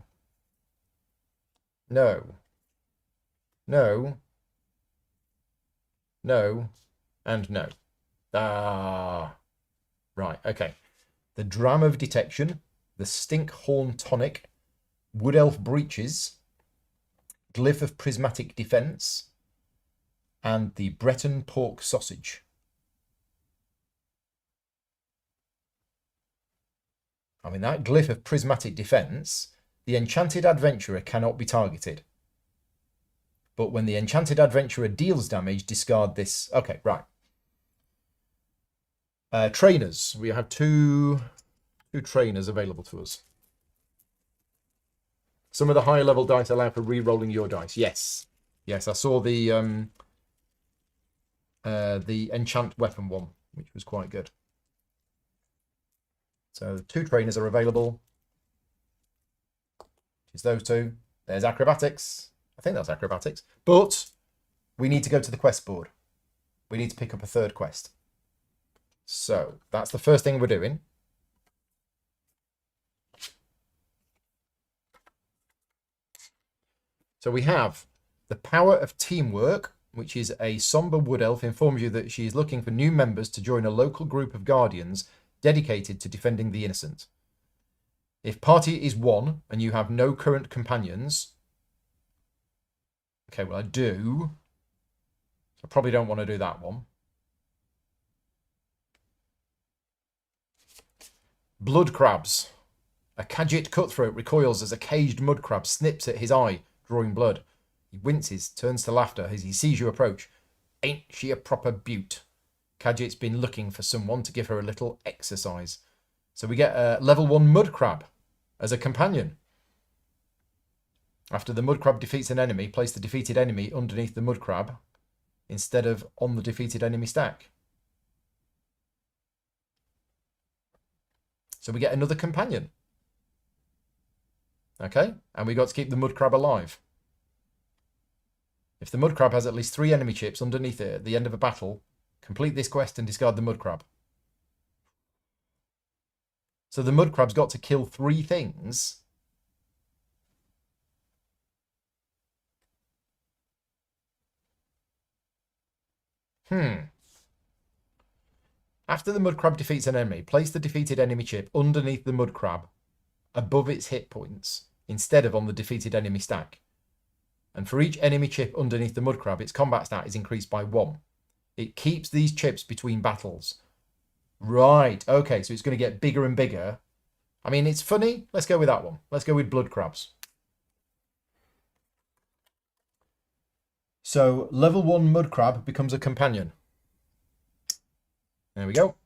No. No. No. And no. Ah. Right, okay. The Dram of Detection, the Stink Horn Tonic, Wood Elf Breeches, Glyph of Prismatic Defense, and the Breton Pork Sausage. I mean, that Glyph of Prismatic Defense, the Enchanted Adventurer cannot be targeted. But when the Enchanted Adventurer deals damage, discard this. Okay, right. Trainers. We have two trainers available to us. Some of the higher level dice allow for re-rolling your dice. Yes. Yes, I saw the enchant weapon one, which was quite good. So 2 trainers are available. Which is those 2. There's acrobatics. I think that's acrobatics. But we need to go to the quest board. We need to pick up a 3rd quest. So that's the first thing we're doing. So we have the Power of Teamwork, which is a somber wood elf, informs you that she is looking for new members to join a local group of guardians dedicated to defending the innocent. If party is 1 and you have no current companions... Okay, well, I do. I probably don't want to do that one. Blood crabs. A Khajiit cutthroat recoils as a caged mud crab snips at his eye, drawing blood. He winces, turns to laughter as he sees you approach. Ain't she a proper beaut? Khajiit's been looking for someone to give her a little exercise. So we get a level 1 mud crab as a companion. After the mud crab defeats an enemy, place the defeated enemy underneath the mud crab instead of on the defeated enemy stack. So we get another companion. Okay, and we got to keep the mud crab alive. If the mud crab has at least 3 enemy chips underneath it at the end of a battle, complete this quest and discard the mud crab. So the mud crab's got to kill 3 things. After the mud crab defeats an enemy, place the defeated enemy chip underneath the mud crab, above its hit points, instead of on the defeated enemy stack. And for each enemy chip underneath the mud crab, its combat stat is increased by 1. It keeps these chips between battles. Right, okay, so it's going to get bigger and bigger. I mean, it's funny. Let's go with that one. Let's go with blood crabs. So, level 1 mud crab becomes a companion. There we go.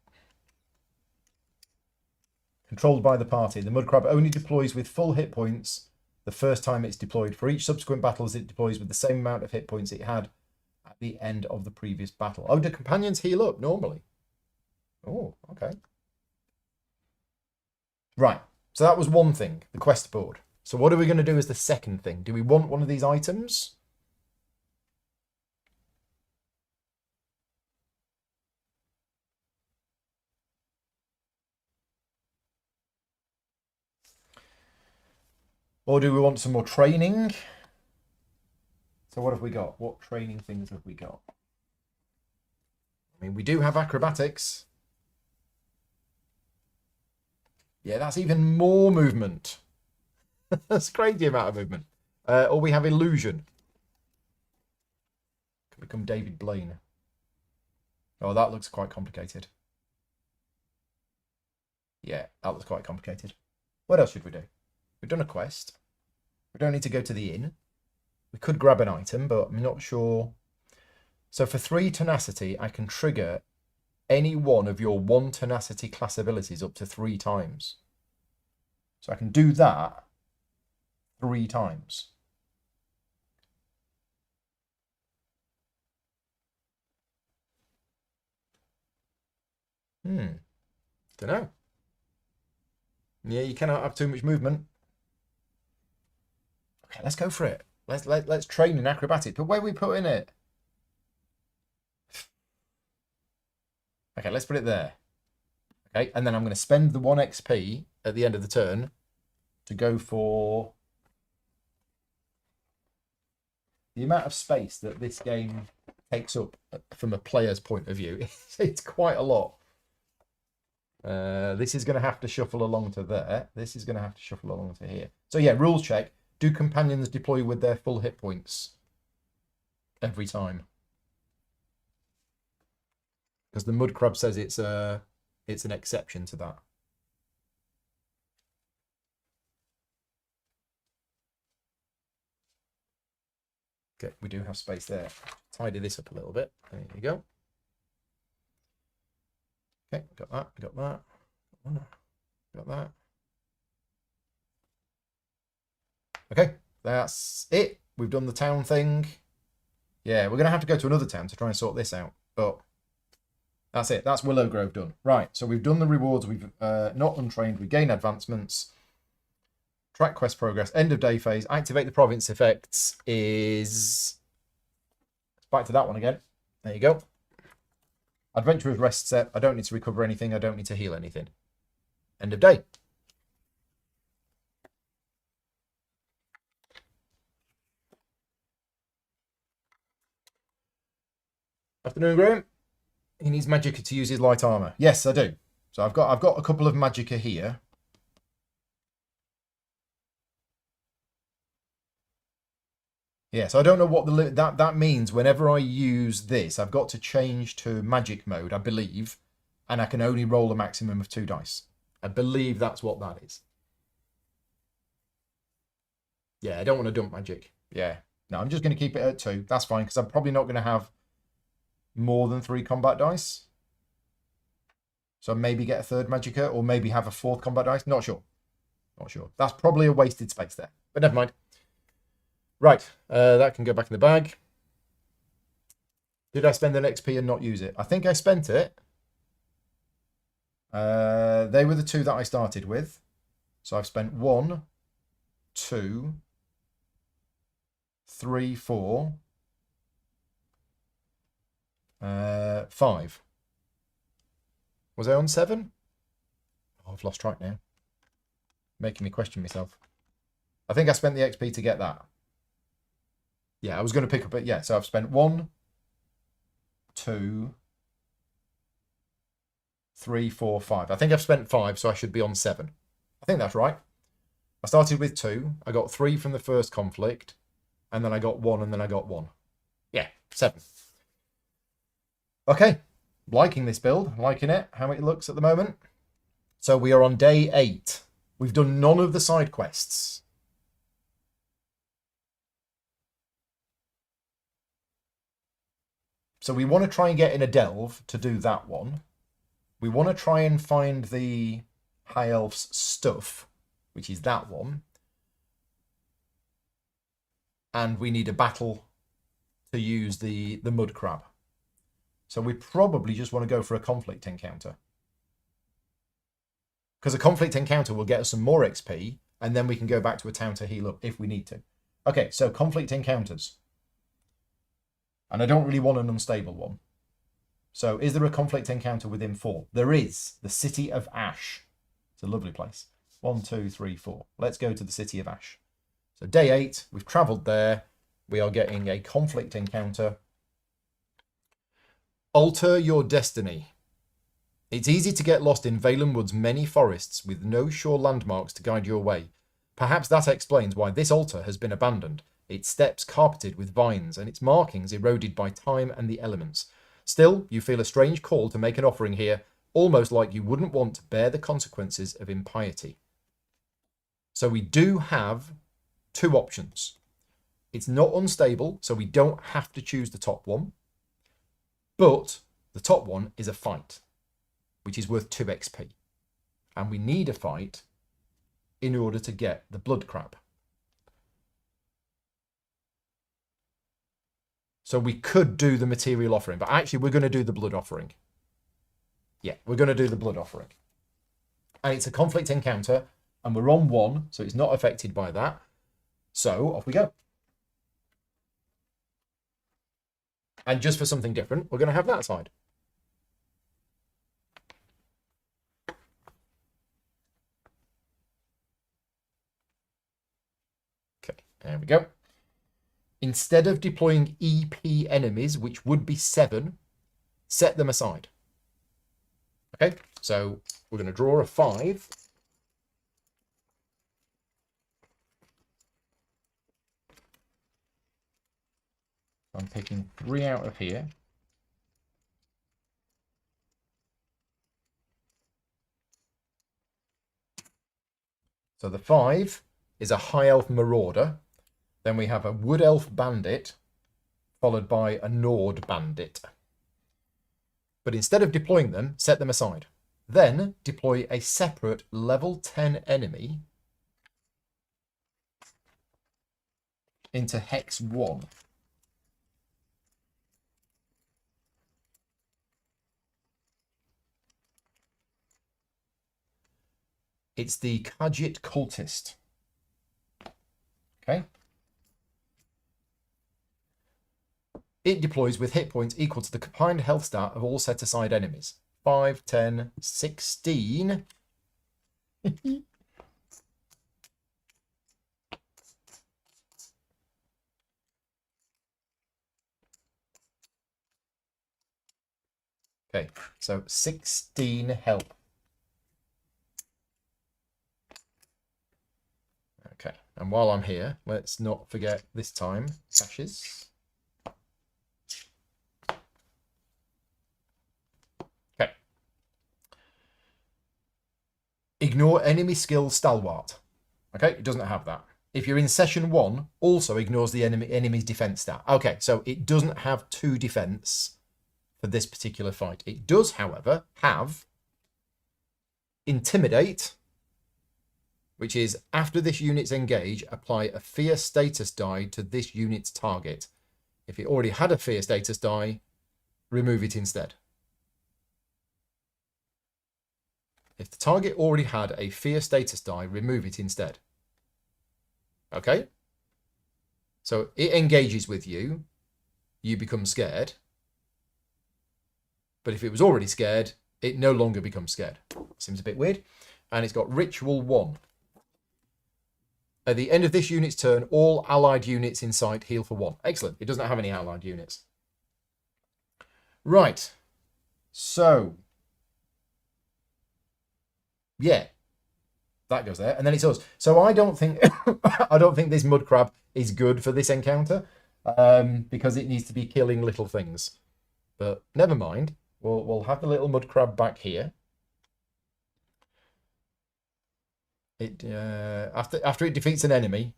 Controlled by the party. The mud crab only deploys with full hit points the first time it's deployed. For each subsequent battle, it deploys with the same amount of hit points it had at the end of the previous battle. Oh, do companions heal up normally? Oh, okay. Right. So that was one thing, the quest board. So what are we going to do as the second thing? Do we want one of these items? Or do we want some more training? So what have we got? What training things have we got? I mean, we do have acrobatics. Yeah, that's even more movement. That's a crazy amount of movement. Or we have illusion. Can become David Blaine. Oh, that looks quite complicated. Yeah, that looks quite complicated. What else should we do? We've done a quest. We don't need to go to the inn. We could grab an item, but I'm not sure. So for 3 tenacity, I can trigger any one of your 1 tenacity class abilities up to 3 times. So I can do that 3 times. Don't know. Yeah, you cannot have too much movement. Okay, let's go for it. Let's train in acrobatics. But where are we putting it? Okay, let's put it there. Okay, and then I'm going to spend the 1 XP at the end of the turn to go for the amount of space that this game takes up from a player's point of view. It's quite a lot. This is going to have to shuffle along to there. This is going to have to shuffle along to here. So yeah, rules check. Do companions deploy with their full hit points every time? Because the mud crab says it's an exception to that. Okay, we do have space there. Tidy this up a little bit. There you go. Okay, got that, got that, got that. Okay, that's it. We've done the town thing. Yeah, we're going to have to go to another town to try and sort this out. But that's it. That's Willow Grove done. Right, so we've done the rewards. We've not untrained. We gain advancements. Track quest progress. End of day phase. Activate the province effects is... Back to that one again. There you go. Adventurer's rest set. I don't need to recover anything. I don't need to heal anything. End of day. Afternoon, Graham. He needs Magicka to use his light armor. Yes, I do. So I've got a couple of Magicka here. Yeah, so I don't know what that means. Whenever I use this, I've got to change to magic mode, I believe, and I can only roll a maximum of 2 dice. I believe that's what that is. Yeah, I don't want to dump magic. Yeah, no, I'm just going to keep it at 2. That's fine, because I'm probably not going to have more than 3 combat dice. So maybe get a 3rd Magicka, or maybe have a 4th combat dice. Not sure. Not sure. That's probably a wasted space there, but never mind. Right, that can go back in the bag. Did I spend an XP and not use it? I think I spent it. They were the 2 that I started with. So I've spent 1, 2, 3, 4, 5. Was I on 7? Oh, I've lost track now. Making me question myself. I think I spent the XP to get that. Yeah, I was going to pick up it. Yeah, so I've spent 1, 2, 3, 4, 5. I think I've spent 5, so I should be on 7. I think that's right. I started with 2. I got 3 from the first conflict, and then I got 1, and then I got 1. Yeah, 7. Okay, liking this build, liking it, how it looks at the moment. So we are on day 8. We've done none of the side quests. So we want to try and get in a delve to do that one. We want to try and find the High Elf's stuff, which is that one. And we need a battle to use the mud crab. So we probably just want to go for a conflict encounter. Because a conflict encounter will get us some more XP, and then we can go back to a town to heal up if we need to. Okay, so conflict encounters. And I don't really want an unstable one. So is there a conflict encounter within 4? There is. The City of Ash. It's a lovely place. 1, 2, 3, 4. Let's go to the City of Ash. So day 8, we've travelled there. We are getting a conflict encounter. Alter your destiny. It's easy to get lost in Valenwood's many forests with no sure landmarks to guide your way. Perhaps that explains why this altar has been abandoned, its steps carpeted with vines and its markings eroded by time and the elements. Still, you feel a strange call to make an offering here, almost like you wouldn't want to bear the consequences of impiety. So we do have 2 options. It's not unstable, so we don't have to choose the top one. But the top one is a fight, which is worth 2 XP. And we need a fight in order to get the blood crab. So we could do the material offering, but actually we're going to do the blood offering. Yeah, we're going to do the blood offering. And it's a conflict encounter, and we're on 1, so it's not affected by that. So off we go. And just for something different, we're going to have that side. Okay, there we go. Instead of deploying EP enemies, which would be 7, set them aside. Okay, so we're going to draw a 5. I'm picking 3 out of here. So the 5 is a High Elf Marauder. Then we have a Wood Elf Bandit, followed by a Nord Bandit. But instead of deploying them, set them aside. Then deploy a separate level 10 enemy into Hex 1. It's the Khajiit Cultist. Okay. It deploys with hit points equal to the combined health stat of all set aside enemies. 5, 10, 16. Okay, so 16 health. Okay, and while I'm here, let's not forget this time ashes. Okay. Ignore enemy skill stalwart. Okay, it doesn't have that. If you're in session 1, also ignores the enemy's defense stat. Okay, so it doesn't have 2 defense for this particular fight. It does, however, have intimidate, which is after this unit's engage, apply a fear status die to this unit's target. If it already had a fear status die, remove it instead. If the target already had a fear status die, remove it instead. Okay? So it engages with you, you become scared. But if it was already scared, it no longer becomes scared. Seems a bit weird. And it's got Ritual 1. At the end of this unit's turn, all allied units in sight heal for 1. Excellent. It doesn't have any allied units. Right. So, yeah, that goes there, and then it's us. So I don't think I don't think this mud crab is good for this encounter because it needs to be killing little things. But never mind. We'll have the little mud crab back here. It after it defeats an enemy,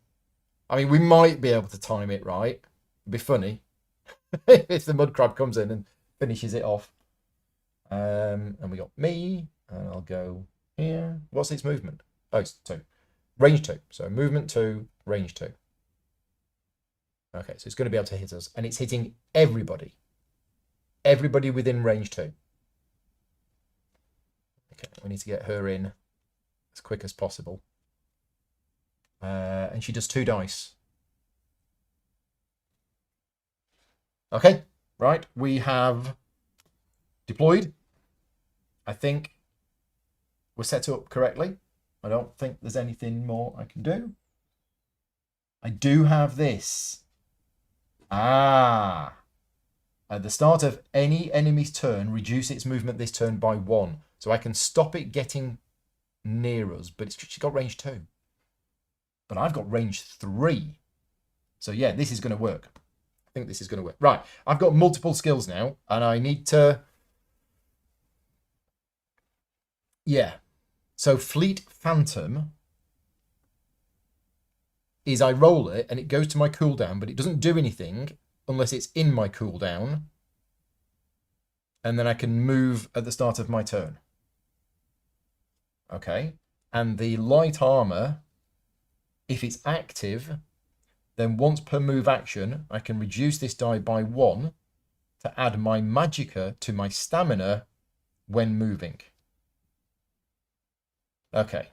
I mean, we might be able to time it right. It'd be funny if the mud crab comes in and finishes it off. And we got me, and I'll go here. What's its movement? Oh, it's 2. Range 2. So movement 2, range 2. Okay, so it's going to be able to hit us. And it's hitting everybody. Everybody within range 2. Okay, we need to get her in as quick as possible. And she does 2 dice. Okay, right. We have deployed. I think we're set up correctly. I don't think there's anything more I can do. I do have this. At the start of any enemy's turn, reduce its movement this turn by 1. So I can stop it getting near us, but she's got range 2. But I've got range 3. So yeah, this is going to work. I think this is going to work. Right, I've got multiple skills now, and I need to... Yeah. So Fleet Phantom is I roll it, and it goes to my cooldown, but it doesn't do anything unless it's in my cooldown. And then I can move at the start of my turn. Okay. And the light armor, if it's active, then once per move action, I can reduce this die by 1 to add my magicka to my stamina when moving. Okay.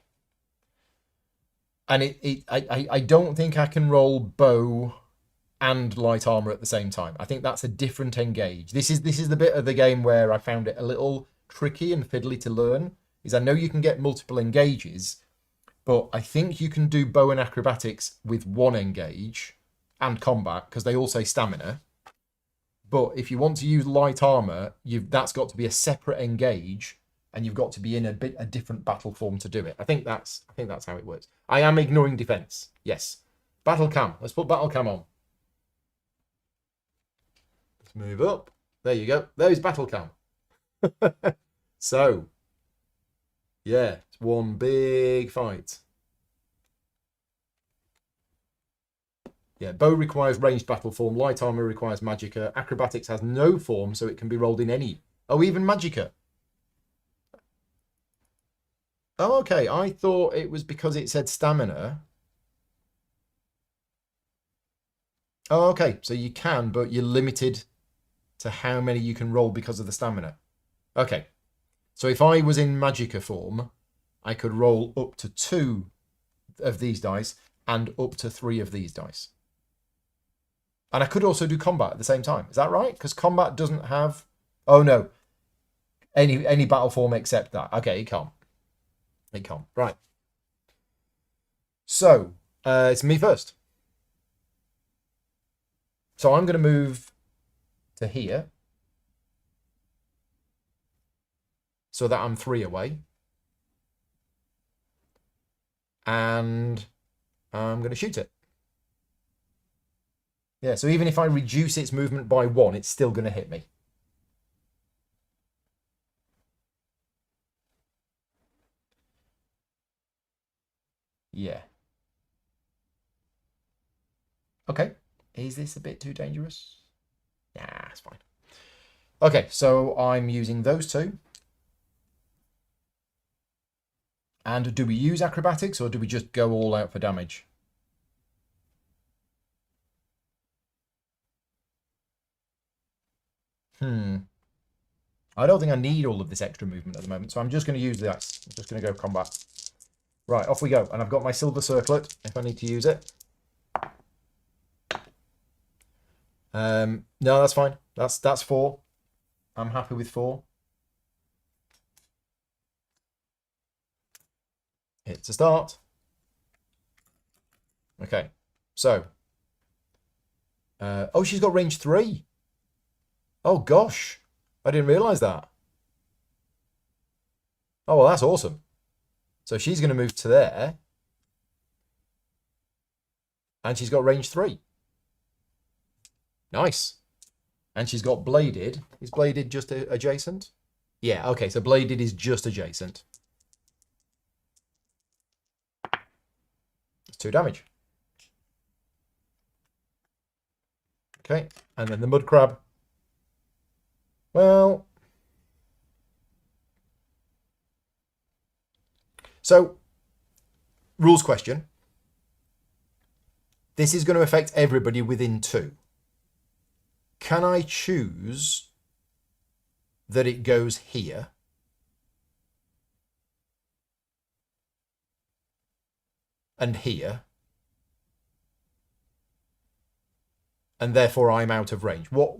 And I don't think I can roll bow and light armor at the same time. I think that's a different engage. This is the bit of the game where I found it a little tricky and fiddly to learn. Is I know you can get multiple engages, but I think you can do bow and acrobatics with 1 engage and combat because they all say stamina. But if you want to use light armor, that's got to be a separate engage, and you've got to be in a different battle form to do it. I think that's how it works. I am ignoring defense. Yes, battle cam. Let's put battle cam on. Let's move up. There you go. There's battle cam. So, yeah, it's one big fight. Yeah, bow requires ranged battle form. Light armor requires magicka. Acrobatics has no form, so it can be rolled in any. Oh, even magicka. Oh, okay. I thought it was because it said stamina. Oh, okay. So you can, but you're limited to how many you can roll because of the stamina. Okay. So if I was in magicka form, I could roll up to 2 of these dice and up to 3 of these dice. And I could also do combat at the same time. Is that right? Because combat doesn't have... Oh, no. Any battle form except that. Okay, it can't. It can't. Right. So, it's me first. So I'm going to move to here. So that I'm 3 away. And I'm going to shoot it. Yeah, so even if I reduce its movement by 1, it's still going to hit me. Yeah. Okay. Is this a bit too dangerous? Nah, it's fine. Okay, so I'm using those 2. And do we use acrobatics or do we just go all out for damage? I don't think I need all of this extra movement at the moment, so I'm just going to use this. I'm just going to go combat. Right, off we go. And I've got my silver circlet if I need to use it. No, that's fine. That's 4. I'm happy with 4. It's a start. Okay, so. Oh, she's got range 3. Oh, gosh. I didn't realise that. Oh, well, that's awesome. So she's going to move to there. And she's got range 3. Nice. And she's got bladed. Is bladed just adjacent? Yeah, okay, so bladed is just adjacent. It's 2 damage. Okay, and then the mud crab. Well, So, rules question. This is going to affect everybody within 2. Can I choose that it goes here? And here? And therefore I'm out of range. What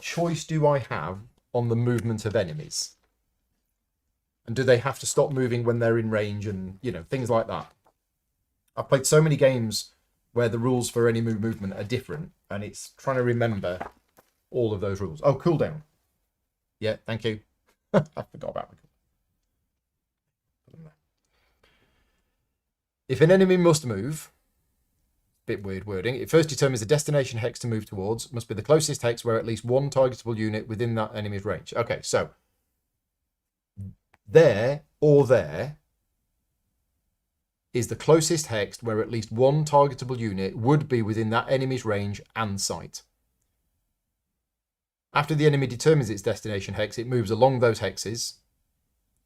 choice do I have on the movement of enemies? And do they have to stop moving when they're in range and, you know, things like that? I've played so many games where the rules for any movement are different, and it's trying to remember all of those rules. Oh, cooldown. Yeah, thank you. I forgot about the cooldown. If an enemy must move, bit weird wording, it first determines the destination hex to move towards, must be the closest hex where at least one targetable unit within that enemy's range. Okay, so there or there is the closest hex where at least one targetable unit would be within that enemy's range and sight. After the enemy determines its destination hex, it moves along those hexes.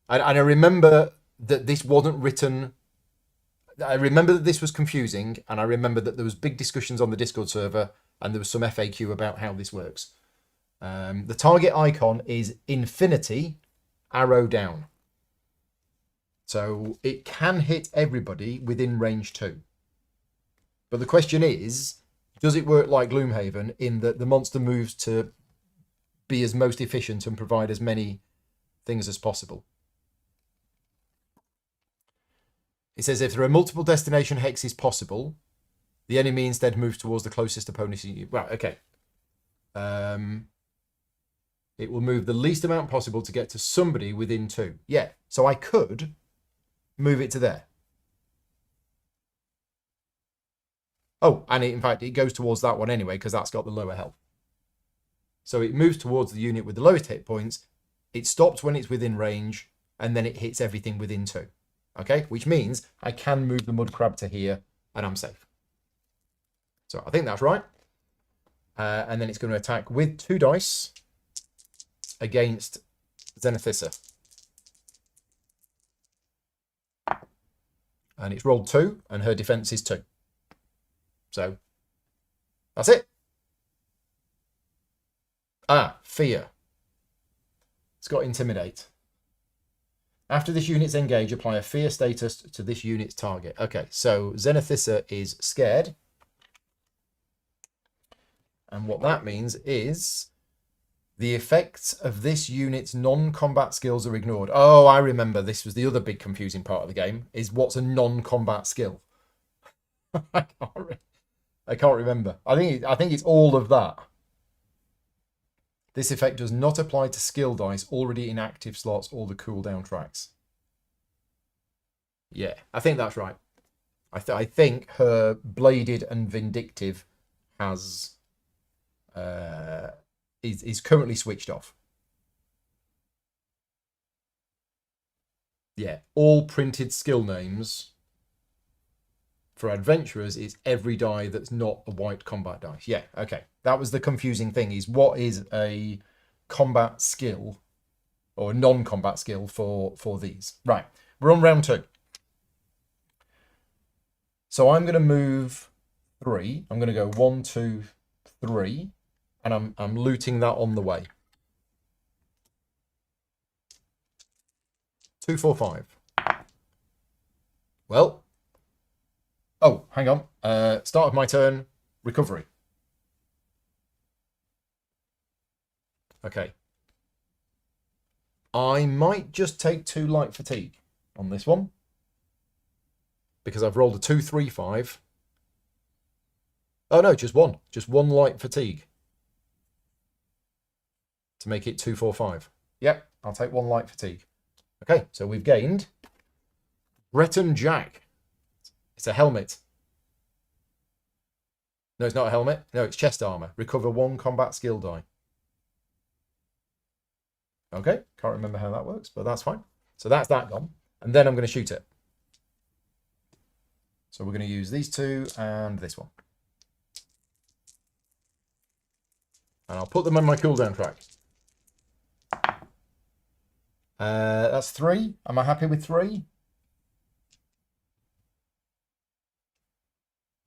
And I remember that this wasn't written... I remember that this was confusing, and I remember that there was big discussions on the Discord server, and there was some FAQ about how this works. The target icon is infinity, arrow down. So it can hit everybody within range 2. But the question is, does it work like Gloomhaven in that the monster moves to be as most efficient and provide as many things as possible? It says if there are multiple destination hexes possible, the enemy instead moves towards the closest opponent. Well, okay. It will move the least amount possible to get to somebody within 2. Yeah, so I could move it to there. Oh, and in fact, it goes towards that one anyway, because that's got the lower health. So it moves towards the unit with the lowest hit points. It stops when it's within range, and then it hits everything within 2. Okay, which means I can move the mud crab to here, and I'm safe. So I think that's right. And then it's going to attack with 2 dice against Zenithissa. And it's rolled 2, and her defense is 2. So, that's it. Ah, fear. It's got intimidate. After this unit's engaged, apply a fear status to this unit's target. Okay, so Zenithissa is scared. And what that means is the effects of this unit's non-combat skills are ignored. Oh, I remember. This was the other big confusing part of the game, is what's a non-combat skill? I can't remember. I think it's all of that. This effect does not apply to skill dice already in active slots or the cooldown tracks. Yeah, I think that's right. I think her bladed and vindictive has is currently switched off. Yeah, all printed skill names for adventurers is every die that's not a white combat dice. Yeah, okay. That was the confusing thing, is what is a combat skill or a non-combat skill for these. Right, we're on round 2. So I'm going to move 3. I'm going to go 1, 2, 3, and I'm looting that on the way. 2, 4, 5. Well, oh, hang on. Start of my turn, recovery. Okay. I might just take 2 light fatigue on this one, because I've rolled a 2, 3, 5. Oh no, just 1. Just 1 light fatigue to make it 2, 4, 5. Yep, I'll take 1 light fatigue. Okay, so we've gained Breton Jack. It's a helmet. No, it's not a helmet. No, it's chest armor. Recover 1 combat skill die. Okay, can't remember how that works, but that's fine. So that's that gone. And then I'm going to shoot it. So we're going to use these 2 and this one. And I'll put them on my cooldown track. That's 3. Am I happy with 3?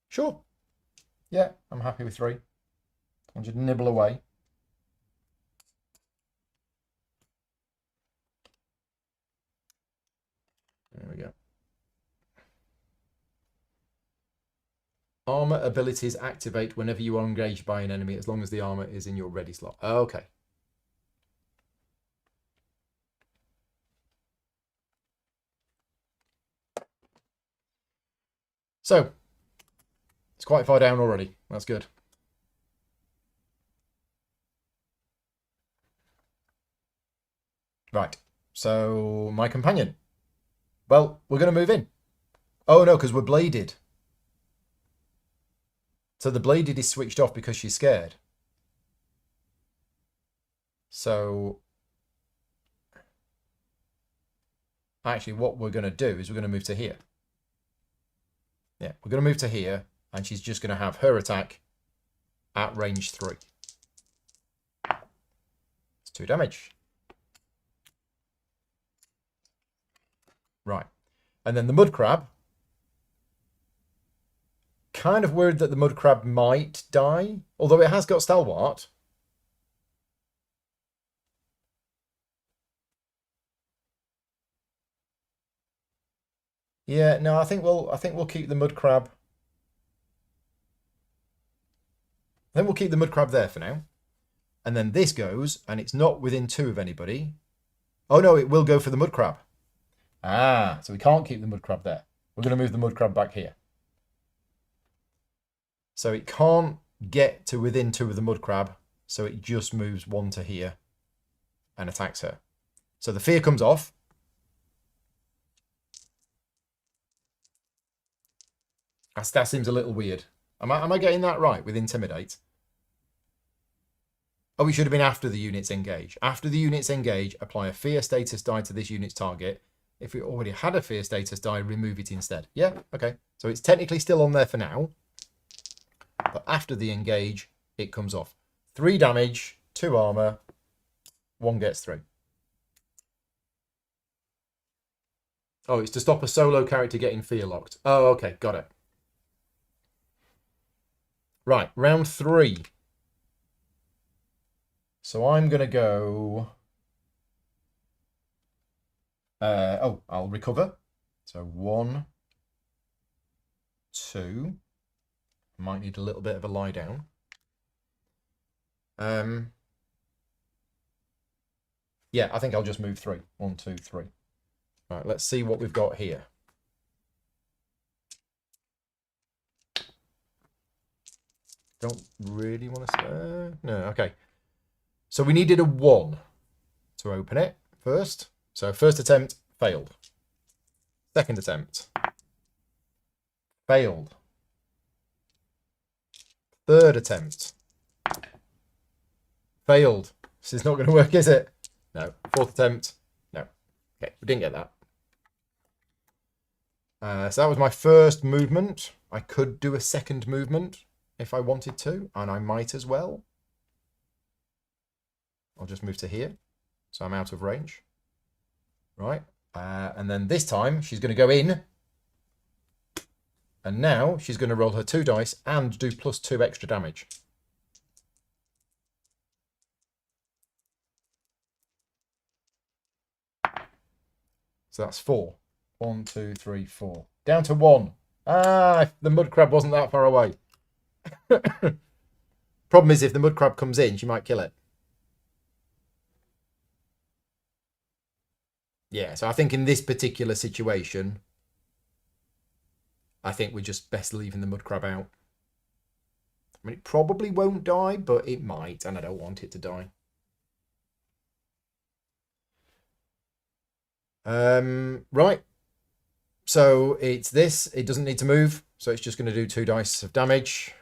Sure. Yeah, I'm happy with 3. I'll just nibble away. There we go. Armor abilities activate whenever you are engaged by an enemy, as long as the armor is in your ready slot. Okay. So, it's quite far down already. That's good. Right. So, my companion. Well, we're going to move in. Oh, no, because we're bladed. So the bladed is switched off because she's scared. So, actually, what we're going to do is we're going to move to here. Yeah, we're going to move to here, and she's just going to have her attack at range 3. It's 2 damage. Right. And then the mud crab. Kind of worried that the mud crab might die, although it has got stalwart. Yeah, no, I think we'll keep the mud crab. I think we'll keep the mud crab there for now. And then this goes, and it's not within 2 of anybody. Oh no, it will go for the mud crab. Ah, so we can't keep the mud crab there. We're going to move the mud crab back here. So it can't get to within 2 of the mud crab, so it just moves 1 to here and attacks her. So the fear comes off. That seems a little weird. Am I getting that right with intimidate? Oh, we should have been after the units engage. After the units engage, apply a fear status die to this unit's target. If it already had a fear status die, remove it instead. Yeah, okay. So it's technically still on there for now. But after the engage, it comes off. 3 damage, 2 armor, 1 gets through. Oh, it's to stop a solo character getting fear locked. Oh, okay, got it. Right, round 3. So I'm going to go... I'll recover. So 1, 2. Might need a little bit of a lie down. Yeah, I think I'll just move 3. 1, 2, 3. Right, let's see what we've got here. Don't really want to... no, okay. So we needed a 1 to open it first. So first attempt, failed. Second attempt, failed. Third attempt, failed. This is not going to work, is it? No. Fourth attempt, no. Okay, we didn't get that. So that was my first movement. I could do a second movement if I wanted to, and I might as well. I'll just move to here, so I'm out of range. Right, and then this time she's going to go in, and now she's going to roll her 2 dice and do +2 extra damage. So that's 4. 1, 2, 3, 4. Down to 1. Ah, the mud crab wasn't that far away. Problem is, if the mud crab comes in, she might kill it. Yeah, so I think in this particular situation, I think we're just best leaving the mud crab out. I mean, it probably won't die, but it might, and I don't want it to die. Right. So it's this. It doesn't need to move, so it's just going to do 2 dice of damage.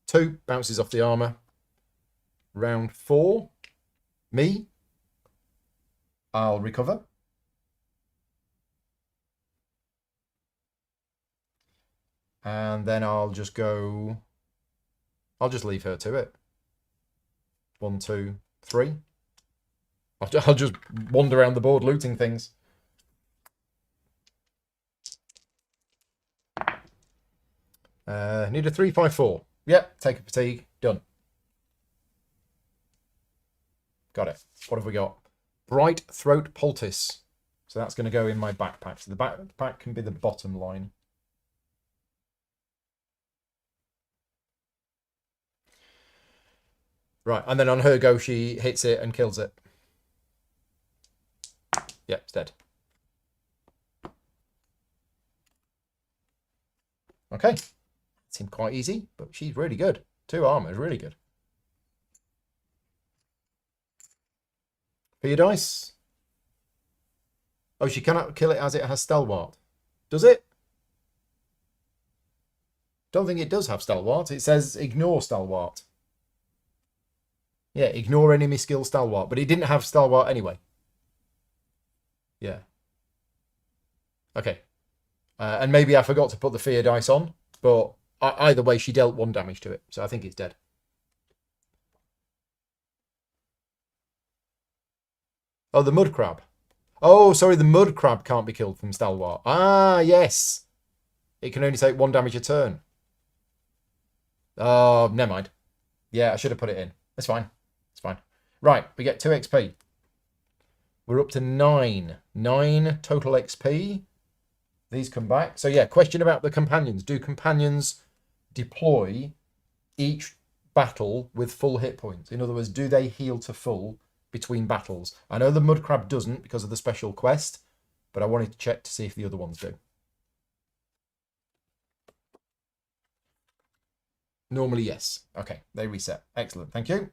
2 bounces off the armor. Round 4. Me. I'll recover. And then I'll just go... I'll just leave her to it. 1, 2, 3. I'll just wander around the board looting things. Need a 3/5/4. Yep, take a fatigue. Done. Got it. What have we got? Bright Throat Poultice. So that's going to go in my backpack. So the backpack can be the bottom line. Right, and then on her go, she hits it and kills it. Yep, it's dead. Okay. Seemed quite easy, but she's really good. 2 armor is really good. For your dice. Oh, she cannot kill it as it has Stalwart. Does it? Don't think it does have Stalwart. It says ignore Stalwart. Yeah, ignore enemy skill Stalwart. But it didn't have Stalwart anyway. Yeah. Okay. And maybe I forgot to put the fear dice on. But either way, she dealt 1 damage to it. So I think it's dead. Oh, the mud crab. Oh, sorry, the mud crab can't be killed from Stalwart. Ah, yes. It can only take 1 damage a turn. Oh, never mind. Yeah, I should have put it in. It's fine. It's fine. Right, we get 2 XP. We're up to 9. 9 total XP. These come back. So yeah, question about the companions. Do companions deploy each battle with full hit points? In other words, do they heal to full between battles? I know the mud crab doesn't because of the special quest, but I wanted to check to see if the other ones do. Normally, yes. Okay, they reset. Excellent. Thank you.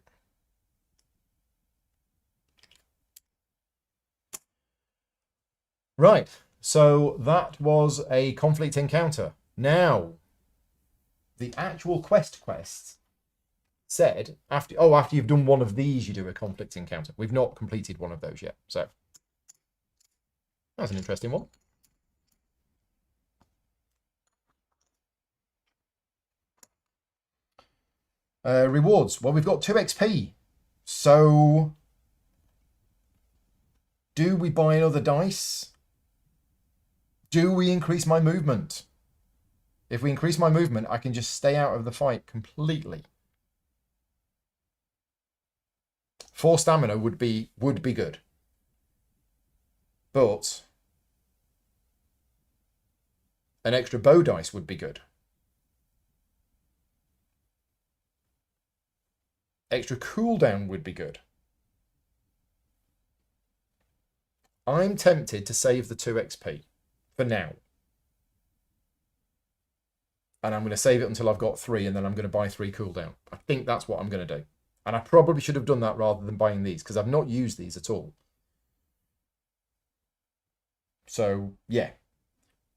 Right. So that was a conflict encounter. Now, the actual quest said after you've done one of these, you do a conflict encounter. We've not completed one of those yet. So that's an interesting one. Rewards. Well, we've got 2 XP. So do we buy another dice? Do we increase my movement? If we increase my movement, I can just stay out of the fight completely. 4 stamina would be good. But an extra bow dice would be good. Extra cooldown would be good. I'm tempted to save the 2 XP for now. And I'm going to save it until I've got 3, and then I'm going to buy 3 cooldown. I think that's what I'm going to do. And I probably should have done that rather than buying these, because I've not used these at all. So, yeah.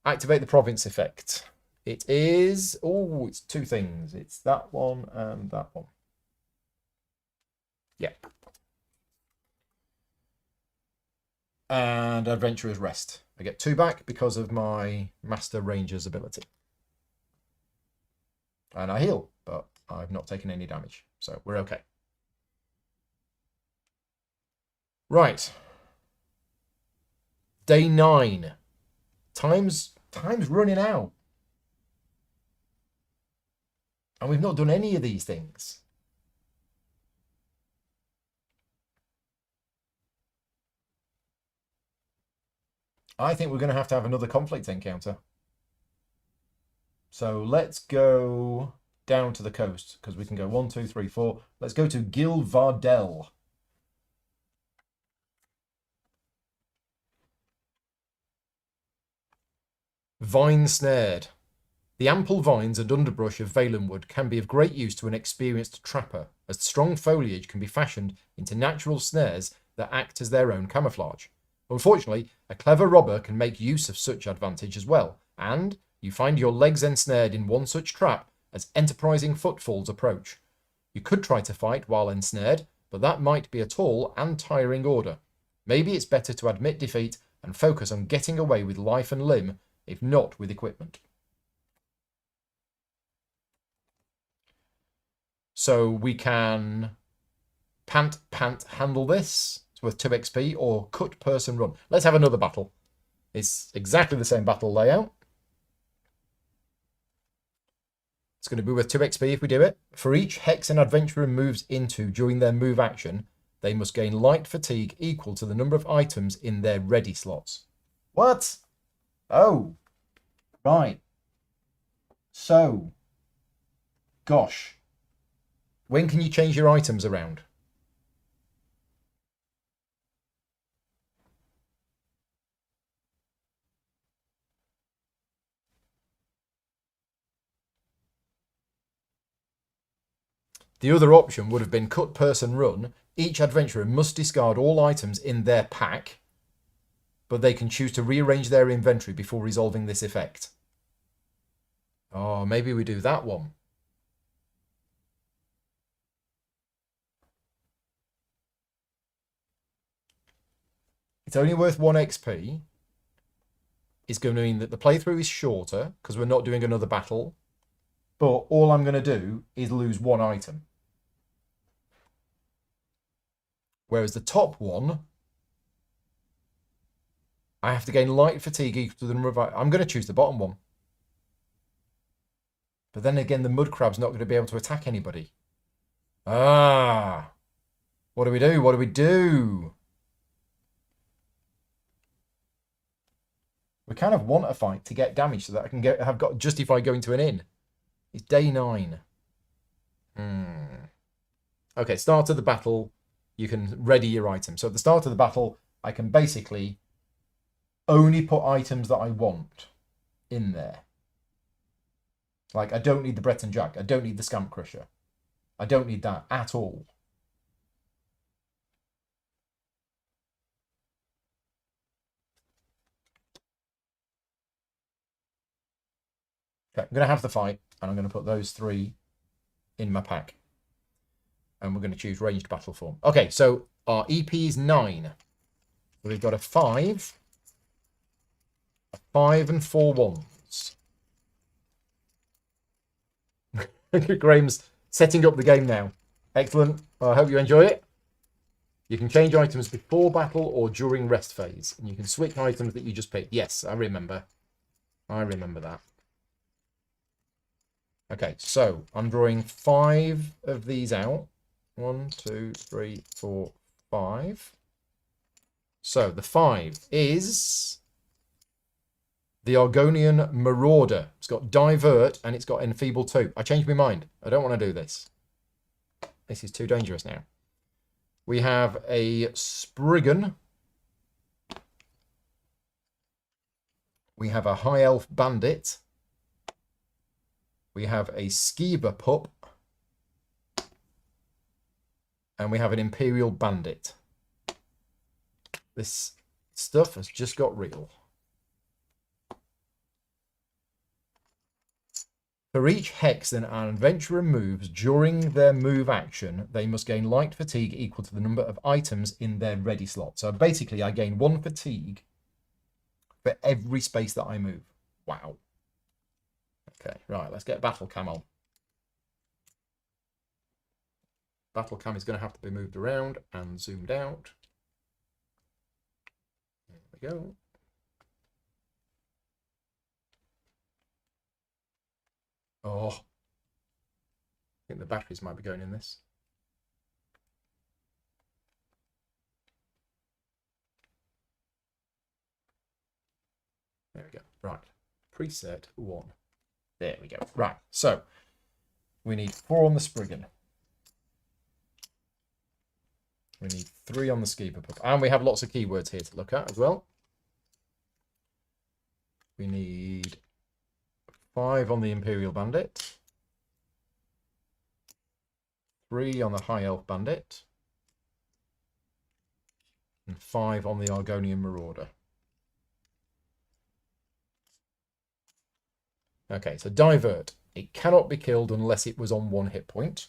Activate the province effect. It is... Oh, it's 2 things. It's that one and that one. Yeah. And Adventurer's Rest. I get 2 back because of my Master Ranger's ability. And I heal, but I've not taken any damage. So we're okay. Right. Day 9. Time's running out. And we've not done any of these things. I think we're going to have another conflict encounter. So let's go down to the coast, because we can go 1, 2, 3, 4. Let's go to Gilvardell. Vine snared. The ample vines and underbrush of Valenwood can be of great use to an experienced trapper, as strong foliage can be fashioned into natural snares that act as their own camouflage. Unfortunately, a clever robber can make use of such advantage as well, and you find your legs ensnared in one such trap as enterprising footfalls approach. You could try to fight while ensnared, but that might be a tall and tiring order. Maybe it's better to admit defeat and focus on getting away with life and limb, if not with equipment. So we can pant handle this. It's worth 2 XP, or cut person run. Let's have another battle. It's exactly the same battle layout. It's going to be worth 2 XP if we do it. For each hex an adventurer moves into during their move action, they must gain light fatigue equal to the number of items in their ready slots. What? Oh. Right. So. Gosh. When can you change your items around? The other option would have been cut person run. Each adventurer must discard all items in their pack, but they can choose to rearrange their inventory before resolving this effect. Oh, maybe we do that one. It's only worth 1 XP. It's going to mean that the playthrough is shorter because we're not doing another battle. But all I'm going to do is lose 1 item. Whereas the top one, I have to gain light fatigue equal to the number of... I'm going to choose the bottom one. But then again, the mud crab's not going to be able to attack anybody. Ah. What do we do? What do we do? We kind of want a fight to get damage so that I can justify going to an inn. It's day 9. Okay, start of the battle. You can ready your items. So at the start of the battle, I can basically only put items that I want in there. Like, I don't need the Breton Jack. I don't need the Scamp Crusher. I don't need that at all. Okay, I'm going to have the fight, and I'm going to put those 3 in my pack. And we're going to choose ranged battle form. Okay, so our EP is 9. So we've got a 5, a 5 and 4 ones. Graham's setting up the game now. Excellent. I hope you enjoy it. You can change items before battle or during rest phase. And you can switch items that you just picked. Yes, I remember. I remember that. Okay, so I'm drawing 5 of these out. 1, 2, 3, 4, 5. So the 5 is the Argonian Marauder. It's got Divert and it's got Enfeeble 2. I changed my mind. I don't want to do this. This is too dangerous now. We have a Spriggan. We have a High Elf Bandit. We have a Skeever Pup. And we have an Imperial Bandit. This stuff has just got real. For each hex that an adventurer moves during their move action, they must gain light fatigue equal to the number of items in their ready slot. So basically, I gain 1 fatigue for every space that I move. Wow. Okay, right, let's get Battle Cam on. Battle Cam is going to have to be moved around and zoomed out. There we go. Oh, I think the batteries might be going in this. There we go. Right. Preset 1. There we go. Right. So we need 4 on the Spriggan. We need 3 on the Skeever Pup. And we have lots of keywords here to look at as well. We need 5 on the Imperial Bandit. 3 on the High Elf Bandit. And 5 on the Argonian Marauder. Okay, so Divert. It cannot be killed unless it was on 1 hit point.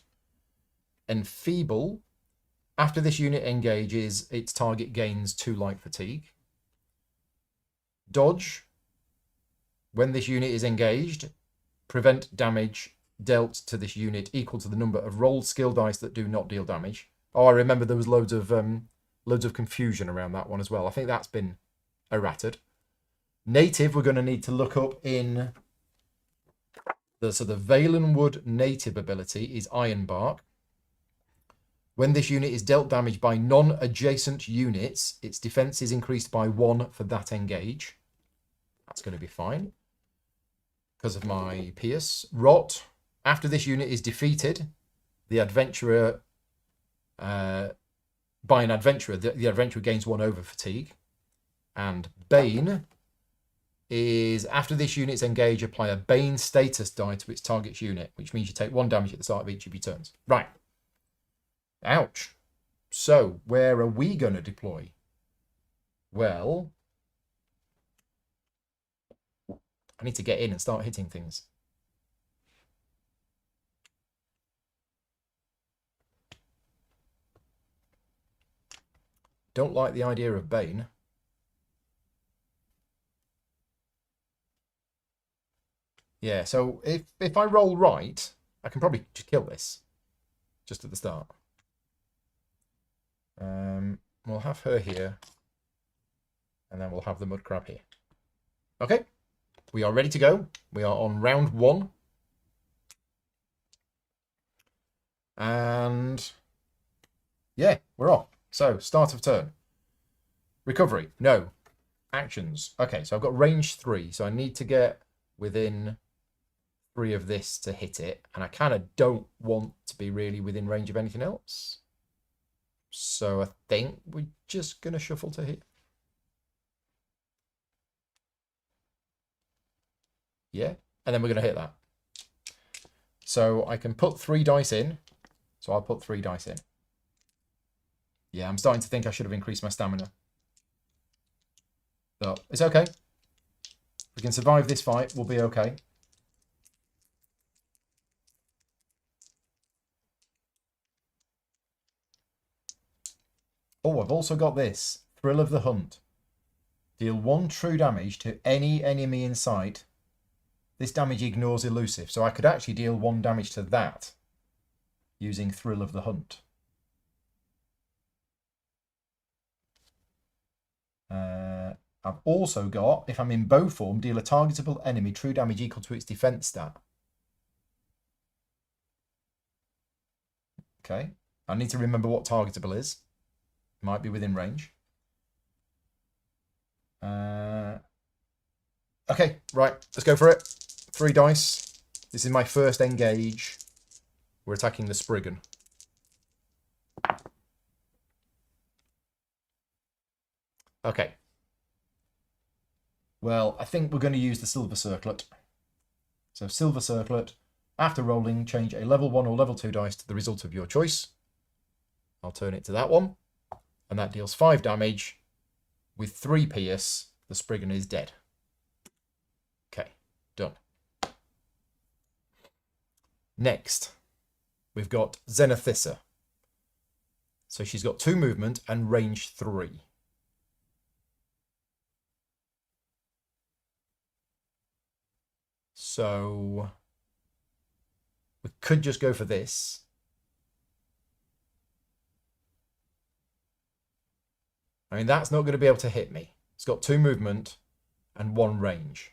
Enfeeble. After this unit engages, its target gains 2 light fatigue. Dodge. When this unit is engaged, prevent damage dealt to this unit equal to the number of rolled skill dice that do not deal damage. Oh, I remember there was loads of loads of confusion around that one as well. I think that's been errated. Native, we're going to need to look up in the Valenwood native ability is Ironbark. When this unit is dealt damage by non-adjacent units, its defense is increased by 1 for that engage. That's going to be fine because of my Pierce. Rot. After this unit is defeated, the adventurer, by an adventurer, the adventurer gains 1 over fatigue. And Bane is after this unit's engage, apply a Bane status die to its target's unit, which means you take 1 damage at the start of each of your turns. Right. Ouch. So, where are we going to deploy? Well, I need to get in and start hitting things. Don't like the idea of Bane. Yeah, so if I roll right, I can probably just kill this just at the start. We'll have her here, and then we'll have the mud crab here. Okay, we are ready to go. We are on round 1. And yeah, we're off. So, start of turn. Recovery, no. Actions. Okay, so I've got range 3, so I need to get within 3 of this to hit it, and I kind of don't want to be really within range of anything else. So I think we're just going to shuffle to hit. Yeah, and then we're going to hit that. So I can put 3 dice in. So I'll put 3 dice in. Yeah, I'm starting to think I should have increased my stamina. But it's okay. If we can survive this fight, we'll be okay. Oh, I've also got this. Thrill of the Hunt. Deal 1 true damage to any enemy in sight. This damage ignores elusive, so I could actually deal 1 damage to that using Thrill of the Hunt. I've also got, if I'm in bow form, deal a targetable enemy true damage equal to its defense stat. Okay, I need to remember what targetable is. Might be within range. Okay, right, let's go for it. 3 dice. This is my first engage. We're attacking the Spriggan. Okay. Well, I think we're going to use the Silver Circlet. So Silver Circlet, after rolling, change a level 1 or level 2 dice to the result of your choice. I'll turn it to that one. And that deals 5 damage. With 3 pierce, the Spriggan is dead. Okay, done. Next, we've got Zenithissa. So she's got 2 movement and range 3. So we could just go for this. I mean, that's not going to be able to hit me. It's got 2 movement and 1 range.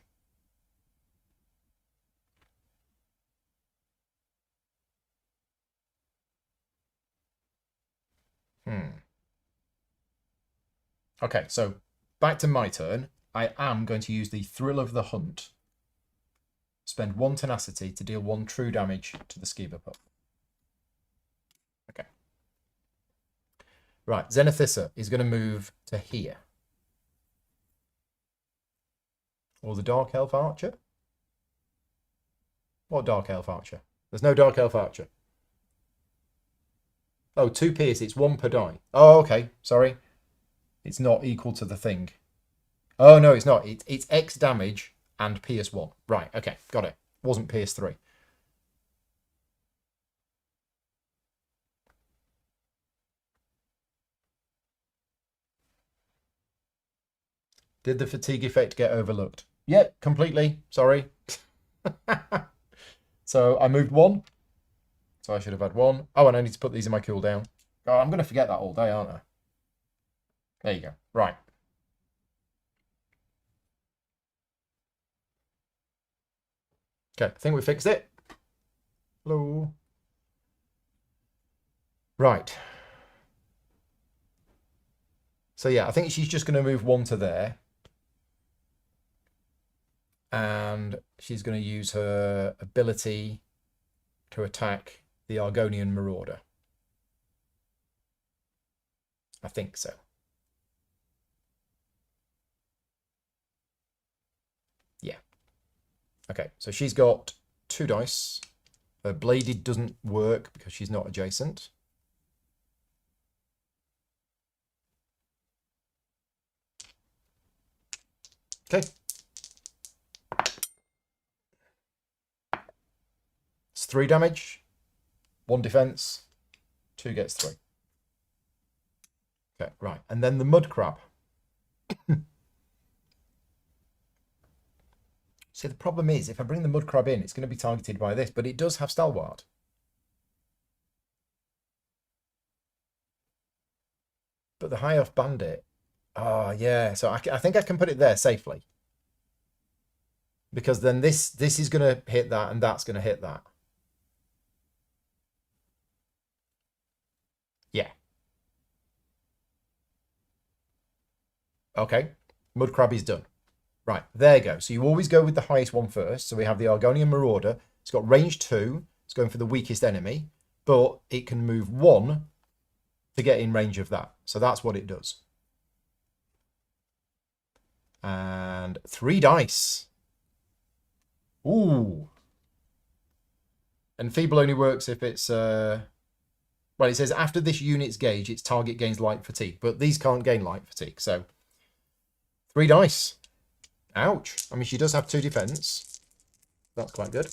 Okay, so back to my turn. I am going to use the Thrill of the Hunt. Spend 1 tenacity to deal 1 true damage to the Skeever Pup. Okay. Right, Zenithissa is going to move to here. Or the Dark Elf Archer? What Dark Elf Archer? There's no Dark Elf Archer. Oh, 2 pierce, it's 1 per die. Oh, okay, sorry. It's not equal to the thing. Oh, no, it's not. It's X damage and pierce 1. Right, okay, got it. Wasn't pierce 3. Did the fatigue effect get overlooked? Yep, completely. Sorry. So I moved 1. So I should have had 1. Oh, and I need to put these in my cooldown. Oh, I'm going to forget that all day, aren't I? There you go. Right. Okay, I think we fixed it. Hello. Right. So yeah, I think she's just going to move one to there. And she's going to use her ability to attack the Argonian Marauder. I think so. Yeah. Okay, so she's got 2 dice. Her bladed doesn't work because she's not adjacent. Okay. It's 3 damage, 1 defense, 2 gets 3. Okay, right. And then the mud crab. See, the problem is, if I bring the mud crab in, it's going to be targeted by this, but it does have stalwart. But the high elf bandit, oh yeah, so I think I can put it there safely. Because then this is going to hit that, and that's going to hit that. Yeah. Okay, mud crab is done. Right, there you go. So you always go with the highest one first. So we have the Argonian Marauder. It's got range 2. It's going for the weakest enemy, but it can move 1 to get in range of that. So that's what it does. And 3 dice. Ooh. And feeble only works if it's... well, it says after this unit's gauge, its target gains light fatigue. But these can't gain light fatigue, so... 3 dice. Ouch. I mean, she does have 2 defense. That's quite good.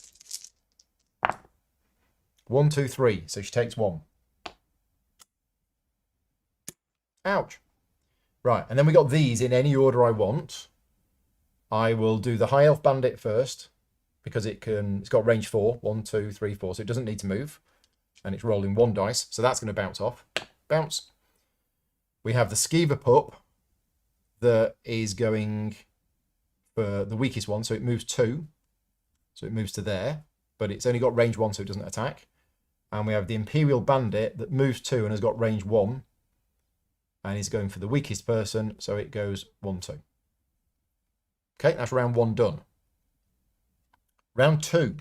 1, 2, 3. So she takes 1. Ouch. Right, and then we got these in any order I want. I will do the high elf bandit first because it's got range 4. 1, 2, 3, 4. So it doesn't need to move. And it's rolling 1 dice. So that's going to bounce off. Bounce. We have the skeever pup that is going for the weakest one, so it moves 2. So it moves to there, but it's only got range 1, so it doesn't attack. And we have the Imperial Bandit that moves 2 and has got range 1. And is going for the weakest person, so it goes 1, 2. Okay, that's round 1 done. Round 2.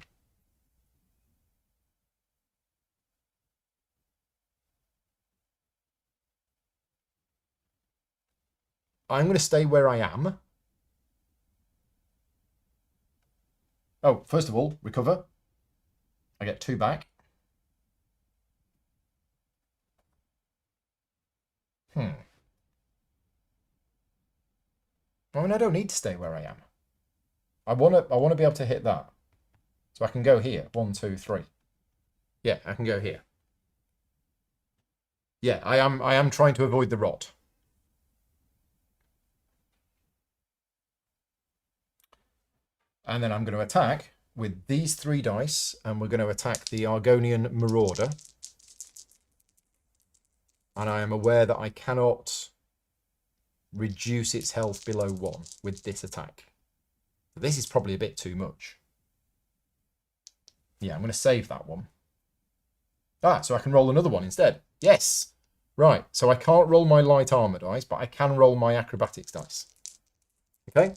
I'm going to stay where I am. Oh, first of all, recover. I get 2 back. I mean, I don't need to stay where I am. I want to be able to hit that. So I can go here. 1, 2, 3. Yeah, I can go here. Yeah, I am trying to avoid the rot. And then I'm going to attack with these 3 dice, and we're going to attack the Argonian Marauder. And I am aware that I cannot reduce its health below 1 with this attack. This is probably a bit too much. Yeah, I'm going to save that one. Ah, so I can roll another one instead. Yes. Right, so I can't roll my light armor dice, but I can roll my acrobatics dice. Okay.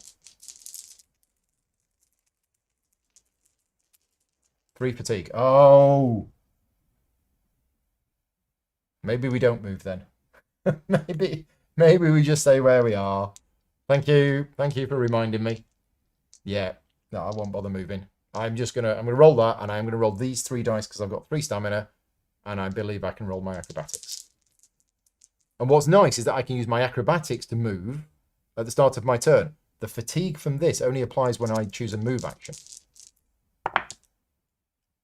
3 fatigue. Oh. Maybe we don't move then. maybe we just stay where we are. Thank you. Thank you for reminding me. Yeah. No, I won't bother moving. I'm gonna roll that, and I'm gonna roll these 3 dice because I've got 3 stamina, and I believe I can roll my acrobatics. And what's nice is that I can use my acrobatics to move at the start of my turn. The fatigue from this only applies when I choose a move action.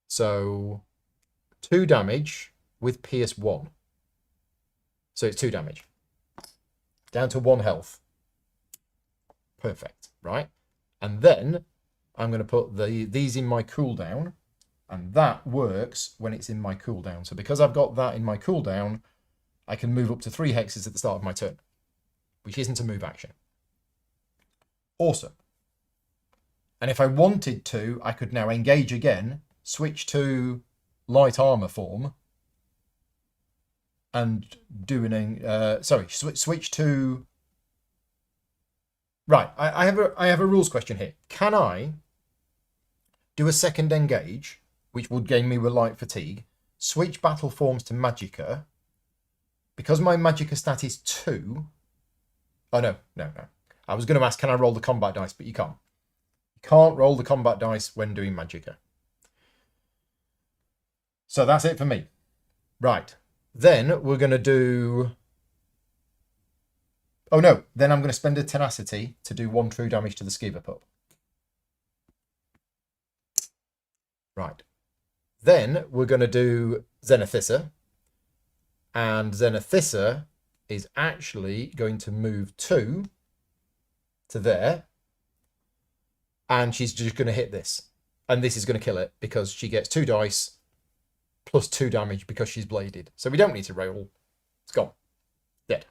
So 2 damage with Pierce 1. So it's 2 damage. Down to 1 health. Perfect, right? And then I'm going to put these in my cooldown, and that works when it's in my cooldown. So because I've got that in my cooldown, I can move up to 3 hexes at the start of my turn. which isn't a move action. Awesome. And if I wanted to, I could now engage again, switch to light armor form, and do an switch to. Right, I have a rules question here. Can I do a second engage, which would gain me with light fatigue, switch battle forms to Magicka, because my Magicka stat is 2? Oh, no. I was going to ask, can I roll the combat dice, but you can't. You can't roll the combat dice when doing Magicka. So that's it for me. Right. Then we're going to do... Oh, no. Then I'm going to spend a tenacity to do 1 true damage to the Skiver Pup. Right. Then we're going to do Zenithissa. And Zenithissa is actually going to move 2 to there. And she's just going to hit this. And this is going to kill it because she gets 2 dice plus 2 damage because she's bladed. So we don't need to roll. It's gone. Dead.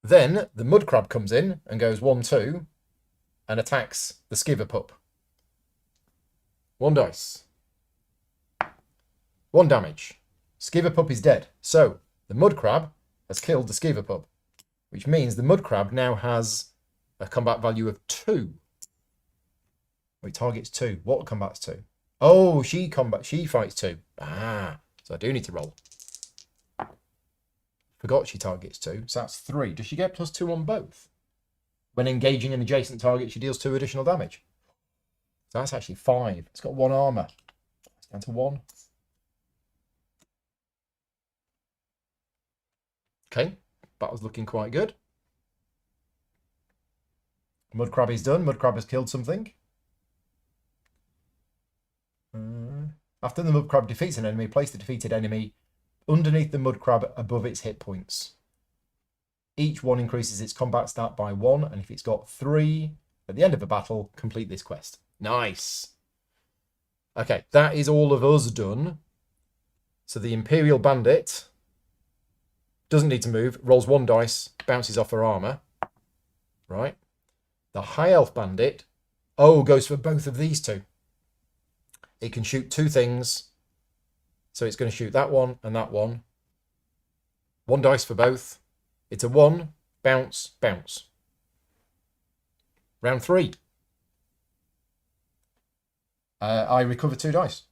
Then the Mud Crab comes in and goes 1-2 and attacks the Skiver Pup. 1 dice. 1 damage. Skiver Pup is dead. So the Mud Crab has killed the Skiver Pup, which means the Mud Crab now has a combat value of 2. Wait, targets 2. What combats 2? Oh, she fights 2. Ah, so I do need to roll. Forgot she targets 2, so that's 3. Does she get +2 on both? When engaging an adjacent target, she deals 2 additional damage. So that's actually 5. It's got 1 armor. It's down to 1. Okay, battle's looking quite good. Mud Crab is done. Mud Crab has killed something. After the Mud Crab defeats an enemy, place the defeated enemy underneath the Mud Crab above its hit points. Each one increases its combat stat by 1, and if it's got 3 at the end of a battle, complete this quest. Nice. Okay, that is all of us done. So the Imperial Bandit doesn't need to move, rolls 1 dice, bounces off her armor. Right. The High Elf Bandit, goes for both of these 2. It can shoot 2 things. So it's going to shoot that one and that one. 1 dice for both. It's a 1, bounce, bounce. Round 3. I recover 2 dice.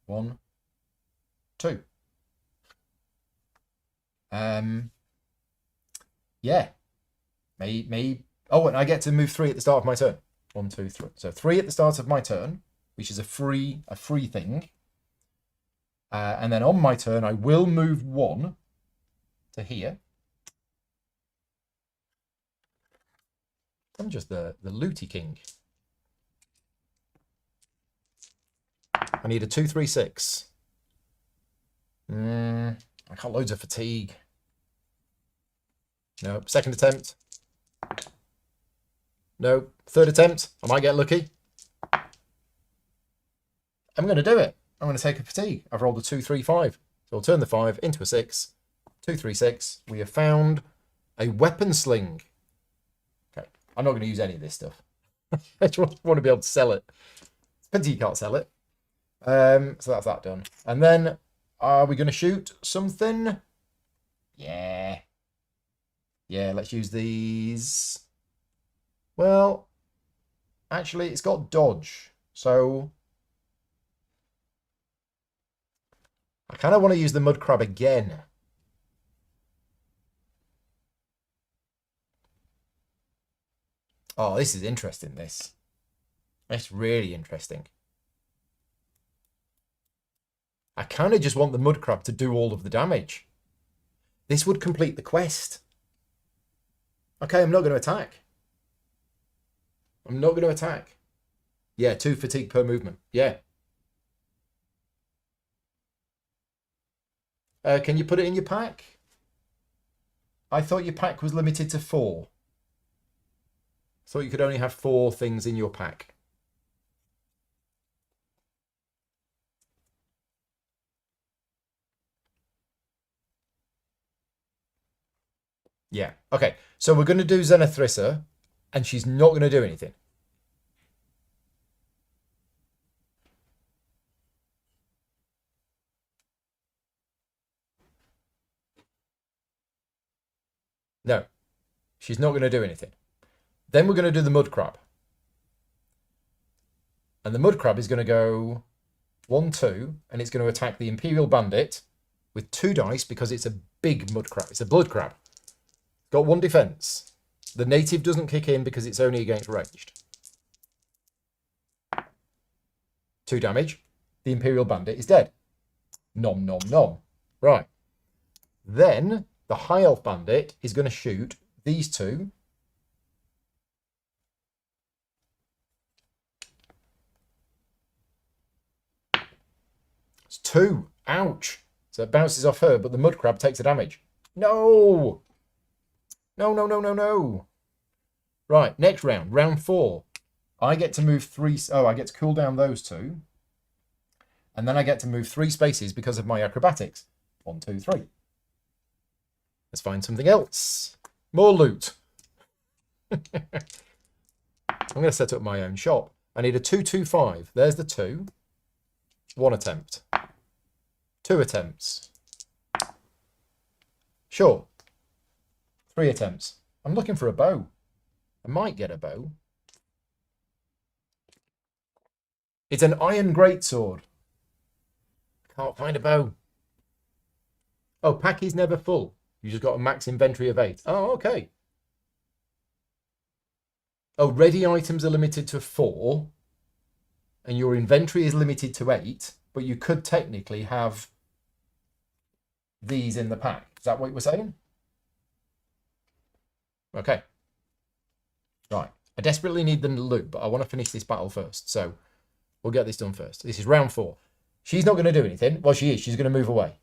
1, 2. Yeah. Me. Oh, and I get to move 3 at the start of my turn. 1, 2, 3. So 3 at the start of my turn, which is a free thing. And then on my turn, I will move 1 to here. I'm just the Looty King. I need a 2, 3, 6. I got loads of fatigue. No. Second attempt. No. Third attempt. I might get lucky. I'm going to do it. I'm going to take a fatigue. I've rolled a 2, 3, 5. So I'll turn the 5 into a 6. 2, 3, 6. We have found a weapon sling. Okay. I'm not going to use any of this stuff. I just want to be able to sell it. Pity you can't sell it. So that's that done. And then, are we going to shoot something? Yeah. Yeah, let's use these. Well, actually, it's got dodge. So I kind of want to use the Mud Crab again. Oh, this is interesting, this. It's really interesting. I kind of just want the Mud Crab to do all of the damage. This would complete the quest. Okay, I'm not going to attack. I'm not going to attack. Yeah, 2 fatigue per movement. Yeah. Can you put it in your pack? I thought your pack was limited to 4. I thought you could only have 4 things in your pack. Yeah. Okay. So we're going to do Zenithrissa, and she's not going to do anything. No, she's not going to do anything. Then we're going to do the mud crab. And the mud crab is going to go 1, 2, and it's going to attack the Imperial Bandit with 2 dice because it's a big mud crab. It's a blood crab. Got 1 defense. The native doesn't kick in because it's only against ranged. 2 damage. The Imperial Bandit is dead. Nom, nom, nom. Right. Then the High Elf Bandit is going to shoot these 2. It's 2. Ouch. So it bounces off her, but the mud crab takes the damage. No! No, no, no, no, no. Right, next round. Round 4. I get to move 3... Oh, I get to cool down those 2. And then I get to move 3 spaces because of my acrobatics. 1, 2, 3. Let's find something else. More loot. I'm going to set up my own shop. I need a 2, 2, 5. There's the 2. 1 attempt. 2 attempts. Sure. 3 attempts. I'm looking for a bow. I might get a bow. It's an iron greatsword. Can't find a bow. Oh, pack is never full. You just got a max inventory of 8. Oh, okay. Oh, ready items are limited to 4. And your inventory is limited to 8. But you could technically have these in the pack. Is that what you were saying? Okay. Right. I desperately need the loot, but I want to finish this battle first. So we'll get this done first. This is round 4. She's not going to do anything. Well, she is. She's going to move away.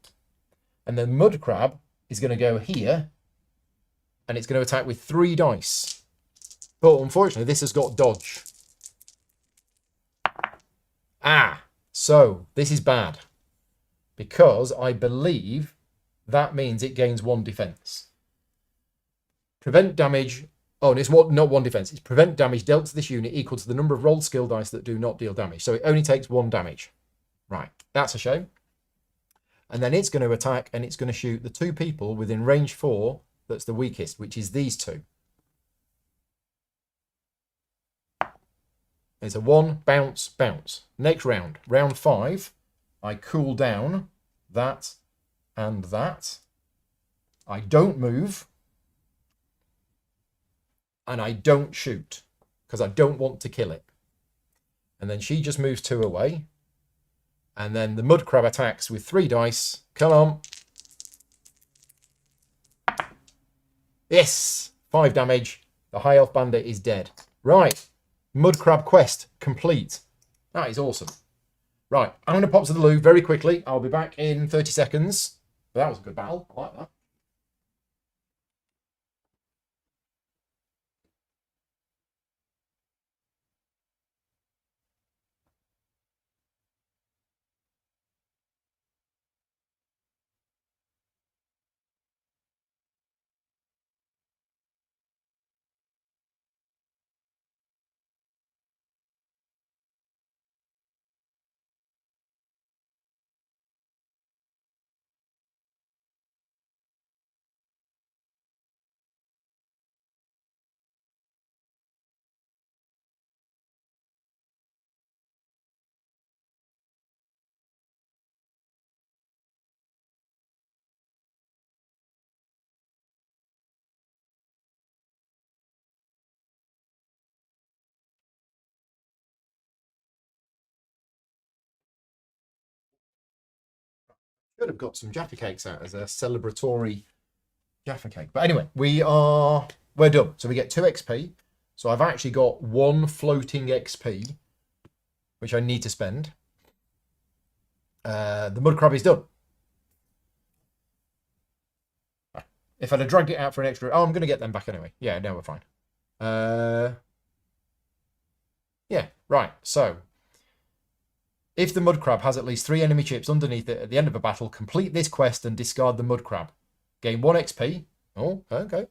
And then mud crab is going to go here. And it's going to attack with 3 dice. But unfortunately, this has got dodge. Ah. So this is bad. Because I believe that means it gains 1 defense. Prevent damage. Oh, and it's not 1 defense. It's prevent damage dealt to this unit equal to the number of rolled skill dice that do not deal damage. So it only takes 1 damage. Right. That's a shame. And then it's going to attack and it's going to shoot the 2 people within range 4 that's the weakest, which is these 2. It's a 1, bounce, bounce. Next round. Round 5. I cool down that and that. I don't move. And I don't shoot because I don't want to kill it. And then she just moves 2 away. And then the mud crab attacks with 3 dice. Come on. Yes. 5 damage. The High Elf Bandit is dead. Right. Mud crab quest complete. That is awesome. Right. I'm going to pop to the loo very quickly. I'll be back in 30 seconds. That was a good battle. I like that. Could have got some Jaffa cakes out as a celebratory Jaffa cake. But anyway, we're done. So we get 2 XP. So I've actually got 1 floating XP, which I need to spend. The mud crab is done. If I'd have dragged it out for an extra... Oh, I'm going to get them back anyway. Yeah, no, we're fine. Yeah, right. So if the mud crab has at least 3 enemy chips underneath it at the end of a battle, complete this quest and discard the mud crab. Gain 1 XP. Oh, okay.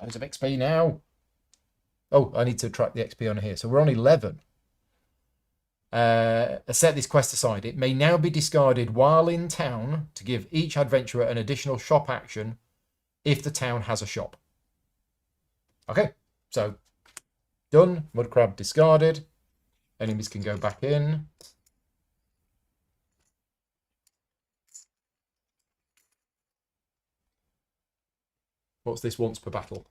Loads of XP now. Oh, I need to track the XP on here. So we're on 11. Set this quest aside. It may now be discarded while in town to give each adventurer an additional shop action if the town has a shop. Okay, so done. Mud crab discarded. Enemies can go back in. What's this once per battle?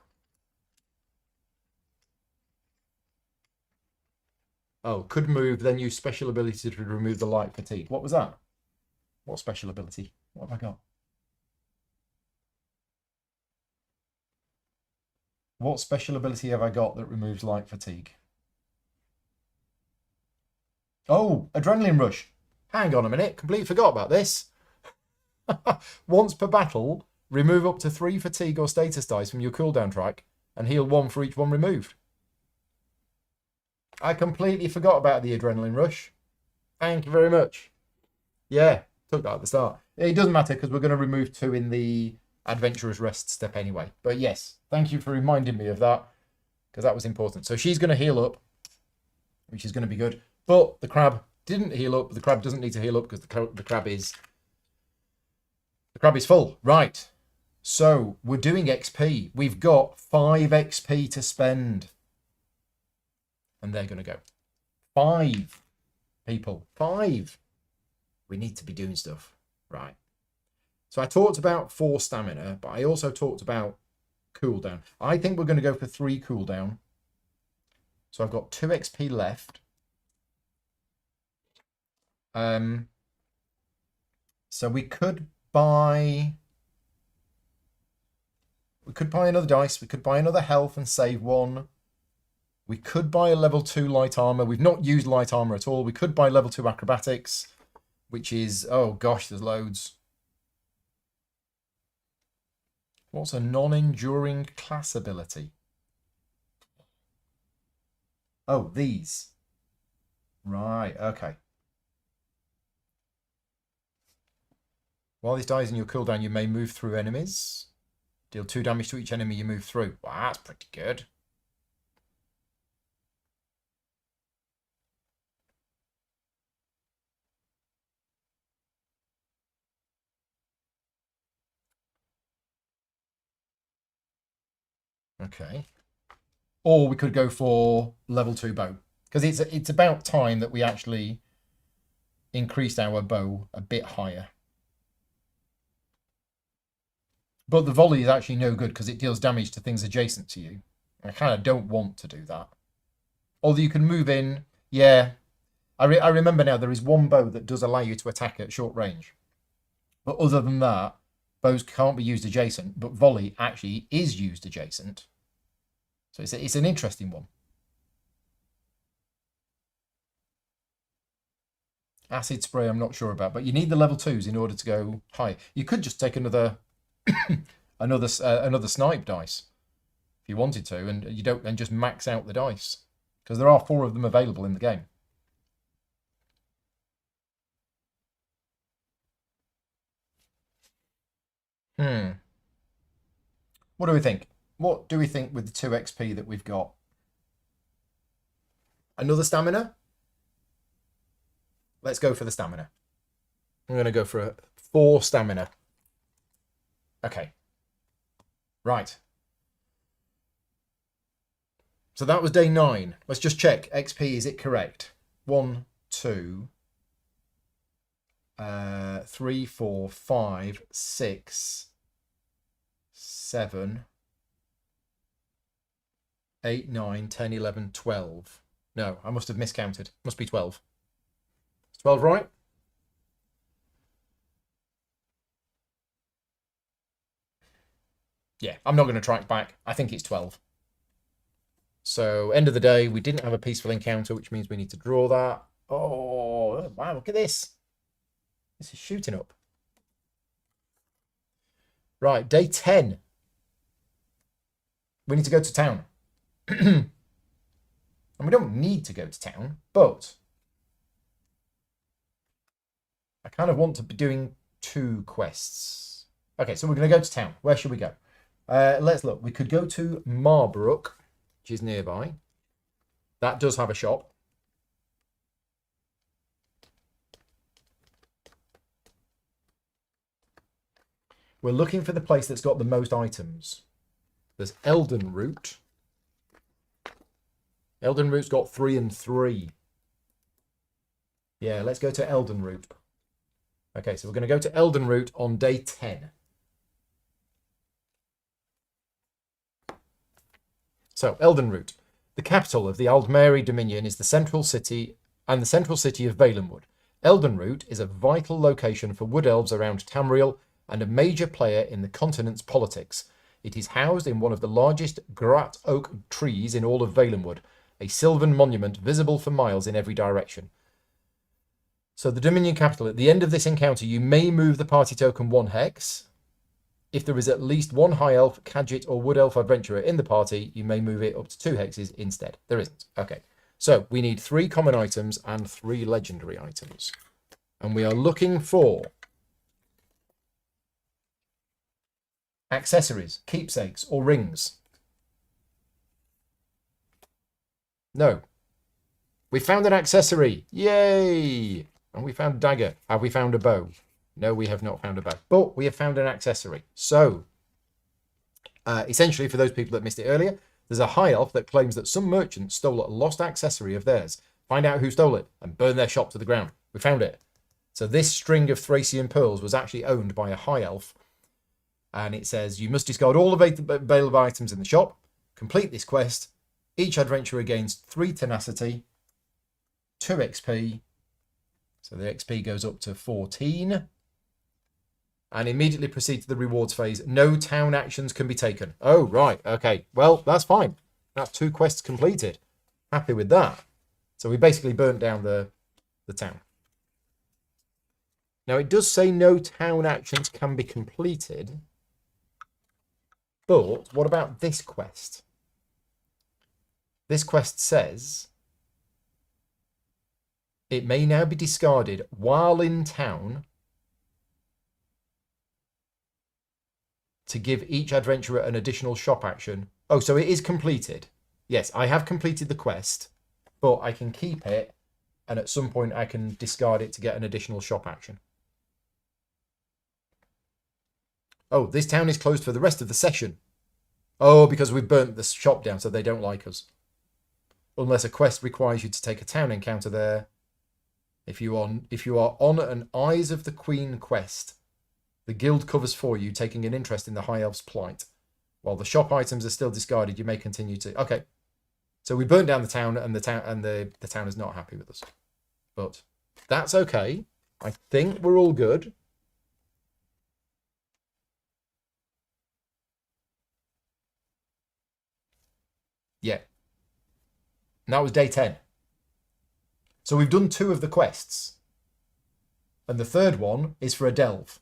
Oh, could move, then use special ability to remove the light fatigue. What was that? What special ability? What have I got? What special ability have I got that removes light fatigue? Oh, adrenaline rush. Hang on a minute. Completely forgot about this. Once per battle, remove up to 3 fatigue or status dice from your cooldown track and heal 1 for each one removed. I completely forgot about the adrenaline rush. Thank you very much. Yeah, took that at the start. It doesn't matter because we're going to remove 2 in the adventurer's rest step anyway. But yes, thank you for reminding me of that because that was important. So she's going to heal up, which is going to be good. But the crab didn't heal up. The crab doesn't need to heal up because the crab is full. Right. So we're doing XP. We've got 5 XP to spend. And they're going to go. 5 people. 5. We need to be doing stuff. Right. So I talked about 4 stamina, but I also talked about cooldown. I think we're going to go for 3 cooldown. So I've got 2 XP left. So we could buy another dice. We could buy another health and save 1. We could buy a level 2 light armor. We've not used light armor at all. We could buy level 2 acrobatics, which is, oh gosh, there's loads. What's a non-enduring class ability? Oh, these. Right, okay. While this dies in your cooldown, you may move through enemies. Deal 2 damage to each enemy you move through. Wow, that's pretty good. Okay. Or we could go for level 2 bow. Because it's about time that we actually increased our bow a bit higher. But the volley is actually no good because it deals damage to things adjacent to you. I kind of don't want to do that. Although you can move in. Yeah. I remember now there is one bow that does allow you to attack at short range. But other than that, bows can't be used adjacent. But volley actually is used adjacent. So it's an interesting one. Acid spray I'm not sure about. But you need the level 2s in order to go high. You could just take another... another snipe dice if you wanted to, and just max out the dice because there are 4 of them available in the game. What do we think? What do we think with the 2 XP that we've got? Another stamina? Let's go for the stamina. I'm going to go for a 4 stamina. Okay. Right. So that was day 9. Let's just check. XP, is it correct? 1, 2, 3, 4, 5, 6, 7, 8, 9, 10, 11, 12. No, I must have miscounted. Must be 12. Is 12 right? Yeah, I'm not going to track back. I think it's 12. So, end of the day, we didn't have a peaceful encounter, which means we need to draw that. Oh, wow, look at this. This is shooting up. Right, day 10. We need to go to town. And we don't need to go to town, but I kind of want to be doing 2 quests. Okay, so we're going to go to town. Where should we go? Let's look. We could go to Marbrook, which is nearby. That does have a shop. We're looking for the place that's got the most items. There's Elden Root. Elden Root's got 3 and 3. Yeah, let's go to Elden Root. Okay, so we're going to go to Elden Root on day 10. So, Elden Root. The capital of the Aldmeri Dominion is the central city of Valenwood. Elden Root is a vital location for wood elves around Tamriel and a major player in the continent's politics. It is housed in one of the largest Grat oak trees in all of Valenwood, a sylvan monument visible for miles in every direction. So the Dominion capital, at the end of this encounter, you may move the party token 1 hex. If there is at least 1 high elf, Khajiit, or wood elf adventurer in the party, you may move it up to 2 hexes instead. There isn't. Okay. So we need 3 common items and 3 legendary items. And we are looking for accessories, keepsakes, or rings. No. We found an accessory. Yay! And we found a dagger. Have we found a bow? No, we have not found a bow. But we have found an accessory. So, essentially, for those people that missed it earlier, there's a high elf that claims that some merchant stole a lost accessory of theirs. Find out who stole it and burn their shop to the ground. We found it. So this string of Thracian pearls was actually owned by a high elf. And it says, you must discard all available items in the shop. Complete this quest. Each adventurer gains 3 tenacity, 2 XP. So the XP goes up to 14. And immediately proceed to the rewards phase. No town actions can be taken. Oh, right. Okay. Well, that's fine. That's 2 quests completed. Happy with that. So we basically burnt down the town. Now, it does say no town actions can be completed. But what about this quest? This quest says it may now be discarded while in town to give each adventurer an additional shop action. Oh, so it is completed. Yes, I have completed the quest, but I can keep it, and at some point I can discard it to get an additional shop action. Oh, this town is closed for the rest of the session. Oh, because we've burnt the shop down, so they don't like us. Unless a quest requires you to take a town encounter there. If you are on an Eyes of the Queen quest, the guild covers for you, taking an interest in the High Elf's plight. While the shop items are still discarded, you may continue to... Okay. So we burnt down the town, and the town is not happy with us. But that's okay. I think we're all good. Yeah. And that was day 10. So we've done 2 of the quests. And the third one is for a delve.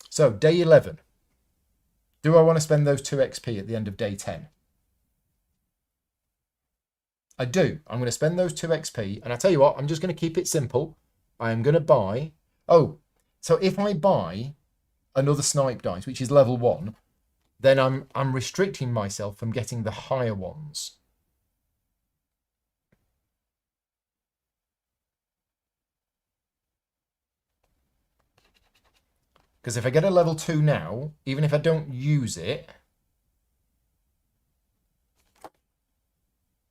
So, day 11. Do I want to spend those 2 XP at the end of day 10? I do. I'm going to spend those 2 XP. And I tell you what, I'm just going to keep it simple. I am going to buy... Oh, so if I buy another snipe dice, which is level 1, then I'm restricting myself from getting the higher ones. Because if I get a level 2 now, even if I don't use it,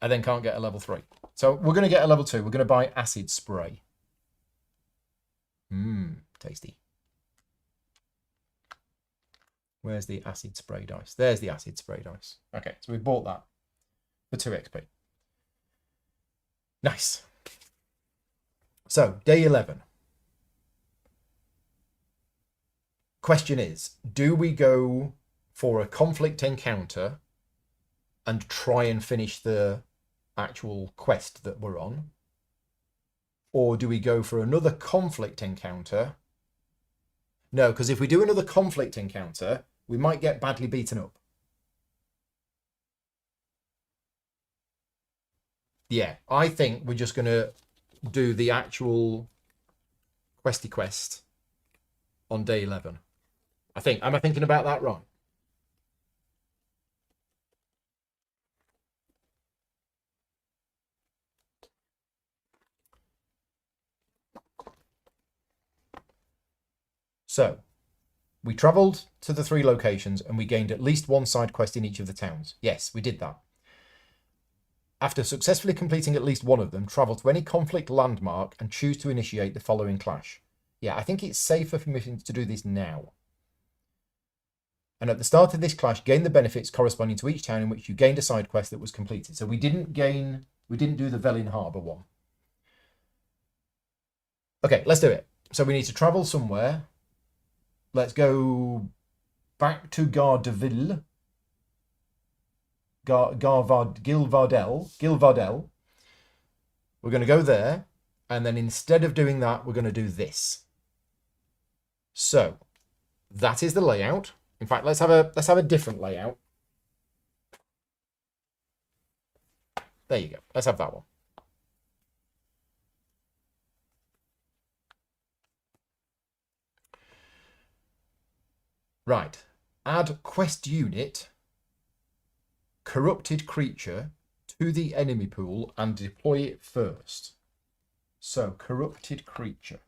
I then can't get a level 3. So we're going to get a level 2. We're going to buy acid spray. Tasty. Where's the acid spray dice? There's the acid spray dice. Okay, so we bought that for 2 XP. Nice. So, day 11. Question is, do we go for a conflict encounter and try and finish the actual quest that we're on? Or do we go for another conflict encounter? No, because if we do another conflict encounter, we might get badly beaten up. Yeah, I think we're just going to do the actual questy quest on day 11. I think. Am I thinking about that right? So, we travelled to the 3 locations and we gained at least 1 side quest in each of the towns. Yes, we did that. After successfully completing at least one of them, travel to any conflict landmark and choose to initiate the following clash. Yeah, I think it's safer for me to do this now. And at the start of this clash, gain the benefits corresponding to each town in which you gained a side quest that was completed. So we didn't do the Velin Harbour one. Okay, let's do it. So we need to travel somewhere. Let's go back to Gildvardel. We're going to go there, and then instead of doing that, we're going to do this. So that is the layout. In fact, let's have a different layout. There you go. Let's have that one. Right. Add quest unit corrupted creature to the enemy pool and deploy it first. So, corrupted creature.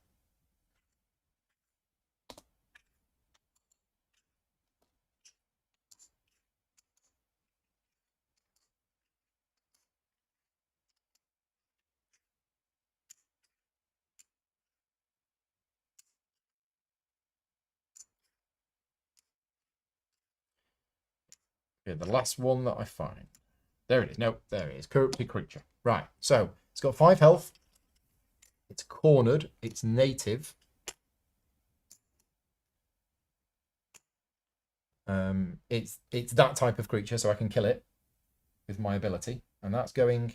Okay, the last one that I find. There it is. No, there it is. Corrupted creature. Right. So, it's got 5 health. It's cornered. It's native. It's that type of creature, so I can kill it with my ability. And that's going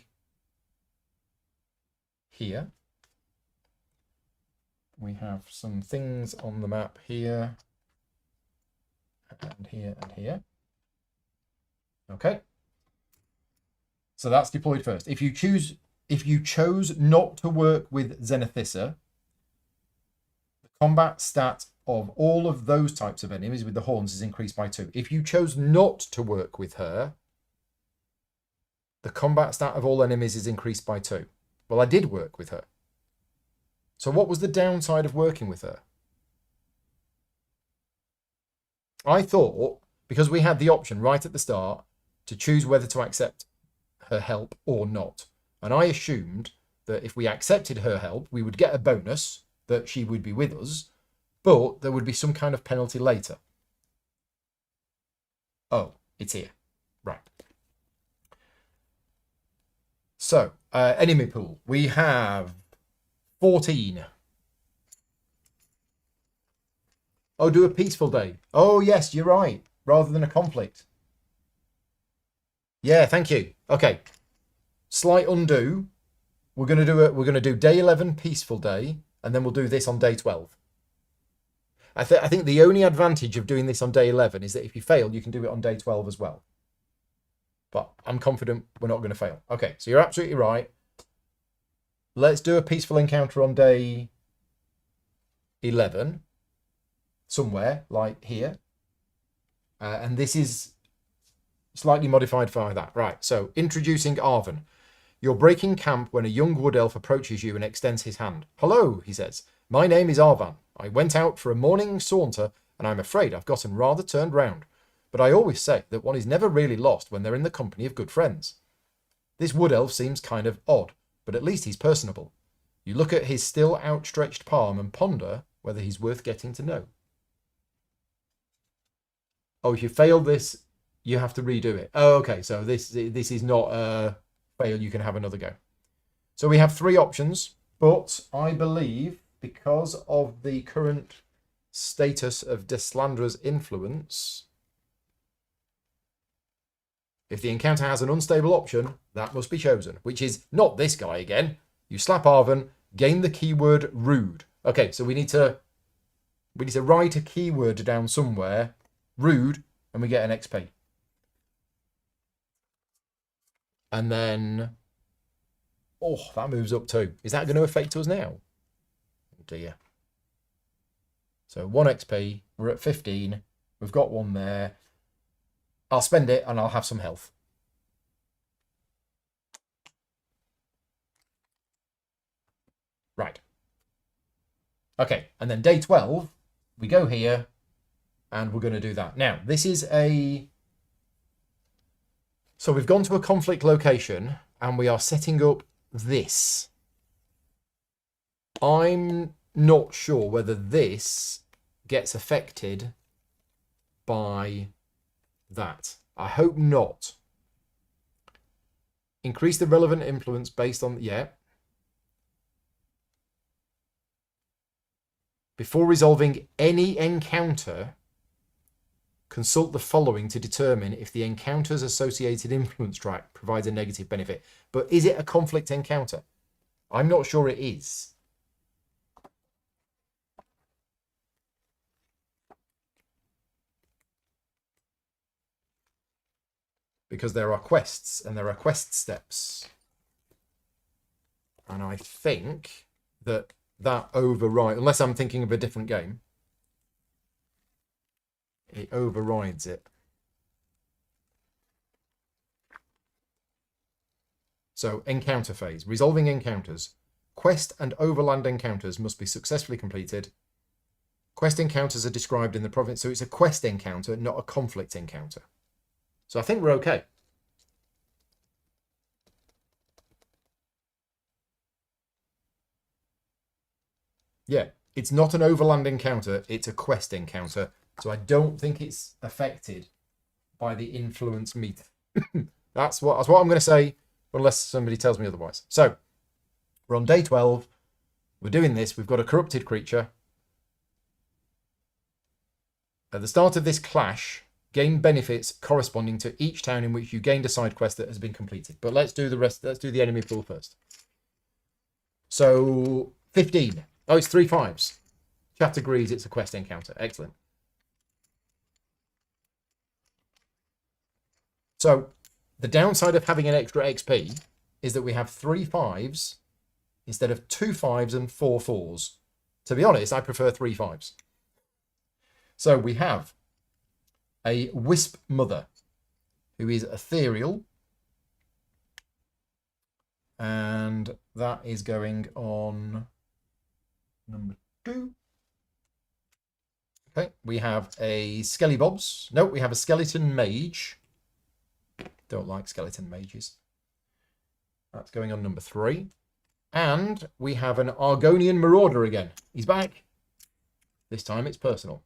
here. We have some things on the map here. And here and here. Okay. So that's deployed first. If you chose not to work with Zenithissa, the combat stat of all of those types of enemies with the horns is increased by 2. If you chose not to work with her, the combat stat of all enemies is increased by 2. Well, I did work with her. So what was the downside of working with her? I thought, because we had the option right at the start to choose whether to accept her help or not. And I assumed that if we accepted her help, we would get a bonus that she would be with us, but there would be some kind of penalty later. Oh, it's here. Right. So, enemy pool. We have 14. Oh, do a peaceful day. Oh, yes, you're right. Rather than a conflict. Yeah, thank you. Okay. Slight undo. We're gonna do day 11 peaceful day, and then we'll do this on day 12. I think the only advantage of doing this on day 11 is that if you fail, you can do it on day 12 as well. But I'm confident we're not going to fail. Okay, so you're absolutely right. Let's do a peaceful encounter on day 11. Somewhere, like here. And this is slightly modified by that. Right, so introducing Arven. You're breaking camp when a young wood elf approaches you and extends his hand. Hello, he says. My name is Arvan. I went out for a morning saunter, and I'm afraid I've gotten rather turned round. But I always say that one is never really lost when they're in the company of good friends. This wood elf seems kind of odd, but at least he's personable. You look at his still outstretched palm and ponder whether he's worth getting to know. Oh, if you fail this, you have to redo it. Oh, okay, so this is not a fail. You can have another go. So we have 3 options, but I believe because of the current status of Deslandra's influence, if the encounter has an unstable option, that must be chosen, which is not this guy again. You slap Arven, gain the keyword rude. Okay, so we need to write a keyword down somewhere, rude, and we get an XP. And then, oh, that moves up too. Is that going to affect us now? Oh dear. So 1 XP, we're at 15. We've got one there. I'll spend it and I'll have some health. Right. Okay, and then day 12, we go here and we're going to do that. Now, this is a... So we've gone to a conflict location and we are setting up this. I'm not sure whether this gets affected by that. I hope not. Increase the relevant influence based on... Yeah. Before resolving any encounter, consult the following to determine if the encounter's associated influence track provides a negative benefit. But is it a conflict encounter? I'm not sure it is. Because there are quests and there are quest steps. And I think that overrides, unless I'm thinking of a different game, it overrides it. So encounter phase, resolving encounters. Quest and overland encounters must be successfully completed. Quest encounters are described in the province, so it's a quest encounter, not a conflict encounter. So I think we're okay. Yeah, it's not an overland encounter, it's a quest encounter. So I don't think it's affected by the influence meter. That's what I'm going to say, unless somebody tells me otherwise. So we're on day 12. We're doing this. We've got a corrupted creature. At the start of this clash, gain benefits corresponding to each town in which you gained a side quest that has been completed. But let's do the rest. Let's do the enemy pool first. So 15. Oh, it's 3 5s. Chat agrees it's a quest encounter. Excellent. So the downside of having an extra XP is that we have 3 5s instead of 2 5s and 4 4s. To be honest, I prefer 3 5s. So we have a Wisp Mother, who is ethereal. And that is going on number 2. Okay, we have a Skelly Bobs. No, we have a Skeleton Mage. Don't like skeleton mages. That's going on number 3. And we have an Argonian Marauder again. He's back. This time it's personal.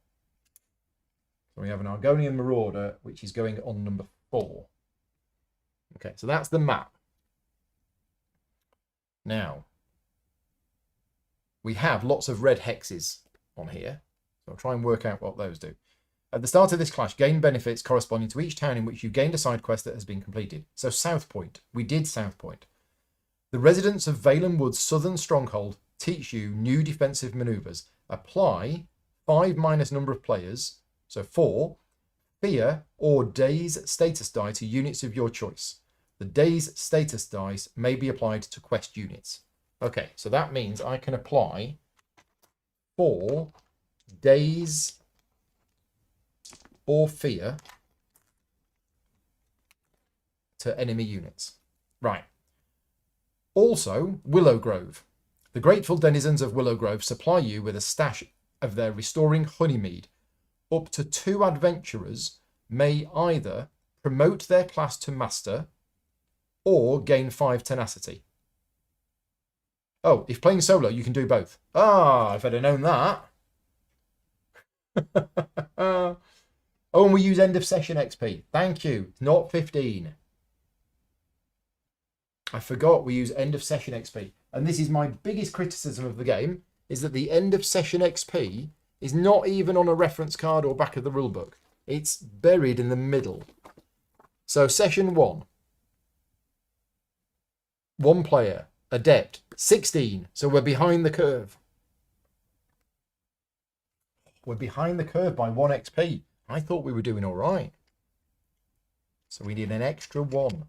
So we have an Argonian Marauder, which is going on number 4. Okay, so that's the map. Now, we have lots of red hexes on here. So I'll try and work out what those do. At the start of this clash, gain benefits corresponding to each town in which you gained a side quest that has been completed. So South Point. We did South Point. The residents of Valen Wood's southern stronghold teach you new defensive maneuvers. Apply 5 minus number of players, so 4, fear or daze status die to units of your choice. The daze status dice may be applied to quest units. Okay, so that means I can apply 4 daze or fear to enemy units. Right. Also, Willow Grove. The grateful denizens of Willow Grove supply you with a stash of their restoring honeymead. Up to 2 adventurers may either promote their class to master or gain 5 tenacity. Oh, if playing solo, you can do both. Ah, if I'd have known that. Oh, and we use end of session XP. Thank you. Not 15. I forgot we use end of session XP. And this is my biggest criticism of the game, is that the end of session XP is not even on a reference card or back of the rulebook. It's buried in the middle. So session 1. 1 player. Adept. 16. So we're behind the curve. We're behind the curve by 1 XP. I thought we were doing all right. So we need an extra 1.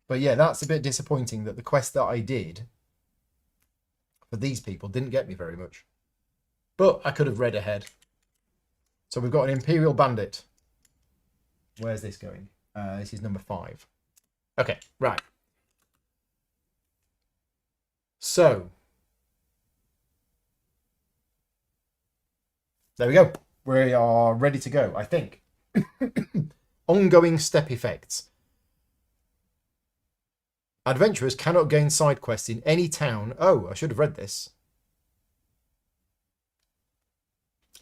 But yeah, that's a bit disappointing that the quest that I did for these people didn't get me very much. But I could have read ahead. So we've got an Imperial Bandit. Where's this going? This is number 5. Okay, right. So there we go. We are ready to go, I think. Ongoing step effects. Adventurers cannot gain side quests in any town. Oh, I should have read this.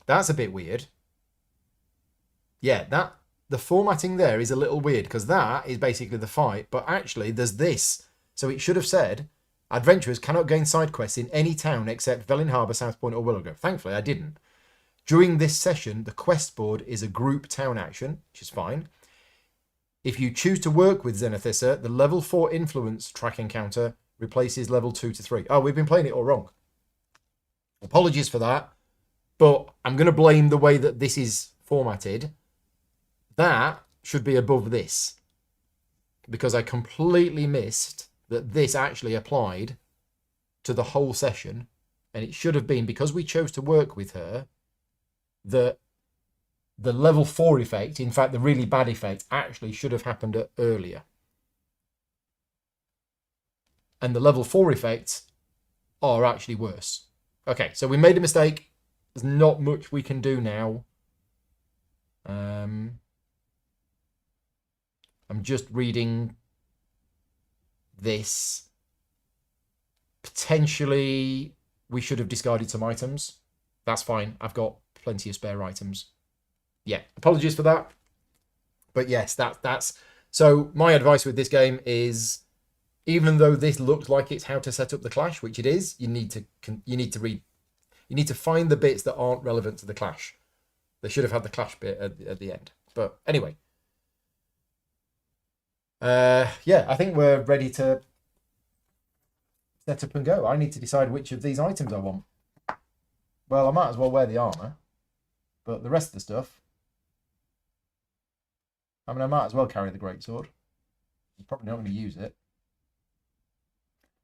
That's a bit weird. Yeah, the formatting there is a little weird because that is basically the fight, but actually there's this. So it should have said, adventurers cannot gain side quests in any town except Velin Harbour, South Point or Willowgrove. Thankfully, I didn't. During this session, the quest board is a group town action, which is fine. If you choose to work with Zenithissa, the level 4 influence track encounter replaces level 2 to 3. Oh, we've been playing it all wrong. Apologies for that, but I'm going to blame the way that this is formatted. That should be above this because I completely missed that this actually applied to the whole session, and it should have been, because we chose to work with her, that the level 4 effect, in fact the really bad effect, actually should have happened earlier. And the level 4 effects are actually worse. Okay, so we made a mistake. There's not much we can do now. I'm just reading this. Potentially we should have discarded some items. That's fine. I've got plenty of spare items. Yeah, apologies for that. But yes, that's... So my advice with this game is, even though this looks like it's how to set up the clash, which it is, you need to find the bits that aren't relevant to the clash. They should have had the clash bit at the end. But anyway. Yeah, I think we're ready to set up and go. I need to decide which of these items I want. Well, I might as well wear the armour. But the rest of the stuff... I mean, I might as well carry the greatsword. I'm probably not going to use it.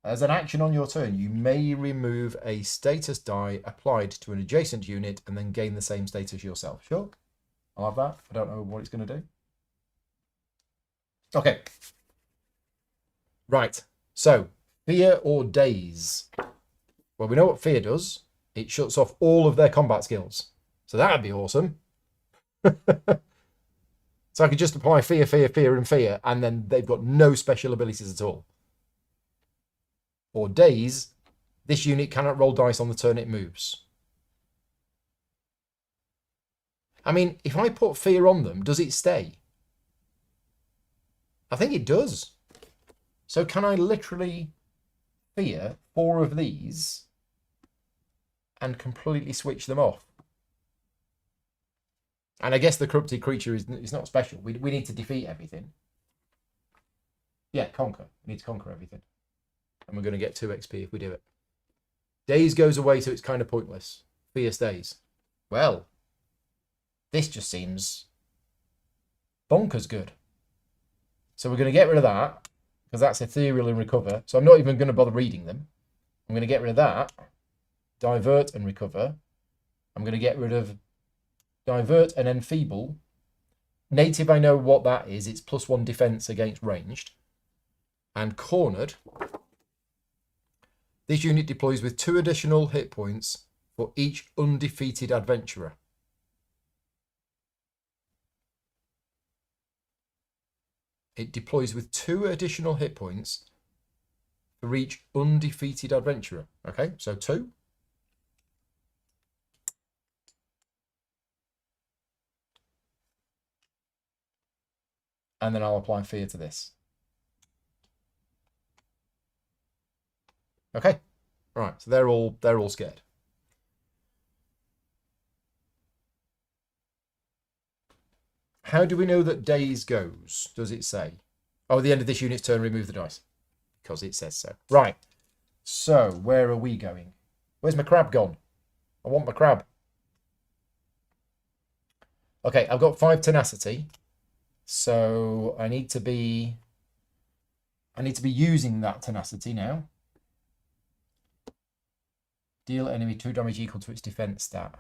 As an action on your turn, you may remove a status die applied to an adjacent unit and then gain the same status yourself. Sure, I'll have that. I don't know what it's going to do. Okay. Right. So, fear or daze? Well, we know what fear does. It shuts off all of their combat skills. So that would be awesome. So I could just apply fear, fear, fear, and fear, and then they've got no special abilities at all. Or daze, this unit cannot roll dice on the turn it moves. I mean, if I put fear on them, does it stay? I think it does. So can I literally fear 4 of these and completely switch them off? And I guess the corrupted creature is not special. We need to defeat everything. Yeah, conquer. We need to conquer everything. And we're going to get 2 XP if we do it. Daze goes away, so it's kind of pointless. Fear stays. Well, this just seems bonkers good. So we're going to get rid of that, because that's ethereal and recover. So I'm not even going to bother reading them. I'm going to get rid of that. Divert and recover. I'm going to get rid of divert and enfeeble. Native, I know what that is. It's +1 defense against ranged. And cornered. This unit deploys with 2 additional hit points for each undefeated adventurer. It deploys with 2 additional hit points for each undefeated adventurer. Okay, so 2. And then I'll apply fear to this. Okay, right. So they're all scared. How do we know that daze goes? Does it say? Oh, at the end of this unit's turn, remove the dice. Because it says so. Right. So, where are we going? Where's my crab gone? I want my crab. Okay, I've got 5 tenacity. So, I need to be using that tenacity now. Deal enemy 2 damage equal to its defense stat.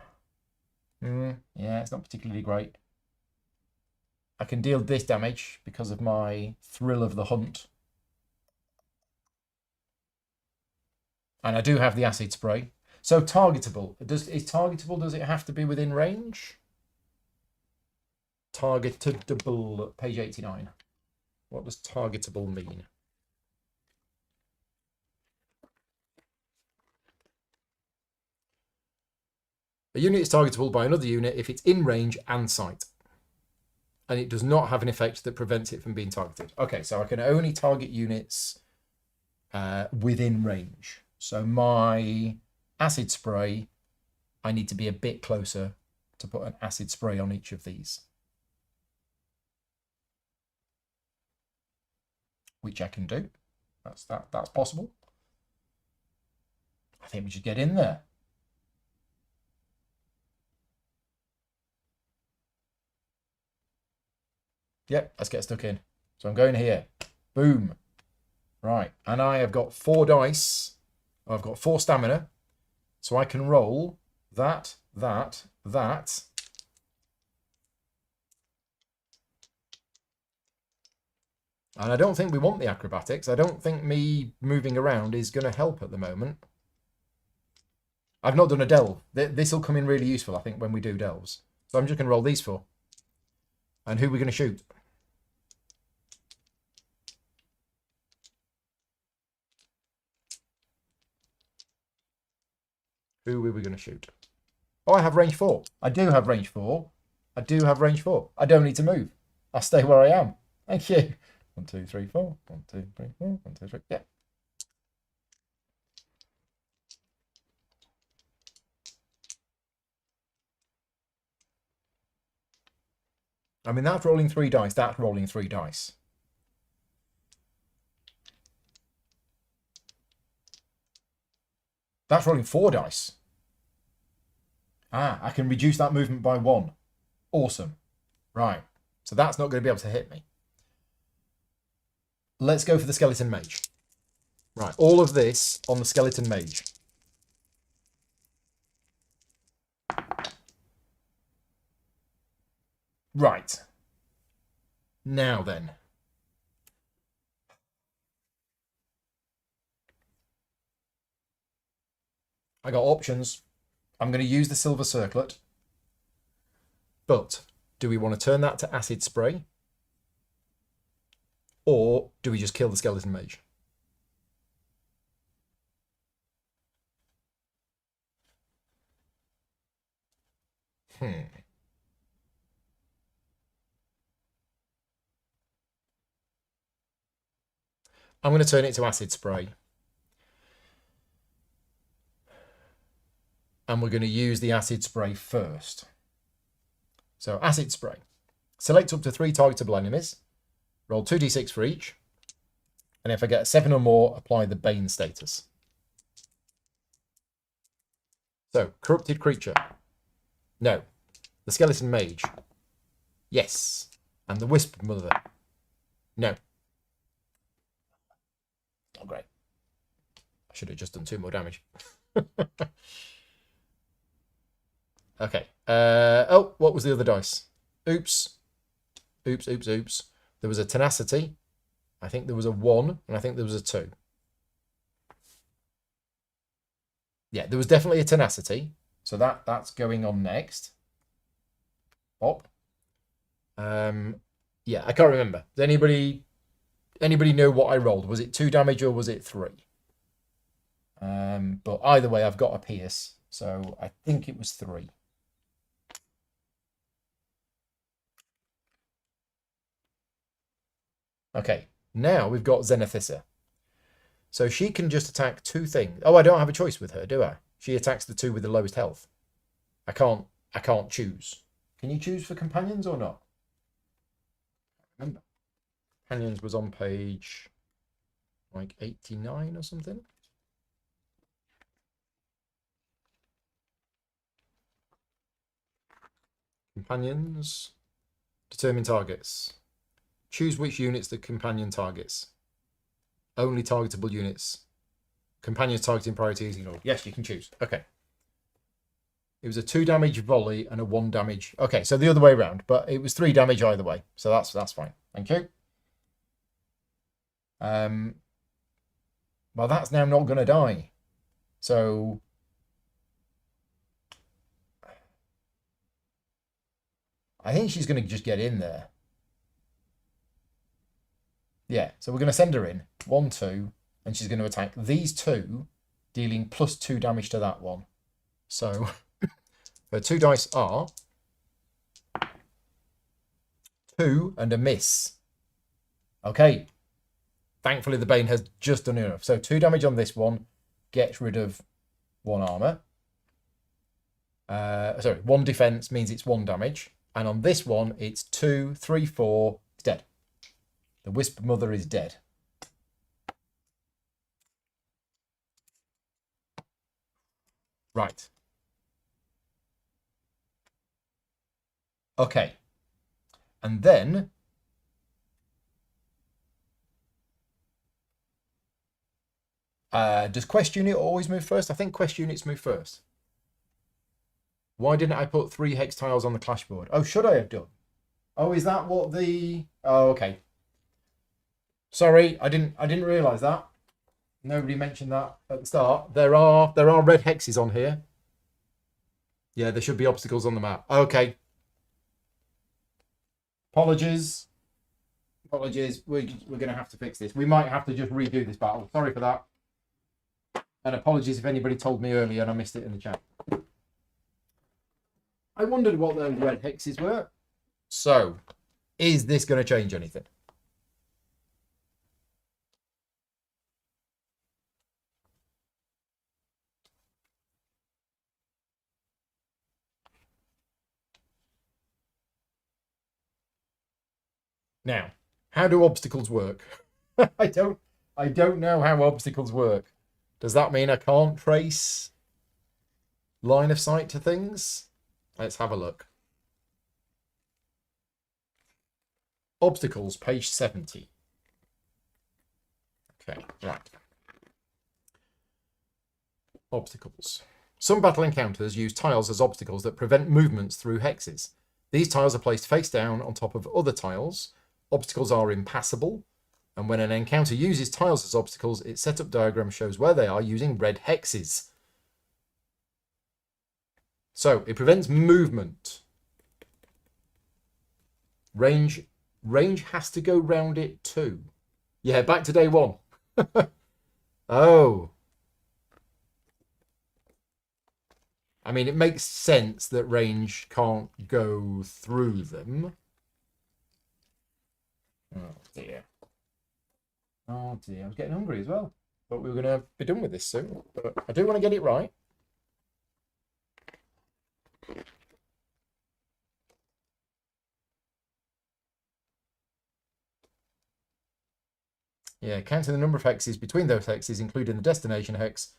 Yeah, it's not particularly great. I can deal this damage because of my thrill of the hunt. And I do have the acid spray. So targetable. Is targetable, does it have to be within range? Targetable, page 89. What does targetable mean? A unit is targetable by another unit if it's in range and sight. And it does not have an effect that prevents it from being targeted. Okay, so I can only target units within range. So my acid spray, I need to be a bit closer to put an acid spray on each of these. Which I can do. That's possible. I think we should get in there. Yep, let's get stuck in. So I'm going here. Boom. Right, and I have got 4 dice. I've got 4 stamina. So I can roll that. And I don't think we want the acrobatics. I don't think me moving around is going to help at the moment. I've not done a delve. This will come in really useful, I think, when we do delves. So I'm just going to roll these 4. And who are we going to shoot? Who are we going to shoot? Oh, I have range 4. I do have range 4. I do have range 4. I don't need to move. I stay where I am. Thank you. 1, 2, 3, 4. 1, 2, 3, 4. 1, 2, 3. Yeah. I mean, that's rolling 3 dice. That's rolling 3 dice. That's rolling 4 dice. Ah, I can reduce that movement by 1. Awesome. Right. So that's not going to be able to hit me. Let's go for the skeleton mage. Right. All of this on the skeleton mage. Right. Now then. I got options. I'm going to use the silver circlet. But do we want to turn that to acid spray? Or do we just kill the skeleton mage? I'm going to turn it to acid spray. And we're going to use the acid spray first. So acid spray. Select up to 3 targetable enemies. Roll 2d6 for each. And if I get a 7 or more, apply the Bane status. So, corrupted creature. No. The skeleton mage. Yes. And the wisp mother. No. Not great. I should have just done 2 more damage. Okay. Oh, what was the other dice? Oops. Oops. There was a tenacity. I think there was a 1, and I think there was a 2. Yeah, there was definitely a tenacity. So that's going on next. Pop. Yeah, I can't remember. Does anybody know what I rolled? Was it 2 damage or was it 3? But either way, I've got a pierce. So I think it was 3. Okay, now we've got Zenithissa. So she can just attack 2 things. Oh, I don't have a choice with her, do I? She attacks the 2 with the lowest health. I can't choose. Can you choose for companions or not? Remember. Companions was on page like 89 or something. Companions. Determine targets. Choose which units the companion targets. Only targetable units. Companions targeting priority is ignored. Yes, you can choose. Okay. It was a 2 damage volley and a 1 damage. Okay, so the other way around, but it was 3 damage either way. So that's fine. Thank you. Well, that's now not going to die. So I think she's going to just get in there. Yeah, so we're going to send her in. 1, 2, and she's going to attack these two, dealing +2 damage to that one. So her 2 dice are 2 and a miss. Okay. Thankfully, the Bane has just done enough. So 2 damage on this one gets rid of 1 armor. 1 defense means it's 1 damage. And on this one, it's 2, 3, 4. It's dead. The Wisp Mother is dead. Right. Okay. And then does quest unit always move first? I think quest units move first. Why didn't I put 3 hex tiles on the clash board? Oh, should I have done? Oh, is that what the... Oh, okay. Sorry, I didn't realise that. Nobody mentioned that at the start. There are red hexes on here. Yeah, there should be obstacles on the map. Okay. Apologies. Apologies. We're going to have to fix this. We might have to just redo this battle. Sorry for that. And apologies if anybody told me earlier and I missed it in the chat. I wondered what those red hexes were. So, is this going to change anything? Now, how do obstacles work? I don't know how obstacles work. Does that mean I can't trace line of sight to things? Let's have a look. Obstacles, page 70. Okay, right. Obstacles. Some battle encounters use tiles as obstacles that prevent movements through hexes. These tiles are placed face down on top of other tiles. Obstacles are impassable, and when an encounter uses tiles as obstacles, its setup diagram shows where they are using red hexes. So, it prevents movement. Range has to go round it too. Yeah, back to day 1. Oh. I mean, it makes sense that range can't go through them. Oh dear. Oh dear, I was getting hungry as well. Thought we were going to be done with this soon. But I do want to get it right. Yeah, counting the number of hexes between those hexes, including the destination hex.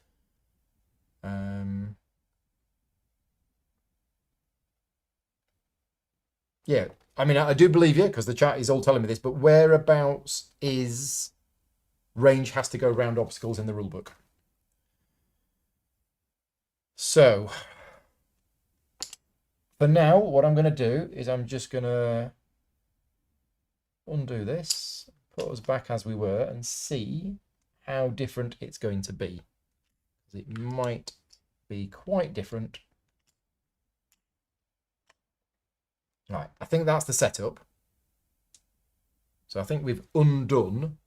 Yeah, I mean, I do believe you, because the chat is all telling me this, but whereabouts is range has to go around obstacles in the rulebook? So, for now, what I'm going to do is I'm just going to undo this, put us back as we were, and see how different it's going to be. It might be quite different. Right, I think that's the setup. So I think we've undone.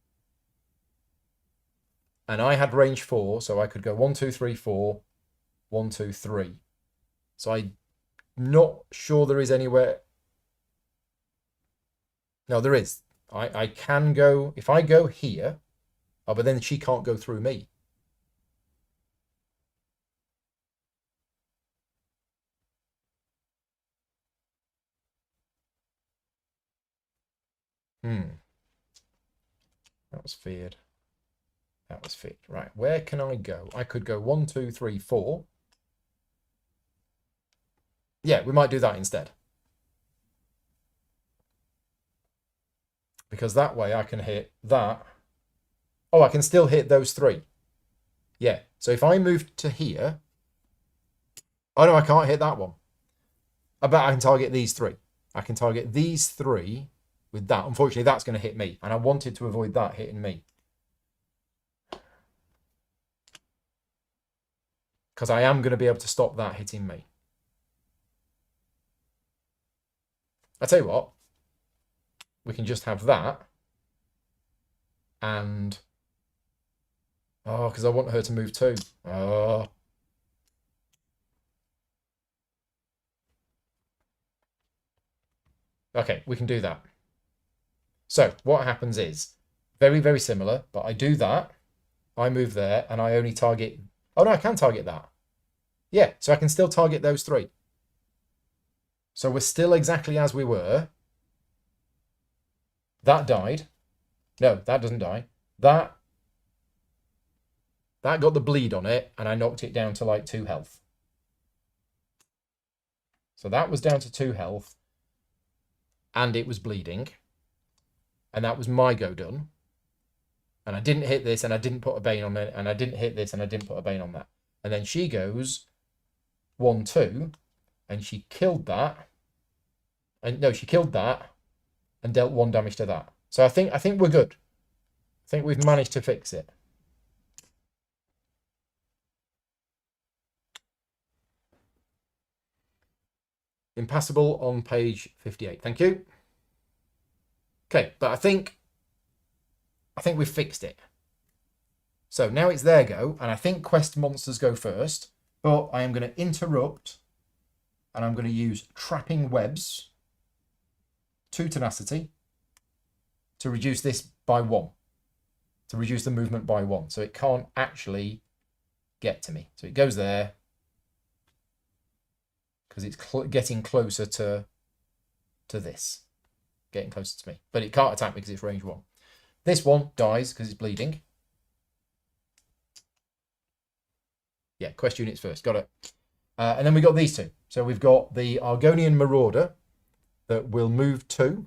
And I had range 4, so I could go 1, 2, 3, 4, 1, 2, 3. So I'm not sure there is anywhere. No, there is. I can go, if I go here, oh, but then she can't go through me. That was feared. That was feared. Right, where can I go? I could go 1, 2, 3, 4. Yeah, we might do that instead. Because that way I can hit that. Oh, I can still hit those 3. Yeah. So if I move to here, oh no, I can't hit that one. I bet I can target these three. I can target these three with that. Unfortunately, that's going to hit me, and I wanted to avoid that hitting me. Because I am going to be able to stop that hitting me. I tell you what, we can just have that. And, oh, because I want her to move too. Oh. Okay, we can do that. So what happens is, very, very similar, but I do that. I move there, and I only target... Oh, no, I can target that. Yeah, so I can still target those three. So we're still exactly as we were. That died. No, that doesn't die. That got the bleed on it, and I knocked it down to like 2 health. So that was down to 2 health, and it was bleeding. And that was my go done. And I didn't hit this, and I didn't put a bane on it, and I didn't hit this, and I didn't put a bane on that. And then she goes 1-2, and she killed that. And no, she killed that and dealt 1 damage to that. So I think we're good. I think we've managed to fix it. Impassable on page 58. Thank you. Okay, but I think we've fixed it. So now it's their go, and I think quest monsters go first, but I am going to interrupt, and I'm going to use trapping webs, 2 tenacity, to reduce this by 1, to reduce the movement by 1, so it can't actually get to me. So it goes there, because it's getting closer to this, getting closer to me, but it can't attack me because it's range 1. This one dies because it's bleeding. Yeah, quest units first. Got it. And then we got these two. So we've got the Argonian Marauder that will move 2.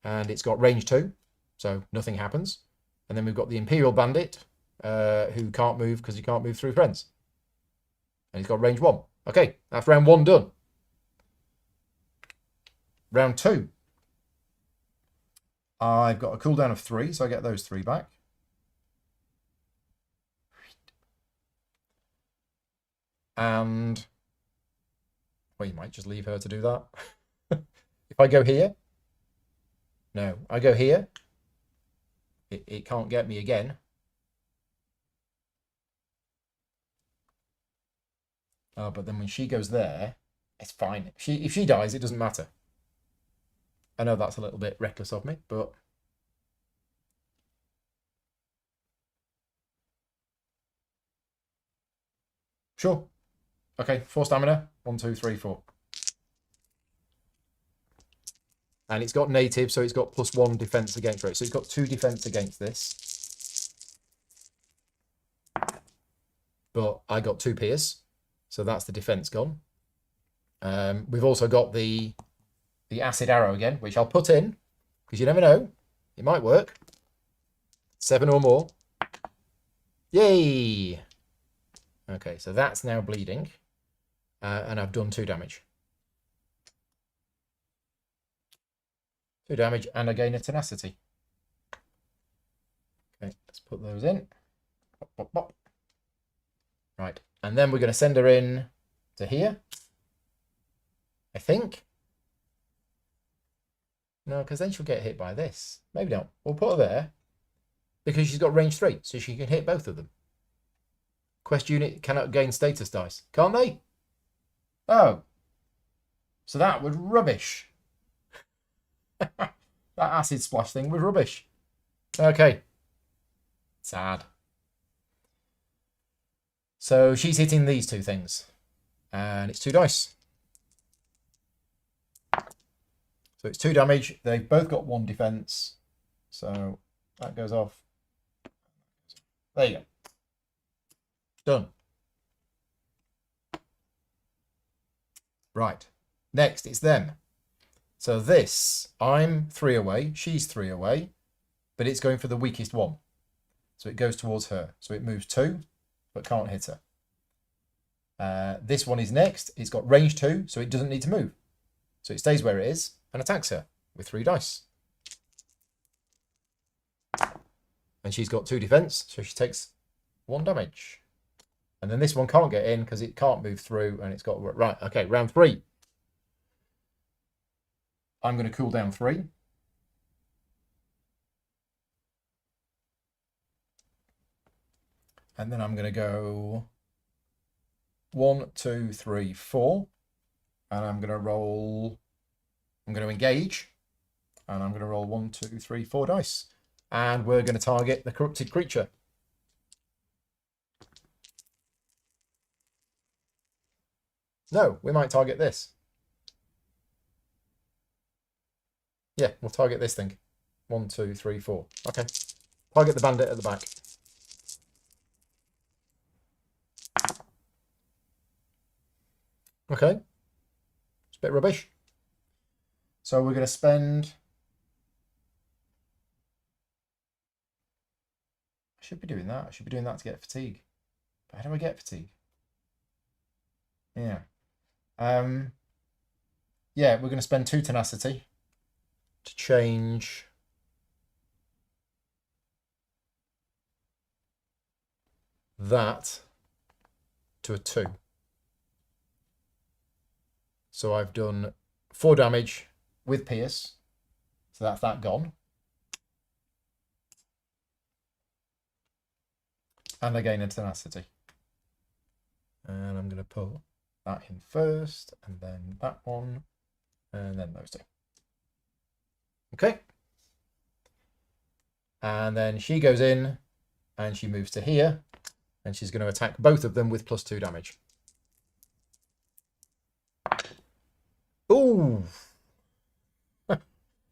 And it's got range 2, so nothing happens. And then we've got the Imperial Bandit, who can't move because he can't move through friends. And he's got range 1. Okay, that's round 1 done. Round 2. I've got a cooldown of 3, so I get those 3 back. And, well, you might just leave her to do that. If I go here, no, I go here, it can't get me again. But then when she goes there, it's fine. If she dies, it doesn't matter. I know that's a little bit reckless of me, but... Sure. Okay, 4 stamina. 1, 2, 3, 4. And it's got native, so it's got +1 defense against it. So it's got 2 defense against this. But I got 2 pierce, so that's the defense gone. We've also got the acid arrow again, which I'll put in, because you never know. It might work. 7 or more. Yay! Okay, so that's now bleeding. And I've done 2 damage. 2 damage, and I gain a tenacity. Okay, let's put those in. Pop, pop, pop. Right, and then we're going to send her in to here. I think. No, because then she'll get hit by this. Maybe not. We'll put her there. Because she's got range 3, so she can hit both of them. Quest unit cannot gain status dice. Can't they? Oh. So that was rubbish. That acid splash thing was rubbish. Okay. Sad. So she's hitting these 2 things. And it's 2 dice. So it's 2 damage. They've both got 1 defense. So that goes off. There you go. Done. Right. Next, it's them. So this, I'm 3 away. She's 3 away. But it's going for the weakest one. So it goes towards her. So it moves 2, but can't hit her. This one is next. It's got range 2, so it doesn't need to move. So it stays where it is and attacks her with 3 dice. And she's got 2 defense, so she takes 1 damage. And then this one can't get in because it can't move through and it's got... Right, okay, round 3. I'm going to cool down 3. And then I'm going to go 1, 2, 3, 4. And I'm going to roll... I'm going to engage. And I'm going to roll 1, 2, 3, 4 dice. And we're going to target the corrupted creature. No, we might target this. Yeah, we'll target this thing. 1, 2, 3, 4. Okay. Target the bandit at the back. Okay. It's a bit rubbish. So we're going to spend... I should be doing that. I should be doing that to get fatigue. But how do I get fatigue? Yeah. Yeah, we're going to spend 2 tenacity to change that to a 2. So I've done 4 damage with Pierce. So that's that gone. And I gain a tenacity. And I'm going to put that in first, and then that one, and then those 2. Okay. And then she goes in, and she moves to here, and she's going to attack both of them with +2 damage. Ooh!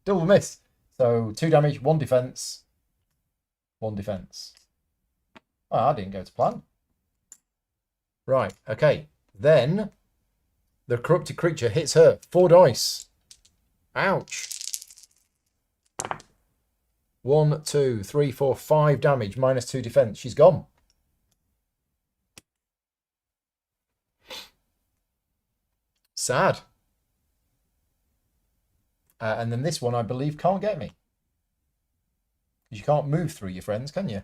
Double miss. So 2 damage, 1 defense, 1 defense. Oh, I didn't go to plan. Right, okay. Then the corrupted creature hits her. 4 dice. Ouch. 1, 2, 3, 4, 5 damage, -2 defense. She's gone. Sad. And then this one, I believe, can't get me. Because you can't move through your friends, can you?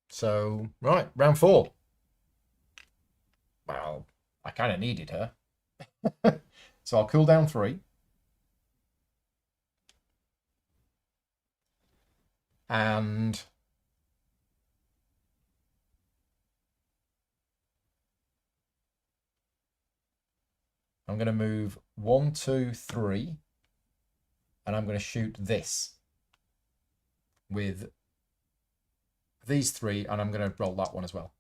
So, right, round 4. Well, I kind of needed her. So I'll cool down 3. And I'm going to move 1, 2, 3. And I'm going to shoot this with these 3, and I'm going to roll that one as well.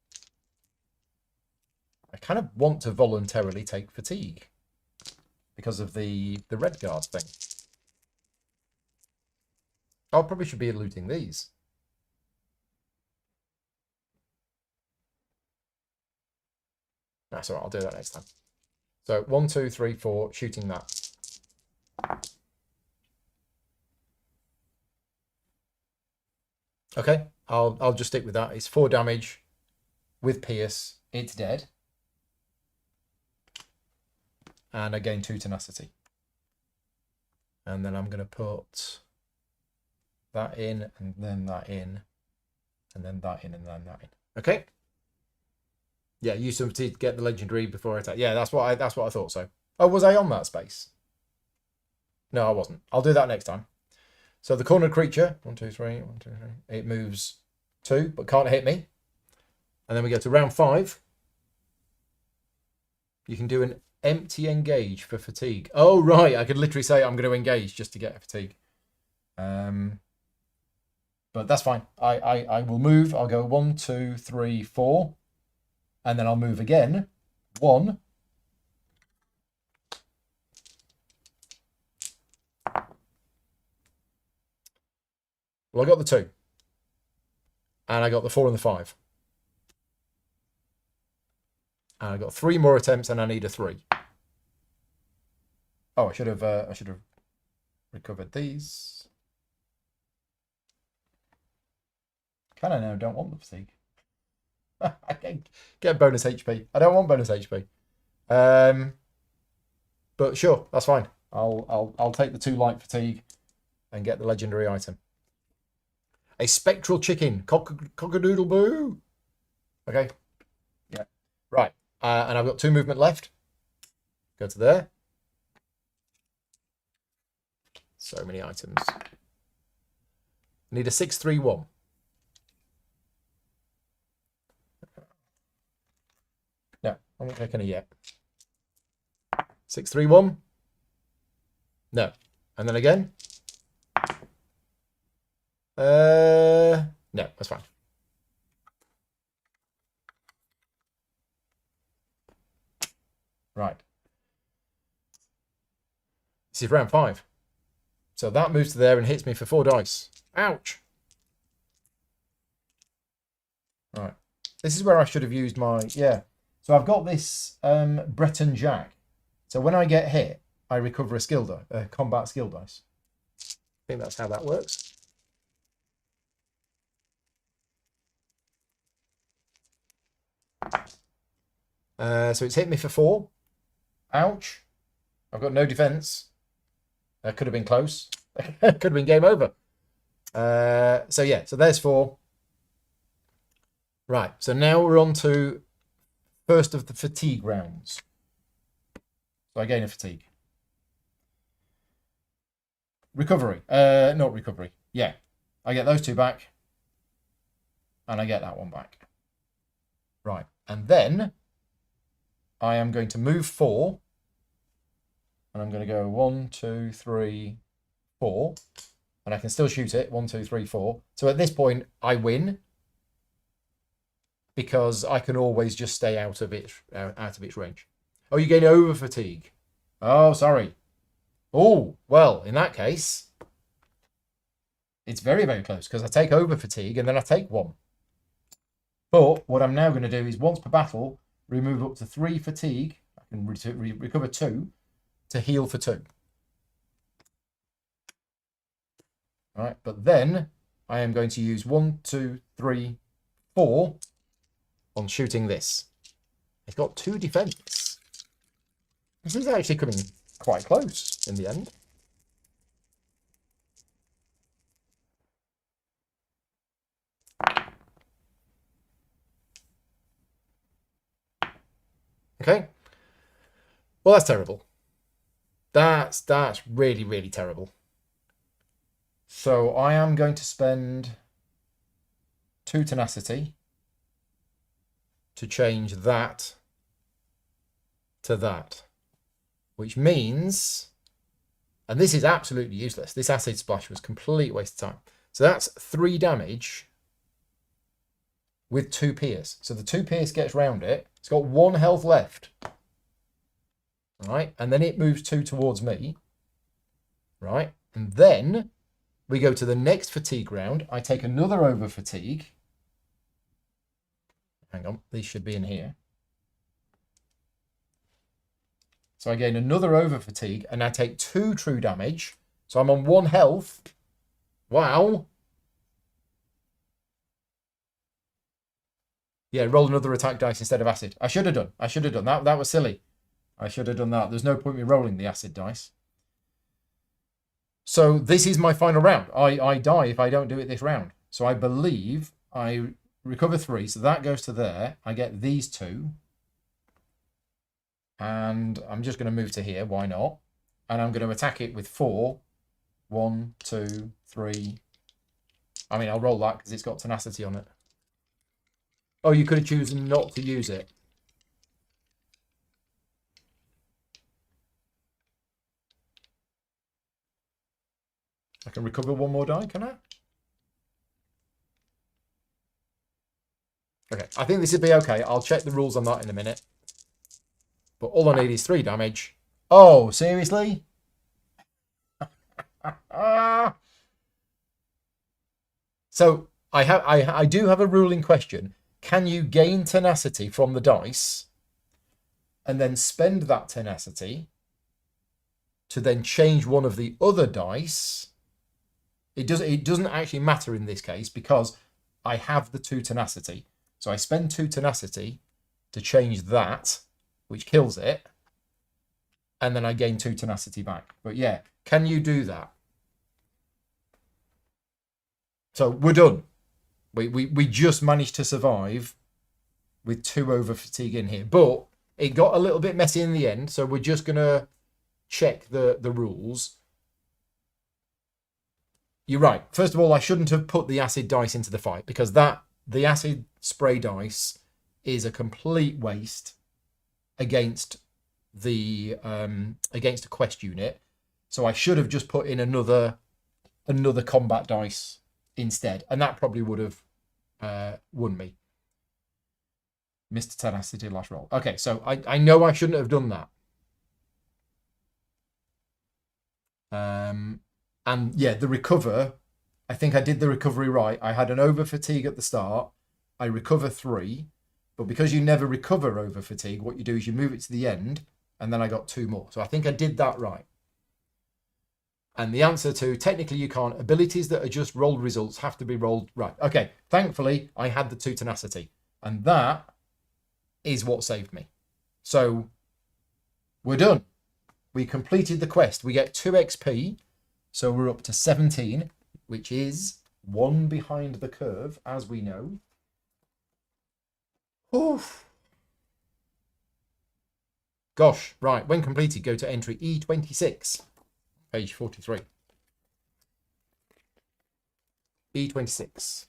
I kind of want to voluntarily take fatigue because of the red guard thing. I probably should be looting these. That's all right, I'll do that next time. So 1, 2, 3, 4, shooting that. Okay, I'll just stick with that. It's 4 damage with Pierce. It's dead. And I gain 2 tenacity. And then I'm going to put that in, and then that in, and then that in, and then that in. Okay. Yeah, use some to get the legendary before I attack. Yeah, that's what I thought so. Oh, was I on that space? No, I wasn't. I'll do that next time. So the cornered creature, 1, 2, 3, 1, 2, 3. It moves 2, but can't hit me. And then we go to round 5. You can do an empty engage for fatigue. Oh, right. I could literally say I'm going to engage just to get fatigue. But that's fine. I will move. I'll go 1, 2, 3, 4. And then I'll move again. 1. Well, I got the 2. And I got the 4 and the 5. And I got 3 more attempts, and I need a 3. Oh, I should have recovered these. Kind of now don't want the fatigue. I can get bonus HP. I don't want bonus HP. But sure, that's fine. I'll take the 2 light fatigue and get the legendary item. A spectral chicken. Cock-a-doodle boo. Okay. Yeah. Right. And I've got 2 movement left. Go to there. So many items. Need a 6-3-1. No, I'm not taking it yet. 6-3-1. No. And then again. No, that's fine. Right. This is round 5. So that moves to there and hits me for 4 dice. Ouch. Right. This is where I should have used my... Yeah. So I've got this Breton Jack. So when I get hit, I recover a skill die, a combat skill dice. I think that's how that works. So it's hit me for 4. Ouch. I've got no defense. That could have been close. Could have been game over. So yeah, so there's 4. Right, so now we're on to first of the fatigue rounds. So I gain a fatigue. Recovery. Not recovery. Yeah. I get those 2 back. And I get that one back. Right. And then I am going to move 4. And I'm going to go 1, 2, 3, 4. And I can still shoot it. 1, 2, 3, 4. So at this point, I win. Because I can always just stay out of its range. Oh, you gain over fatigue. Oh, sorry. Oh, well, in that case, it's very, very close because I take over fatigue and then I take 1. But what I'm now going to do is once per battle, remove up to 3 fatigue. I can recover 2 to heal for 2. All right, but then I am going to use 1, 2, 3, 4 on shooting this. It's got 2 defense. This is actually coming quite close in the end. Okay. Well, that's terrible. That's really, really terrible. So I am going to spend 2 tenacity to change that to that. Which means, and this is absolutely useless. This acid splash was a complete waste of time. So that's 3 damage with 2 pierce. So the 2 pierce gets round it. It's got 1 health left. Right, and then it moves 2 towards me. Right, and then we go to the next fatigue round. I take another over fatigue. Hang on, these should be in here. So I gain another over fatigue and I take 2 true damage. So I'm on 1 health. Wow. Yeah, roll another attack dice instead of acid. I should have done. That was silly. I should have done that. There's no point in me rolling the acid dice. So this is my final round. I die if I don't do it this round. So I believe I recover 3. So that goes to there. I get these 2. And I'm just going to move to here. Why not? And I'm going to attack it with 4. 1, 2, 3. I mean, I'll roll that because it's got tenacity on it. Oh, you could have chosen not to use it. I can recover 1 more die, can I? Okay, I think this would be okay. I'll check the rules on that in a minute. But all I need is 3 damage. Oh, seriously? So I do have a ruling question. Can you gain tenacity from the dice and then spend that tenacity to then change one of the other dice? It doesn't actually matter in this case because I have the 2 tenacity. So I spend 2 tenacity to change that, which kills it. And then I gain 2 tenacity back. But yeah, can you do that? So we're done. We just managed to survive with 2 over fatigue in here. But it got a little bit messy in the end. So we're just going to check the rules. You're right. First of all, I shouldn't have put the acid dice into the fight because the acid spray dice is a complete waste against the against a quest unit. So I should have just put in another combat dice instead, and that probably would have won me. Mr. Tenacity last roll. Okay, so I know I shouldn't have done that. And yeah, the recover, I think I did the recovery right. I had an over fatigue at the start. I recover 3, but because you never recover over fatigue, what you do is you move it to the end, and then I got 2 more. So I think I did that right. And the answer to, technically you can't, abilities that are just rolled results have to be rolled right. Okay, thankfully I had the 2 tenacity, and that is what saved me. So we're done. We completed the quest. We get 2 XP. So we're up to 17, which is 1 behind the curve, as we know. Oof. Gosh, right. When completed, go to entry E26, page 43. E26.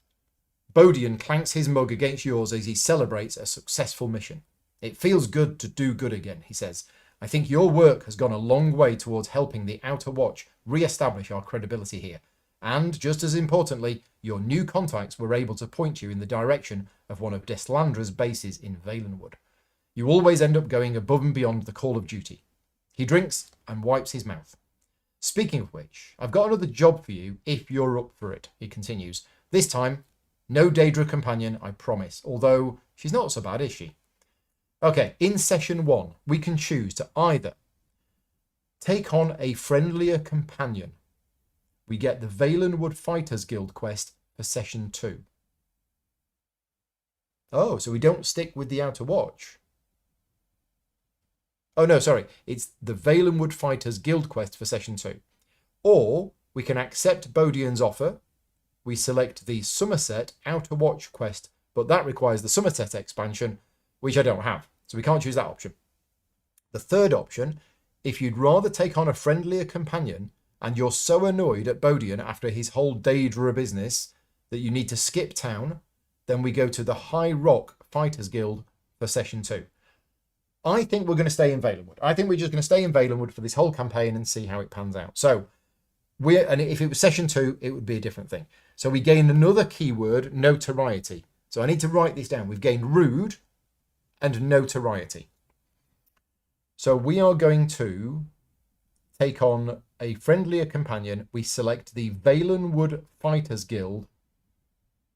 Bodian clanks his mug against yours as he celebrates a successful mission. It feels good to do good again, he says. I think your work has gone a long way towards helping the Outer Watch re-establish our credibility here. And, just as importantly, your new contacts were able to point you in the direction of one of Deslandra's bases in Valenwood. You always end up going above and beyond the call of duty. He drinks and wipes his mouth. Speaking of which, I've got another job for you if you're up for it, he continues. This time, no Daedra companion, I promise. Although, she's not so bad, is she? Okay, in session 1, we can choose to either take on a friendlier companion. We get the Valenwood Fighters Guild quest for session 2. Oh, so we don't stick with the Outer Watch. Oh, no, sorry. It's the Valenwood Fighters Guild quest for session 2. Or we can accept Bodian's offer. We select the Somerset Outer Watch quest, but that requires the Somerset expansion, which I don't have. So we can't choose that option. The third option, if you'd rather take on a friendlier companion and you're so annoyed at Bodian after his whole Daedra business that you need to skip town, then we go to the High Rock Fighters Guild for session 2. I think we're going to stay in Valenwood. I think we're just going to stay in Valenwood for this whole campaign and see how it pans out. So, and if it was session 2, it would be a different thing. So we gain another keyword, notoriety. So I need to write this down. We've gained rude and notoriety. So we are going to take on a friendlier companion. We select the Valenwood Fighters Guild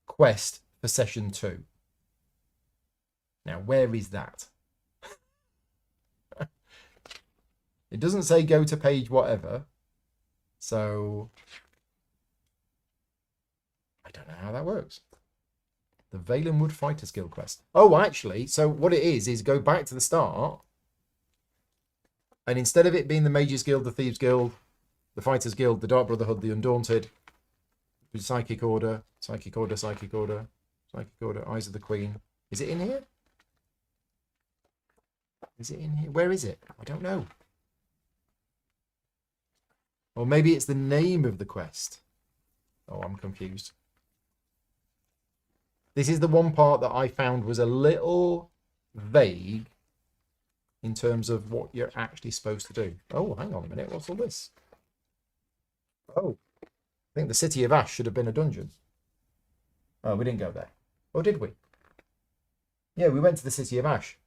quest for session 2. Now, where is that? It doesn't say go to page whatever. So I don't know how that works. The Valenwood Fighters Guild quest. Oh, actually, so what it is go back to the start. And instead of it being the Mages Guild, the Thieves Guild, the Fighters Guild, the Dark Brotherhood, the Undaunted, Psychic Order, Psychic Order, Psychic Order, Psychic Order, Eyes of the Queen. Is it in here? Is it in here? Where is it? I don't know. Or maybe it's the name of the quest. Oh, I'm confused. This is the one part that I found was a little vague in terms of what you're actually supposed to do. Oh, hang on a minute. What's all this? Oh, I think the City of Ash should have been a dungeon. Oh, we didn't go there. Or did we? Yeah, we went to the City of Ash.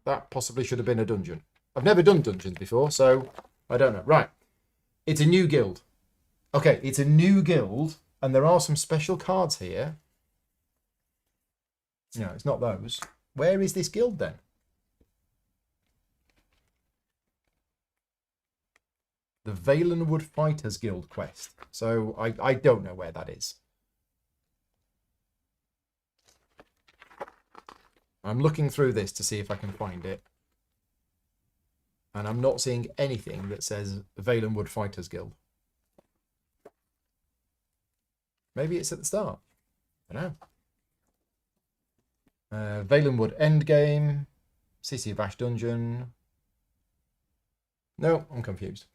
That possibly should have been a dungeon. I've never done dungeons before, so I don't know. Right. It's a new guild. Okay, it's a new guild, and there are some special cards here. No, it's not those. Where is this guild then? The Valenwood Fighters Guild quest. So I don't know where that is. I'm looking through this to see if I can find it. And I'm not seeing anything that says Valenwood Fighters Guild. Maybe it's at the start. I don't know. Valenwood Endgame. City of Ash Dungeon. No, I'm confused.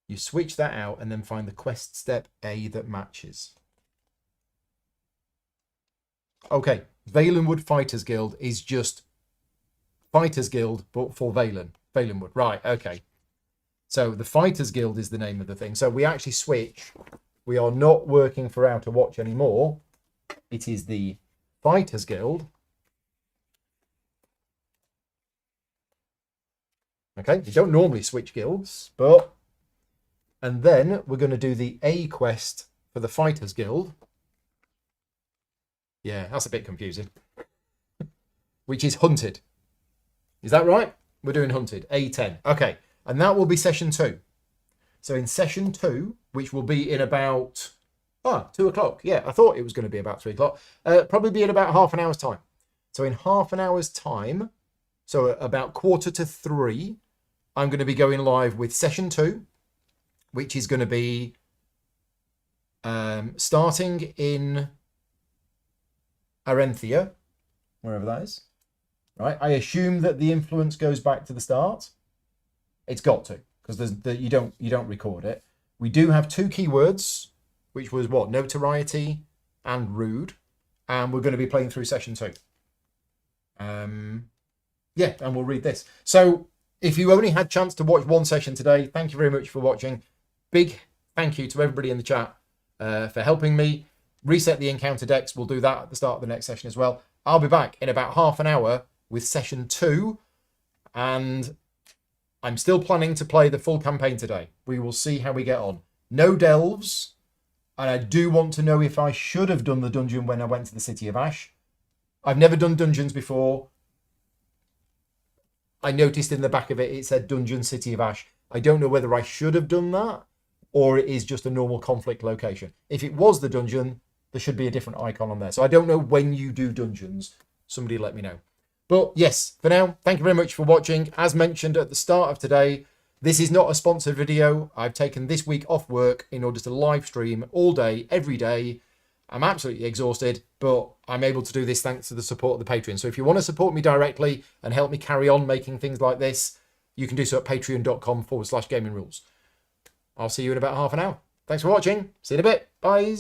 You switch that out and then find the quest step A that matches. Okay, Valenwood Fighters Guild is just Fighters Guild, but for Valenwood. Right, okay. So the Fighters Guild is the name of the thing. So we actually switch. We are not working for Outer Watch anymore. It is the Fighters Guild. Okay, you don't normally switch guilds, but... And then we're going to do the A quest for the Fighters Guild. Yeah, that's a bit confusing. Which is Hunted. Is that right? We're doing Hunted. A10. Okay. And that will be session 2. So in session 2, which will be in about 2 o'clock. Yeah, I thought it was going to be about 3 o'clock. Probably be in about half an hour's time. So in half an hour's time, so about 2:45, I'm going to be going live with session 2, which is going to be starting in Arenthia, wherever that is. Right, I assume that the influence goes back to the start. It's got to, because you don't record it. We do have 2 keywords, which was what? Notoriety and rude, and we're going to be playing through session 2. Yeah, and we'll read this. So if you only had chance to watch one session today, thank you very much for watching. Big thank you to everybody in the chat for helping me reset the encounter decks. We'll do that at the start of the next session as well. I'll be back in about half an hour with session 2, and I'm still planning to play the full campaign today. We will see how we get on. No delves, and I do want to know if I should have done the dungeon when I went to the City of Ash. I've never done dungeons before. I noticed in the back of it, it said Dungeon City of Ash. I don't know whether I should have done that, or it is just a normal conflict location. If it was the dungeon, there should be a different icon on there. So I don't know when you do dungeons. Somebody let me know. But yes, for now, thank you very much for watching. As mentioned at the start of today, this is not a sponsored video. I've taken this week off work in order to live stream all day, every day. I'm absolutely exhausted, but I'm able to do this thanks to the support of the Patreon. So if you want to support me directly and help me carry on making things like this, you can do so at patreon.com/gaming rules. I'll see you in about half an hour. Thanks for watching. See you in a bit. Bye.